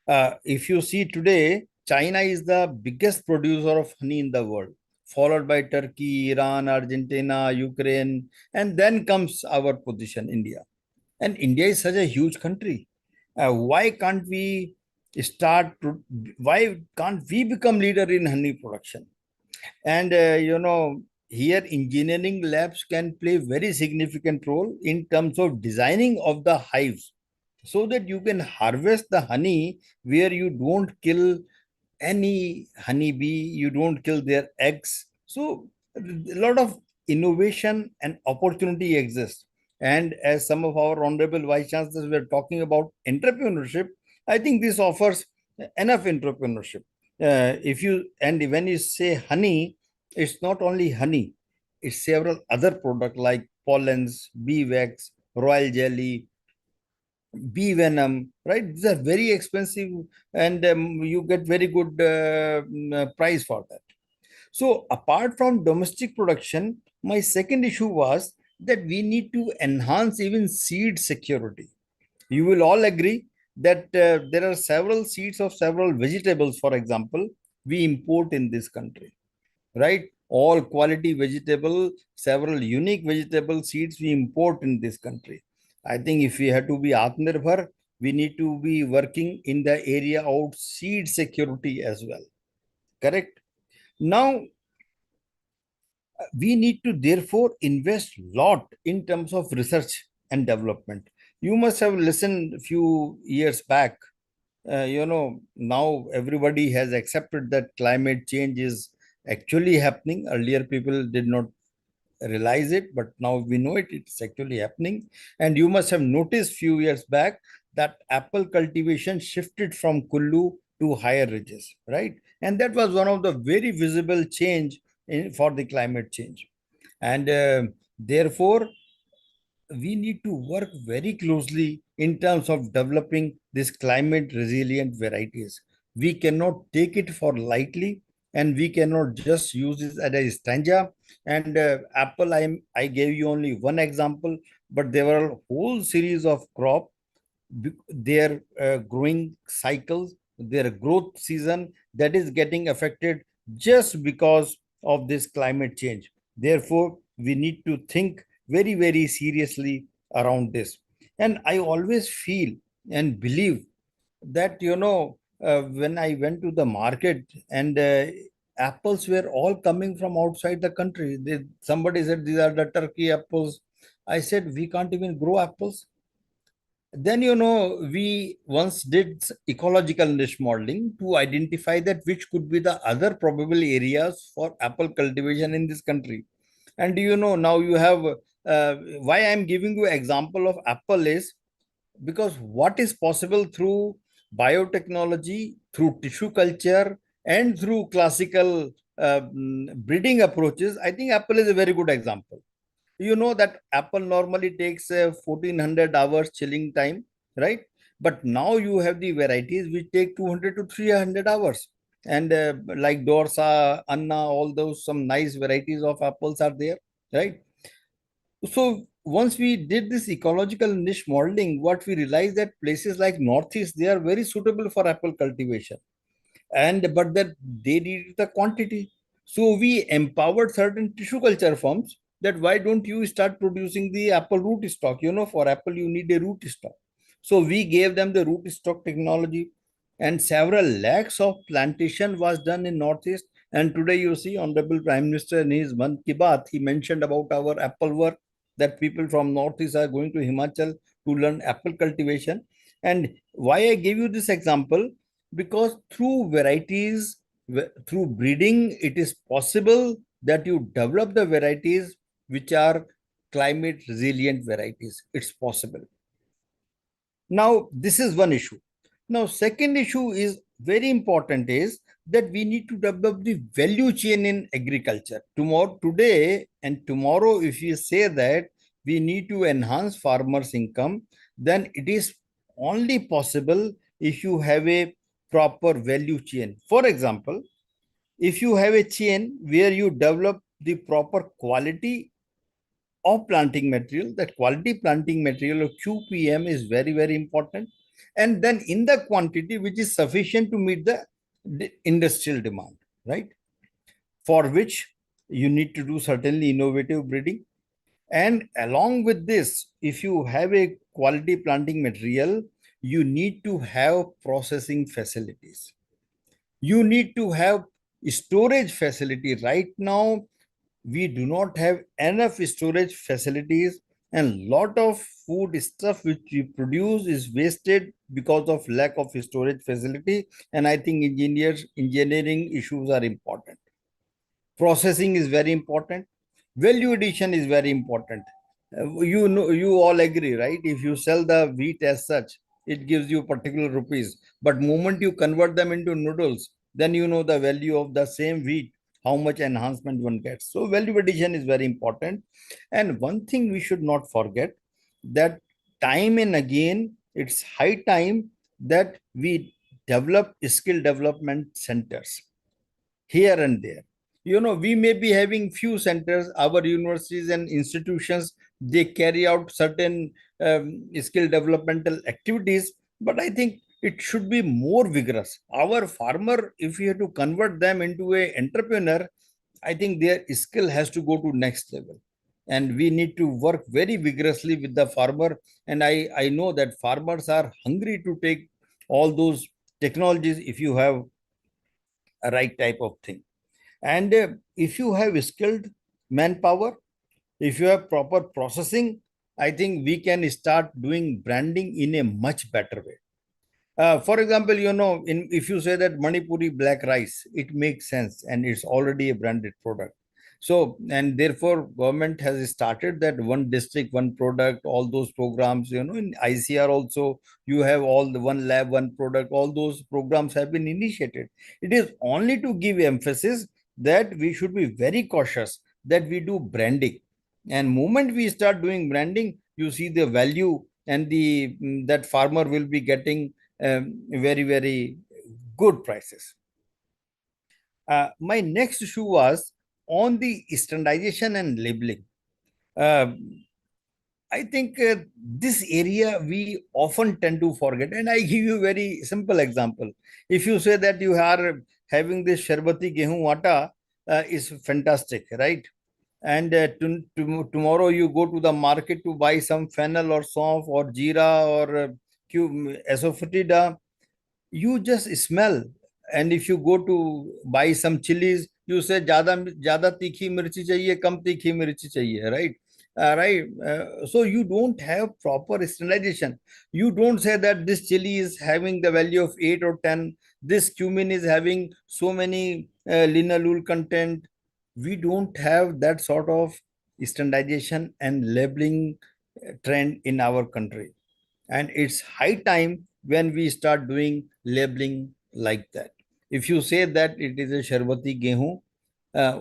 If you see today, China is the biggest producer of honey in the world, followed by Turkey, Iran, Argentina, Ukraine, and then comes our position, India. And India is such a huge country. Why can't we why can't we become leader in honey production? And here engineering labs can play very significant role in terms of designing of the hives, so that you can harvest the honey where you don't kill any honeybee, you don't kill their eggs. So a lot of innovation and opportunity exists. And as some of our honorable vice chancellors were talking about entrepreneurship, I think this offers enough entrepreneurship. When you say honey, it's not only honey, it's several other products like pollens, bee wax, royal jelly, bee venom, right? These are very expensive, and you get very good price for that. So apart from domestic production, my second issue was that we need to enhance even seed security. You will all agree that there are several seeds of several vegetables, for example, we import in this country, right? All quality vegetable, several unique vegetable seeds we import in this country. I think if we have to be Atmanirbhar, we need to be working in the area of seed security as well. Correct? Now, we need to therefore invest a lot in terms of research and development. You must have listened a few years back. Now everybody has accepted that climate change is actually happening. Earlier, people did not realize it, but now we know it's actually happening. And you must have noticed few years back that apple cultivation shifted from Kullu to higher ridges, right? And that was one of the very visible change for the climate change. And Therefore, we need to work very closely in terms of developing this climate resilient varieties. We cannot take it for lightly, and we cannot just use it as a stanza. And apple, I gave you only one example, but there were a whole series of crop, their growing cycles, their growth season that is getting affected just because of this climate change. Therefore, we need to think very, very seriously around this. And I always feel and believe that, when I went to the market and apples were all coming from outside the country. Somebody said these are the Turkey apples. I said, we can't even grow apples. Then, we once did ecological niche modeling to identify that which could be the other probable areas for apple cultivation in this country. And now you have, why I'm giving you example of apple is because what is possible through biotechnology, through tissue culture, and through classical breeding approaches, I think apple is a very good example. You know that apple normally takes 1400 hours chilling time, right? But now you have the varieties which take 200 to 300 hours. And like Dorsa, Anna, all those some nice varieties of apples are there, right? So once we did this ecological niche modeling, what we realized that places like Northeast, they are very suitable for apple cultivation, and but that they needed the quantity. So we empowered certain tissue culture firms that why don't you start producing the apple root stock? For apple you need a root stock. So we gave them the root stock technology, and several lakhs of plantation was done in Northeast. And today you see Honorable Prime Minister in his Mann Ki Baat, he mentioned about our apple work, that people from Northeast are going to Himachal to learn apple cultivation. And why I give you this example, because through varieties, through breeding, it is possible that you develop the varieties which are climate resilient varieties. It's possible. Now, this is one issue. Now, second issue is very important, is that we need to develop the value chain in agriculture. Today and tomorrow, if you say that we need to enhance farmers' income, then it is only possible if you have a proper value chain. For example, if you have a chain where you develop the proper quality of planting material, that quality planting material or QPM is very, very important. And then in the quantity which is sufficient to meet the industrial demand, right? For which you need to do certainly innovative breeding. And along with this, if you have a quality planting material, you need to have processing facilities. You need to have storage facility. Right now, we do not have enough storage facilities, and lot of food stuff which we produce is wasted because of lack of storage facility. And I think engineering issues are important. Processing is very important. Value addition is very important. You all agree, right? If you sell the wheat as such, it gives you particular rupees, but moment you convert them into noodles, then you know the value of the same wheat, how much enhancement one gets. So value addition is very important. And one thing we should not forget, that time and again it's high time that we develop skill development centers here and there. We may be having few centers, our universities and institutions, they carry out certain skill developmental activities, but I think it should be more vigorous. Our farmer, if we have to convert them into a entrepreneur, I think their skill has to go to next level. And we need to work very vigorously with the farmer. And I know that farmers are hungry to take all those technologies if you have a right type of thing. And if you have skilled manpower, if you have proper processing, I think we can start doing branding in a much better way. For example, if you say that Manipuri black rice, it makes sense and it's already a branded product. So, and therefore government has started that one district, one product, all those programs, in ICR also, you have all the one lab, one product, all those programs have been initiated. It is only to give emphasis that we should be very cautious that we do branding. And moment we start doing branding, you see the value and the that farmer will be getting very, very good prices. My next issue was on the standardization and labeling. Uh, I think this area we often tend to forget. And I give you a very simple example. If you say that you are having this Sharbati Gehu Atta, is fantastic, right? And tomorrow you go to the market to buy some fennel or saunf or jeera or asafoetida, you just smell. And if you go to buy some chilies, you say jada tikhi mirchi chahiye, kam tikhi mirchi chahiye, right? So you don't have proper standardization. You don't say that this chili is having the value of 8 or 10, this cumin is having so many linalool content. We don't have that sort of standardization and labeling trend in our country. And it's high time when we start doing labeling like that. If you say that it is a Sharbati Gehu,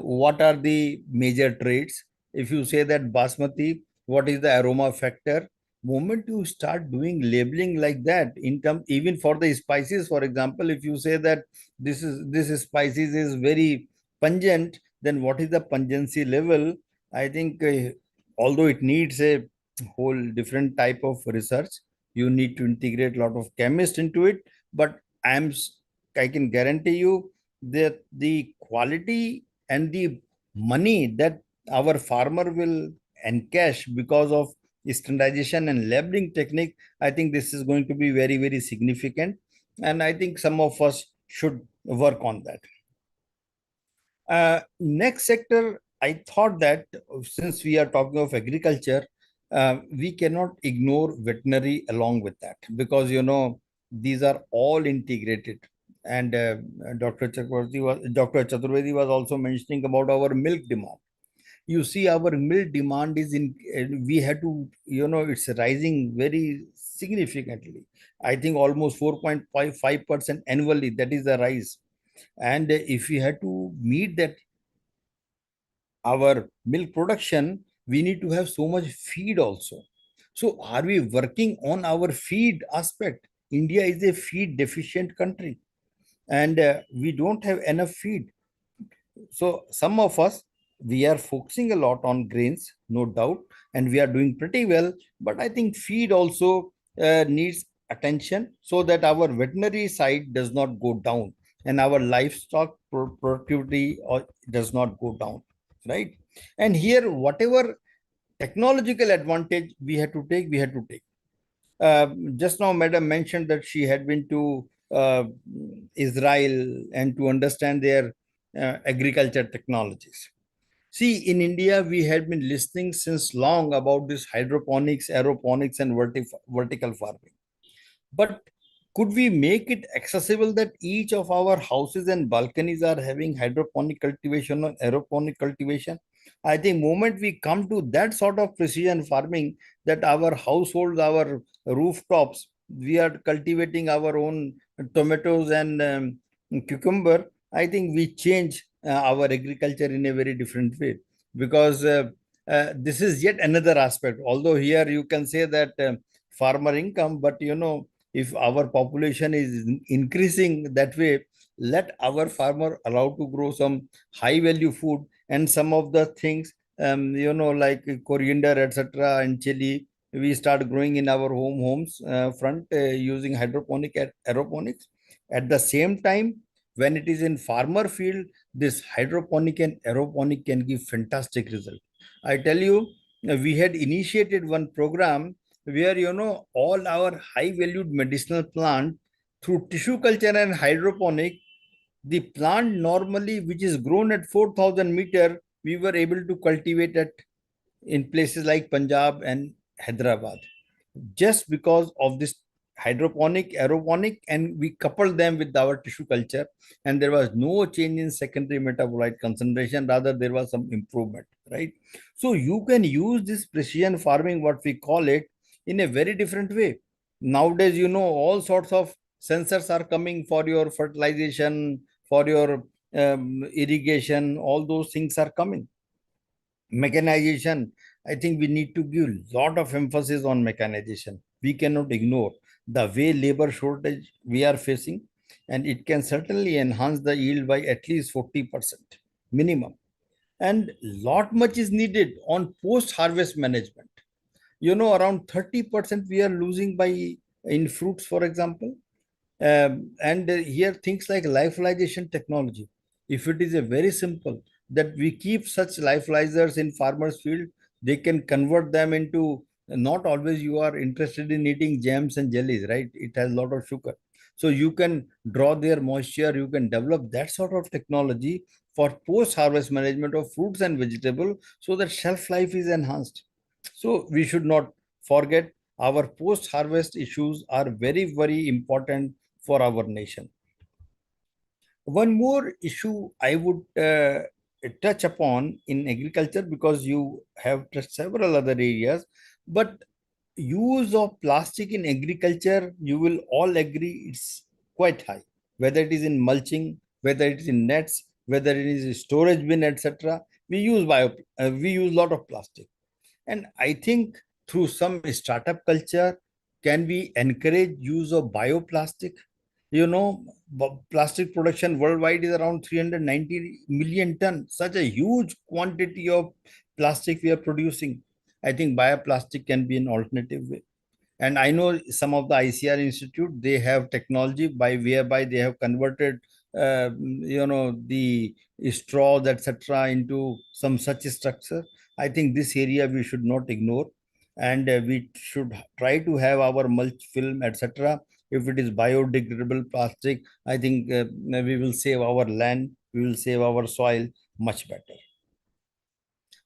what are the major traits? If you say that Basmati, what is the aroma factor? Moment you start doing labeling like that, in term even for the spices, for example, if you say that this spices is very pungent, then what is the pungency level? I think although it needs a whole different type of research, you need to integrate a lot of chemists into it, but I can guarantee you that the quality and the money that our farmer will encash because of standardization and labeling technique, I think this is going to be very, very significant. And I think some of us should work on that. Next sector, I thought that since we are talking of agriculture, we cannot ignore veterinary along with that, because these are all integrated. And Dr. Chaturvedi was also mentioning about our milk demand. You see, our milk demand is we had to, it's rising very significantly. I think almost 4.55% annually. That is the rise. And if we had to meet that, our milk production, we need to have so much feed also. So are we working on our feed aspect? India is a feed deficient country, and we don't have enough feed. So some of us, we are focusing a lot on grains, no doubt, and we are doing pretty well. But I think feed also needs attention, so that our veterinary side does not go down and our livestock productivity does not go down, right? And here, whatever technological advantage we had to take, we had to take. Just now, Madam mentioned that she had been to Israel and to understand their agriculture technologies. See, in India, we had been listening since long about this hydroponics, aeroponics, and vertical farming. But could we make it accessible that each of our houses and balconies are having hydroponic cultivation or aeroponic cultivation? I think moment we come to that sort of precision farming, that our households, our rooftops, we are cultivating our own tomatoes and cucumber, I think we change our agriculture in a very different way, because this is yet another aspect. Although here you can say that farmer income, but if our population is increasing that way, let our farmer allowed to grow some high value food, and some of the things, like coriander, etc., and chili, we start growing in our homes front using hydroponic and aeroponics. At the same time, when it is in farmer field, this hydroponic and aeroponic can give fantastic result. I tell you, we had initiated one program where all our high valued medicinal plant, through tissue culture and hydroponic, the plant normally which is grown at 4,000 meter, we were able to cultivate it in places like Punjab and Hyderabad, just because of this hydroponic, aeroponic, and we coupled them with our tissue culture, and there was no change in secondary metabolite concentration, rather there was some improvement, right? So you can use this precision farming, what we call it, in a very different way. Nowadays, all sorts of sensors are coming for your fertilization, for your irrigation, all those things are coming. Mechanization, I think we need to give lot of emphasis on mechanization. We cannot ignore the way labor shortage we are facing, and it can certainly enhance the yield by at least 40% minimum. And lot much is needed on post-harvest management. Around 30% we are losing by in fruits, for example. And here things like lyophilization technology. If it is a very simple that we keep such lyophilizers in farmers' field, they can convert them into, not always you are interested in eating jams and jellies, right? It has a lot of sugar. So you can draw their moisture, you can develop that sort of technology for post-harvest management of fruits and vegetables so that shelf life is enhanced. So we should not forget our post-harvest issues are very, very important for our nation. One more issue I would touch upon in agriculture, because you have touched several other areas, but use of plastic in agriculture, you will all agree it's quite high, whether it is in mulching, whether it is in nets, whether it is in storage bin, etc. We use we use a lot of plastic. And I think through some startup culture, can we encourage use of bioplastic? Plastic production worldwide is around 390 million tons. Such a huge quantity of plastic we are producing. I think bioplastic can be an alternative way. And I know some of the ICR Institute, they have technology whereby they have converted, the straws, etc., into some such structure. I think this area we should not ignore, and we should try to have our mulch film, etc. If it is biodegradable plastic, I think we will save our land, we will save our soil much better.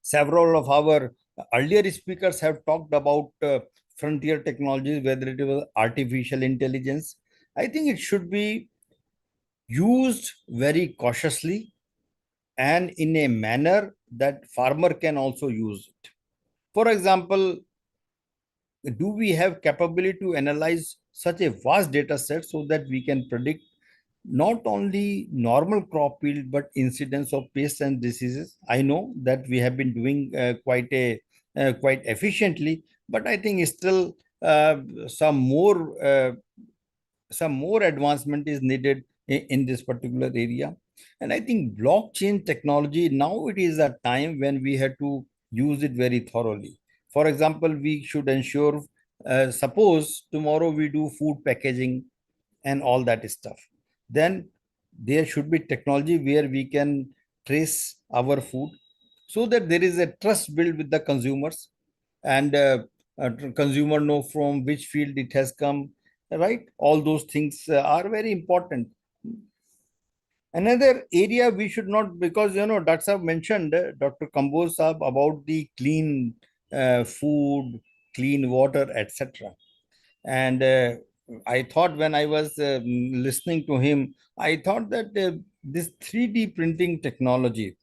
Several of our earlier speakers have talked about frontier technologies, whether it was artificial intelligence. I think it should be used very cautiously and in a manner that farmer can also use it. For example, do we have capability to analyze such a vast data set so that we can predict not only normal crop yield but incidence of pests and diseases? I know that we have been doing quite efficiently, but I think still some more advancement is needed in this particular area. And I think blockchain technology, now it is a time when we have to use it very thoroughly. For example, we should ensure, suppose tomorrow we do food packaging and all that stuff, then there should be technology where we can trace our food so that there is a trust built with the consumers, and consumer know from which field it has come, right? All those things are very important. Another area we should not, because Dr. Saab mentioned, Dr. Kamboj Saab, about the clean food, clean water, etc. And I thought when I was listening to him, I thought that this 3D printing technology,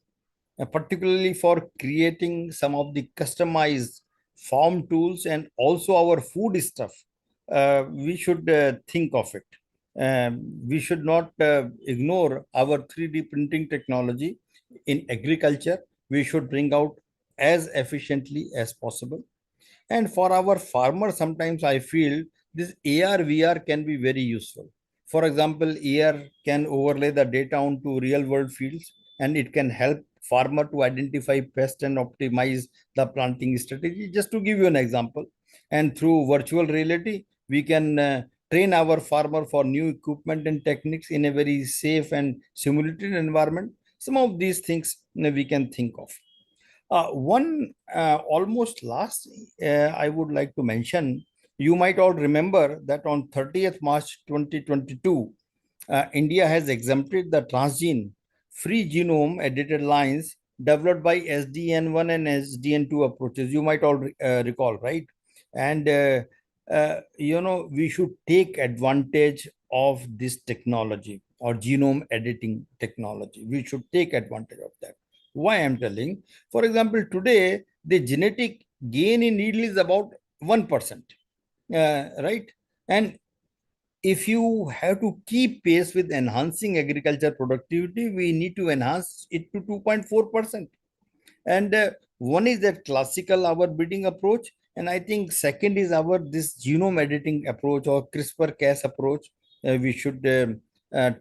particularly for creating some of the customized farm tools and also our food stuff, we should think of it. We should not ignore our 3D printing technology in agriculture. We should bring out as efficiently as possible. And for our farmers, sometimes I feel this AR, VR can be very useful. For example, AR can overlay the data onto real world fields, and it can help farmer to identify pests and optimize the planting strategy. Just to give you an example. And through virtual reality, we can train our farmer for new equipment and techniques in a very safe and simulated environment. Some of these things we can think of. One almost last I would like to mention, you might all remember that on 30th March 2022, India has exempted the transgene free genome edited lines developed by SDN1 and SDN2 approaches. You might all recall, right? And we should take advantage of this technology or genome editing technology. We should take advantage of that. Why I'm telling? For example, today the genetic gain in yield is about 1%, right? And if you have to keep pace with enhancing agriculture productivity, we need to enhance it to 2.4%. And One is that classical our breeding approach, and I think second is our this genome editing approach or CRISPR-Cas approach. We should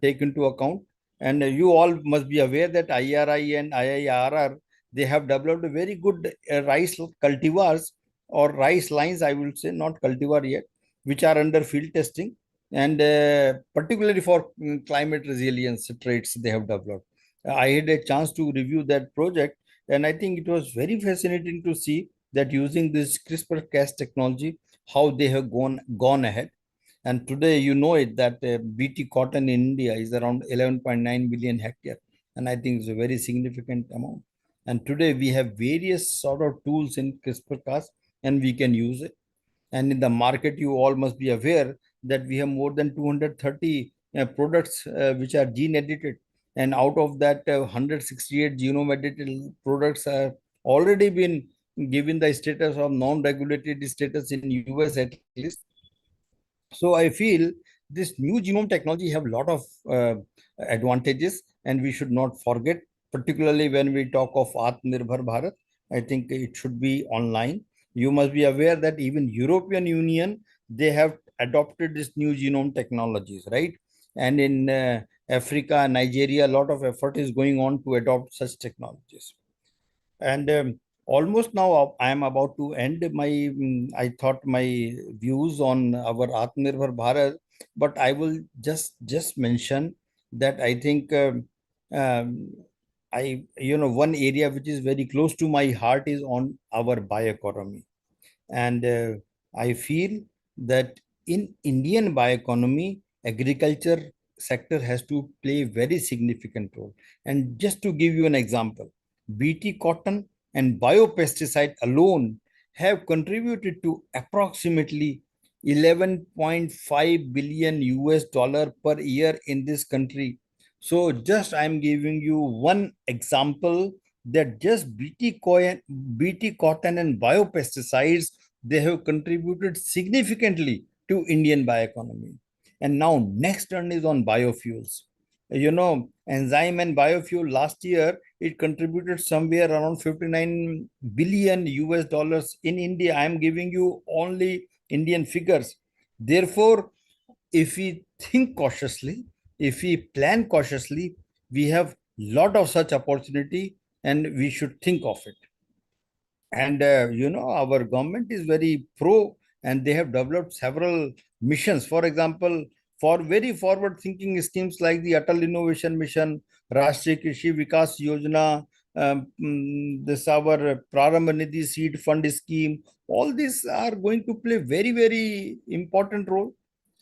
take into account. And you all must be aware that IRI and IIRR, they have developed a very good rice cultivars or rice lines, I will say, not cultivar yet, which are under field testing, and particularly for climate resilience traits they have developed. I had a chance to review that project, and I think it was very fascinating to see that using this CRISPR-Cas technology, how they have gone ahead. And today, you know it that BT cotton in India is around 11.9 million hectare, and I think it's a very significant amount. And today we have various sort of tools in CRISPR-Cas, and we can use it. And in the market, you all must be aware that we have more than 230 products which are gene edited. And out of that, 168 genome edited products have already been given the status of non-regulated status in US at least. So I feel this new genome technology have a lot of advantages, and we should not forget, particularly when we talk of ATMANIRBHAR Bharat. I think it should be online. You must be aware that even European Union, they have adopted this new genome technologies, right? And in Africa, Nigeria, a lot of effort is going on to adopt such technologies. And almost now I am about to end I thought my views on our Atmanirbhar Bharat, but I will just mention that I think one area which is very close to my heart is on our bioeconomy. And I feel that in Indian bioeconomy, agriculture sector has to play a very significant role. And just to give you an example, BT cotton and biopesticide alone have contributed to approximately 11.5 billion US dollar per year in this country. So just I'm giving you one example that just BT cotton and biopesticides, they have contributed significantly to Indian bioeconomy. And now next turn is on biofuels. You know, enzyme and biofuel last year, it contributed somewhere around 59 billion US dollars in India. I am giving you only Indian figures. Therefore, if we think cautiously, if we plan cautiously, we have lot of such opportunity, and we should think of it. And our government is very pro, and they have developed several missions. For example, for very forward thinking schemes like the Atal Innovation Mission, Rashtriya Krishi Vikas Yojana, this our Prarambha Nidhi Seed Fund Scheme, all these are going to play very, very important role.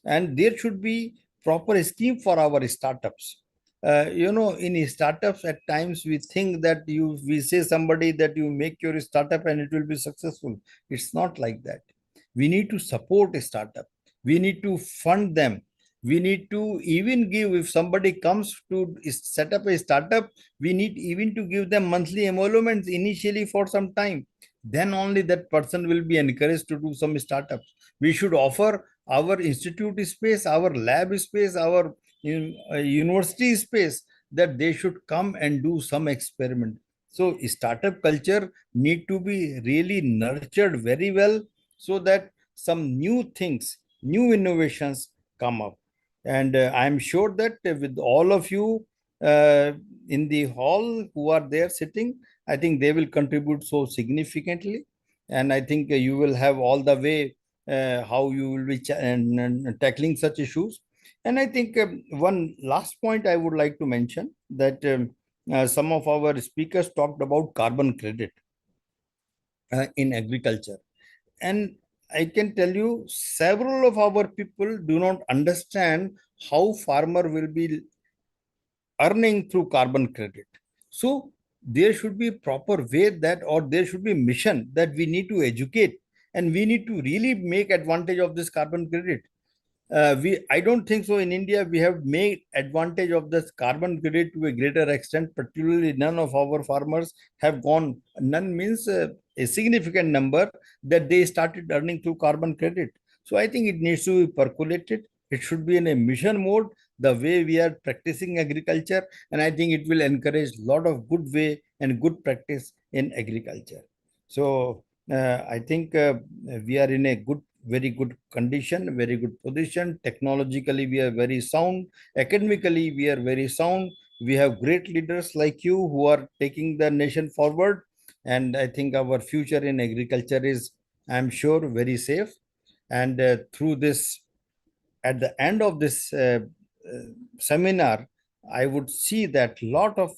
And there should be proper scheme for our startups. In startups, at times we think that we say somebody that you make your startup and it will be successful. It's not like that. We need to support a startup. We need to fund them. We need to even give, if somebody comes to set up a startup, we need even to give them monthly emoluments initially for some time. Then only that person will be encouraged to do some startups. We should offer our institute space, our lab space, our university space, that they should come and do some experiment. So startup culture need to be really nurtured very well, so that some new things, new innovations come up. And I'm sure that with all of you in the hall who are there sitting, I think they will contribute so significantly. And I think you will have all the way how you will be tackling such issues. And I think one last point I would like to mention, that some of our speakers talked about carbon credit in agriculture. And I can tell you, several of our people do not understand how farmer will be earning through carbon credit. So there should be proper way that, or there should be mission that we need to educate, and we need to really make advantage of this carbon credit. I don't think so in India we have made advantage of this carbon credit to a greater extent. Particularly, none of our farmers have gone. None means a significant number that they started earning through carbon credit. So I think it needs to be percolated. It should be in a mission mode, the way we are practicing agriculture, and I think it will encourage a lot of good way and good practice in agriculture. So I think we are in a very good condition, very good position. Technologically, we are very sound. Academically, we are very sound. We have great leaders like you who are taking the nation forward. And I think our future in agriculture is, I'm sure, very safe. And through this, at the end of this seminar, I would see that lot of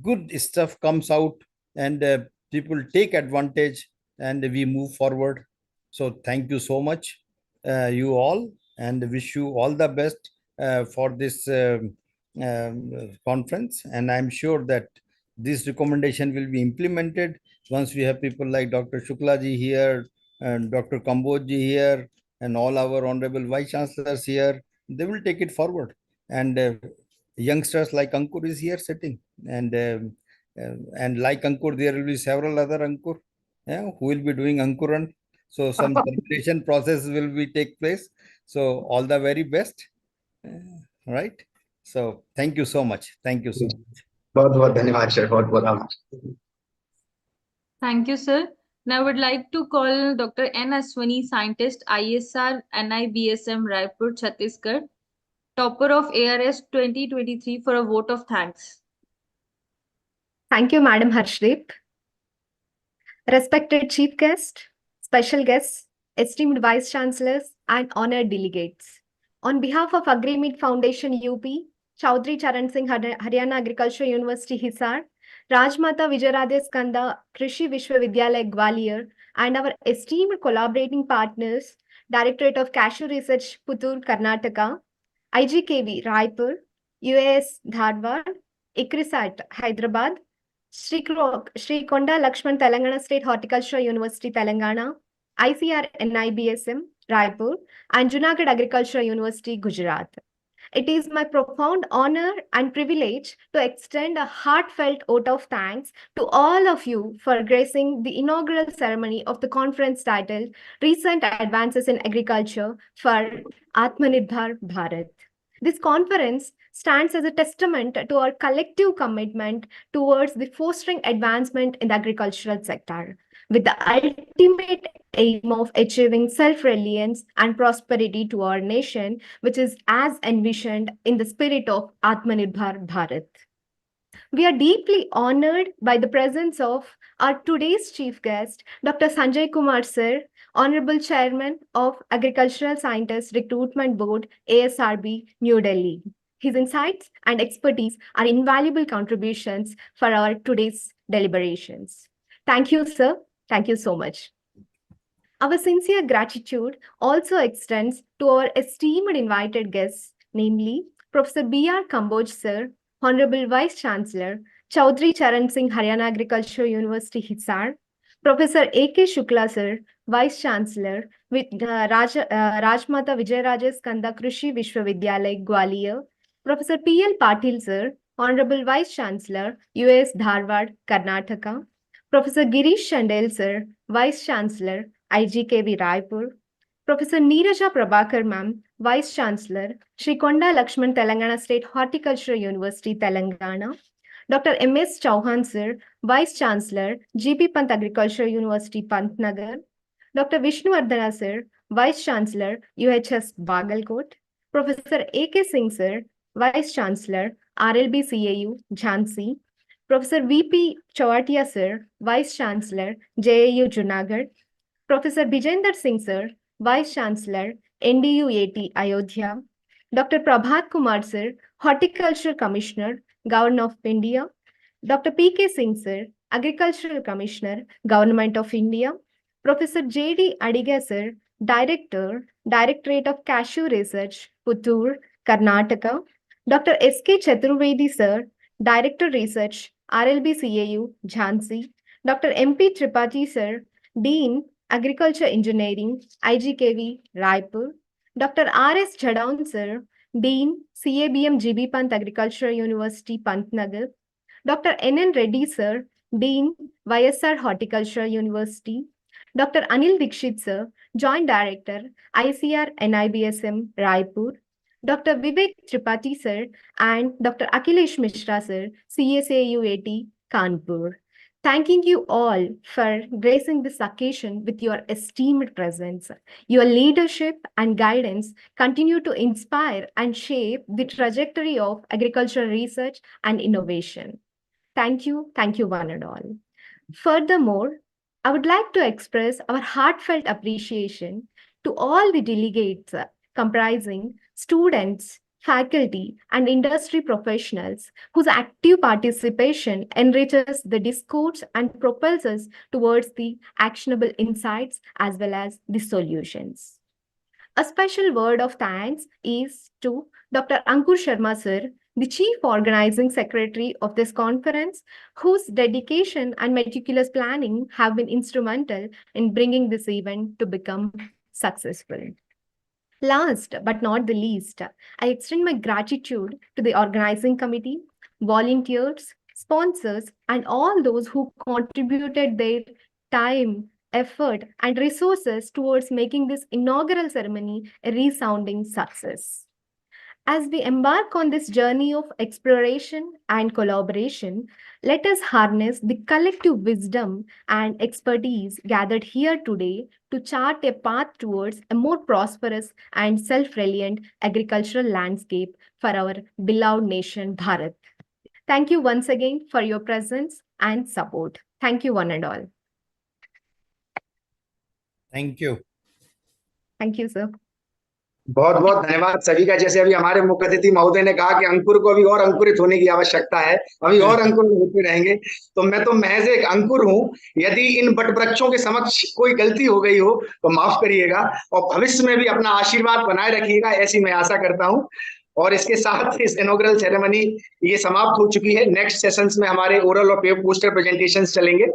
good stuff comes out, and people take advantage, and we move forward. So thank you so much, you all, and wish you all the best for this conference. And I'm sure that this recommendation will be implemented once we have people like Dr. Shuklaji here and Dr. Kambojji here and all our honorable vice chancellors here. They will take it forward. And youngsters like Ankur is here sitting, and like Ankur, there will be several other Ankur, yeah, who will be doing Ankuran. So some celebration process will be take place. So all the very best, right? So thank you so much. Thank you so much. बहुत बहुत धन्यवाद sir, बहुत बहुत आभार. Thank you, sir. Now I would like to call Dr. N. Aswani, scientist, ISR, NIBSM, Raipur, Chhattisgarh, topper of ARS 2023 for a vote of thanks. Thank you, Madam Harshdeep. Respected Chief Guest, special guests, esteemed Vice Chancellors, and honored delegates. On behalf of AgriMeet Foundation UP, Chaudhry Charan Singh Haryana Agriculture University Hisar, Rajmata Vijayaraje Skanda Krishi Vishwavidyalaya Gwalior, and our esteemed collaborating partners, Directorate of Cashew Research, Puttur, Karnataka, IGKV, Raipur, UAS, Dharwad, ICRISAT, Hyderabad, Sri Konda Lakshman Telangana State Horticulture University, Telangana, ICR NIBSM, Raipur, and Junagadh Agriculture University, Gujarat. It is my profound honor and privilege to extend a heartfelt vote of thanks to all of you for gracing the inaugural ceremony of the conference titled Recent Advances in Agriculture for ATMANIRBHAR Bharat. This conference stands as a testament to our collective commitment towards the fostering advancement in the agricultural sector, with the ultimate aim of achieving self-reliance and prosperity to our nation, which is as envisioned in the spirit of ATMANIRBHAR Bharat. We are deeply honored by the presence of our today's chief guest, Dr. Sanjay Kumar Sir, Honorable Chairman of Agricultural Scientists Recruitment Board, ASRB, New Delhi. His insights and expertise are invaluable contributions for our today's deliberations. Thank you, sir. Thank you so much. Our sincere gratitude also extends to our esteemed invited guests, namely Professor B.R. Kamboj Sir, Honorable Vice Chancellor, Chaudhry Charan Singh Haryana Agriculture University, Hisar, Professor A.K. Shukla Sir, Vice Chancellor, with Rajmata Vijayaraje Skanda Krishi Vishwavidyalaya, Gwalior, Professor P.L. Patil Sir, Honorable Vice Chancellor, U.S. Dharwad, Karnataka, Professor Girish Chandel Sir, Vice Chancellor, IGKV Raipur, Professor Neeraja Prabhakar Ma'am, Vice Chancellor, Sri Konda Lakshman Telangana State Horticulture University, Telangana, Dr. M.S. Chauhan Sir, Vice Chancellor, G.P. Pant Agriculture University, Pantnagar, Dr. Vishnuvardhana Sir, Vice Chancellor, UHS Bagalkot, Professor A.K. Singh Sir, Vice Chancellor, RLB CAU, Jhansi, Professor V.P. Chawatia Sir, Vice Chancellor, JAU Junagadh, Professor Bijender Singh Sir, Vice Chancellor, NDU-AT Ayodhya, Dr. Prabhat Kumar Sir, Horticulture Commissioner, Government of India, Dr. P.K. Singh Sir, Agricultural Commissioner, Government of India, Professor J.D. Adiga Sir, Director, Directorate of Cashew Research, Puttur, Karnataka, Dr. S.K. Chaturvedi Sir, Director Research, RLB CAU, Jhansi, Dr. M.P. Tripathi Sir, Dean, Agriculture Engineering, IGKV, Raipur, Dr. R.S. Jadaun Sir, Dean, CABM GB Pant Agriculture University, Pantnagar, Dr. N.N. Reddy Sir, Dean, YSR Horticulture University, Dr. Anil Dikshit Sir, Joint Director, ICR NIBSM, Raipur, Dr. Vivek Tripathi Sir, and Dr. Akhilesh Mishra Sir, CSAU-AT, Kanpur. Thanking you all for gracing this occasion with your esteemed presence. Your leadership and guidance continue to inspire and shape the trajectory of agricultural research and innovation. Thank you, one and all. Furthermore, I would like to express our heartfelt appreciation to all the delegates comprising students, faculty, and industry professionals whose active participation enriches the discourse and propels us towards the actionable insights as well as the solutions. A special word of thanks is to Dr. Ankur Sharma sir, the Chief Organizing Secretary of this conference, whose dedication and meticulous planning have been instrumental in bringing this event to become successful. Last but not the least, I extend my gratitude to the organizing committee, volunteers, sponsors, and all those who contributed their time, effort, and resources towards making this inaugural ceremony a resounding success. As we embark on this journey of exploration and collaboration, let us harness the collective wisdom and expertise gathered here today to chart a path towards a more prosperous and self-reliant agricultural landscape for our beloved nation, Bharat. Thank you once again for your presence and support. Thank you, one and all. Thank you. Thank you, sir. बहुत बहुत धन्यवाद सभी का। जैसे अभी हमारे मुख्य अतिथि महोदय ने कहा कि अंकुर को अभी और अंकुरित होने की आवश्यकता है, अभी और अंकुर होते रहेंगे। तो मैं तो महज एक अंकुर हूं। यदि इन वट वृक्षों के समक्ष कोई गलती हो गई हो तो माफ करिएगा, और भविष्य में भी अपना आशीर्वाद बनाए रखिएगा, ऐसी मैं आशा करता हूं। और इसके साथ इस इनॉग्रल सेरेमनी ये समाप्त हो चुकी है। नेक्स्ट सेशंस में हमारे ओरल और पोस्टर प्रेजेंटेशंस चलेंगे।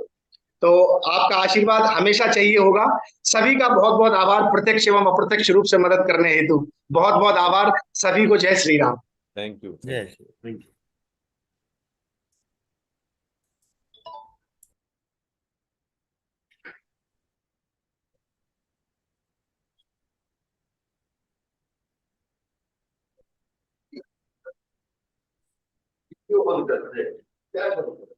तो आपका आशीर्वाद हमेशा चाहिए होगा। सभी का बहुत बहुत आभार, प्रत्यक्ष एवं अप्रत्यक्ष रूप से मदद करने हेतु बहुत बहुत आभार सभी को। जय Shri Ram. Thank you. Thank you. क्यों बंद कर रहे हैं? क्या बंद कर रहे हैं?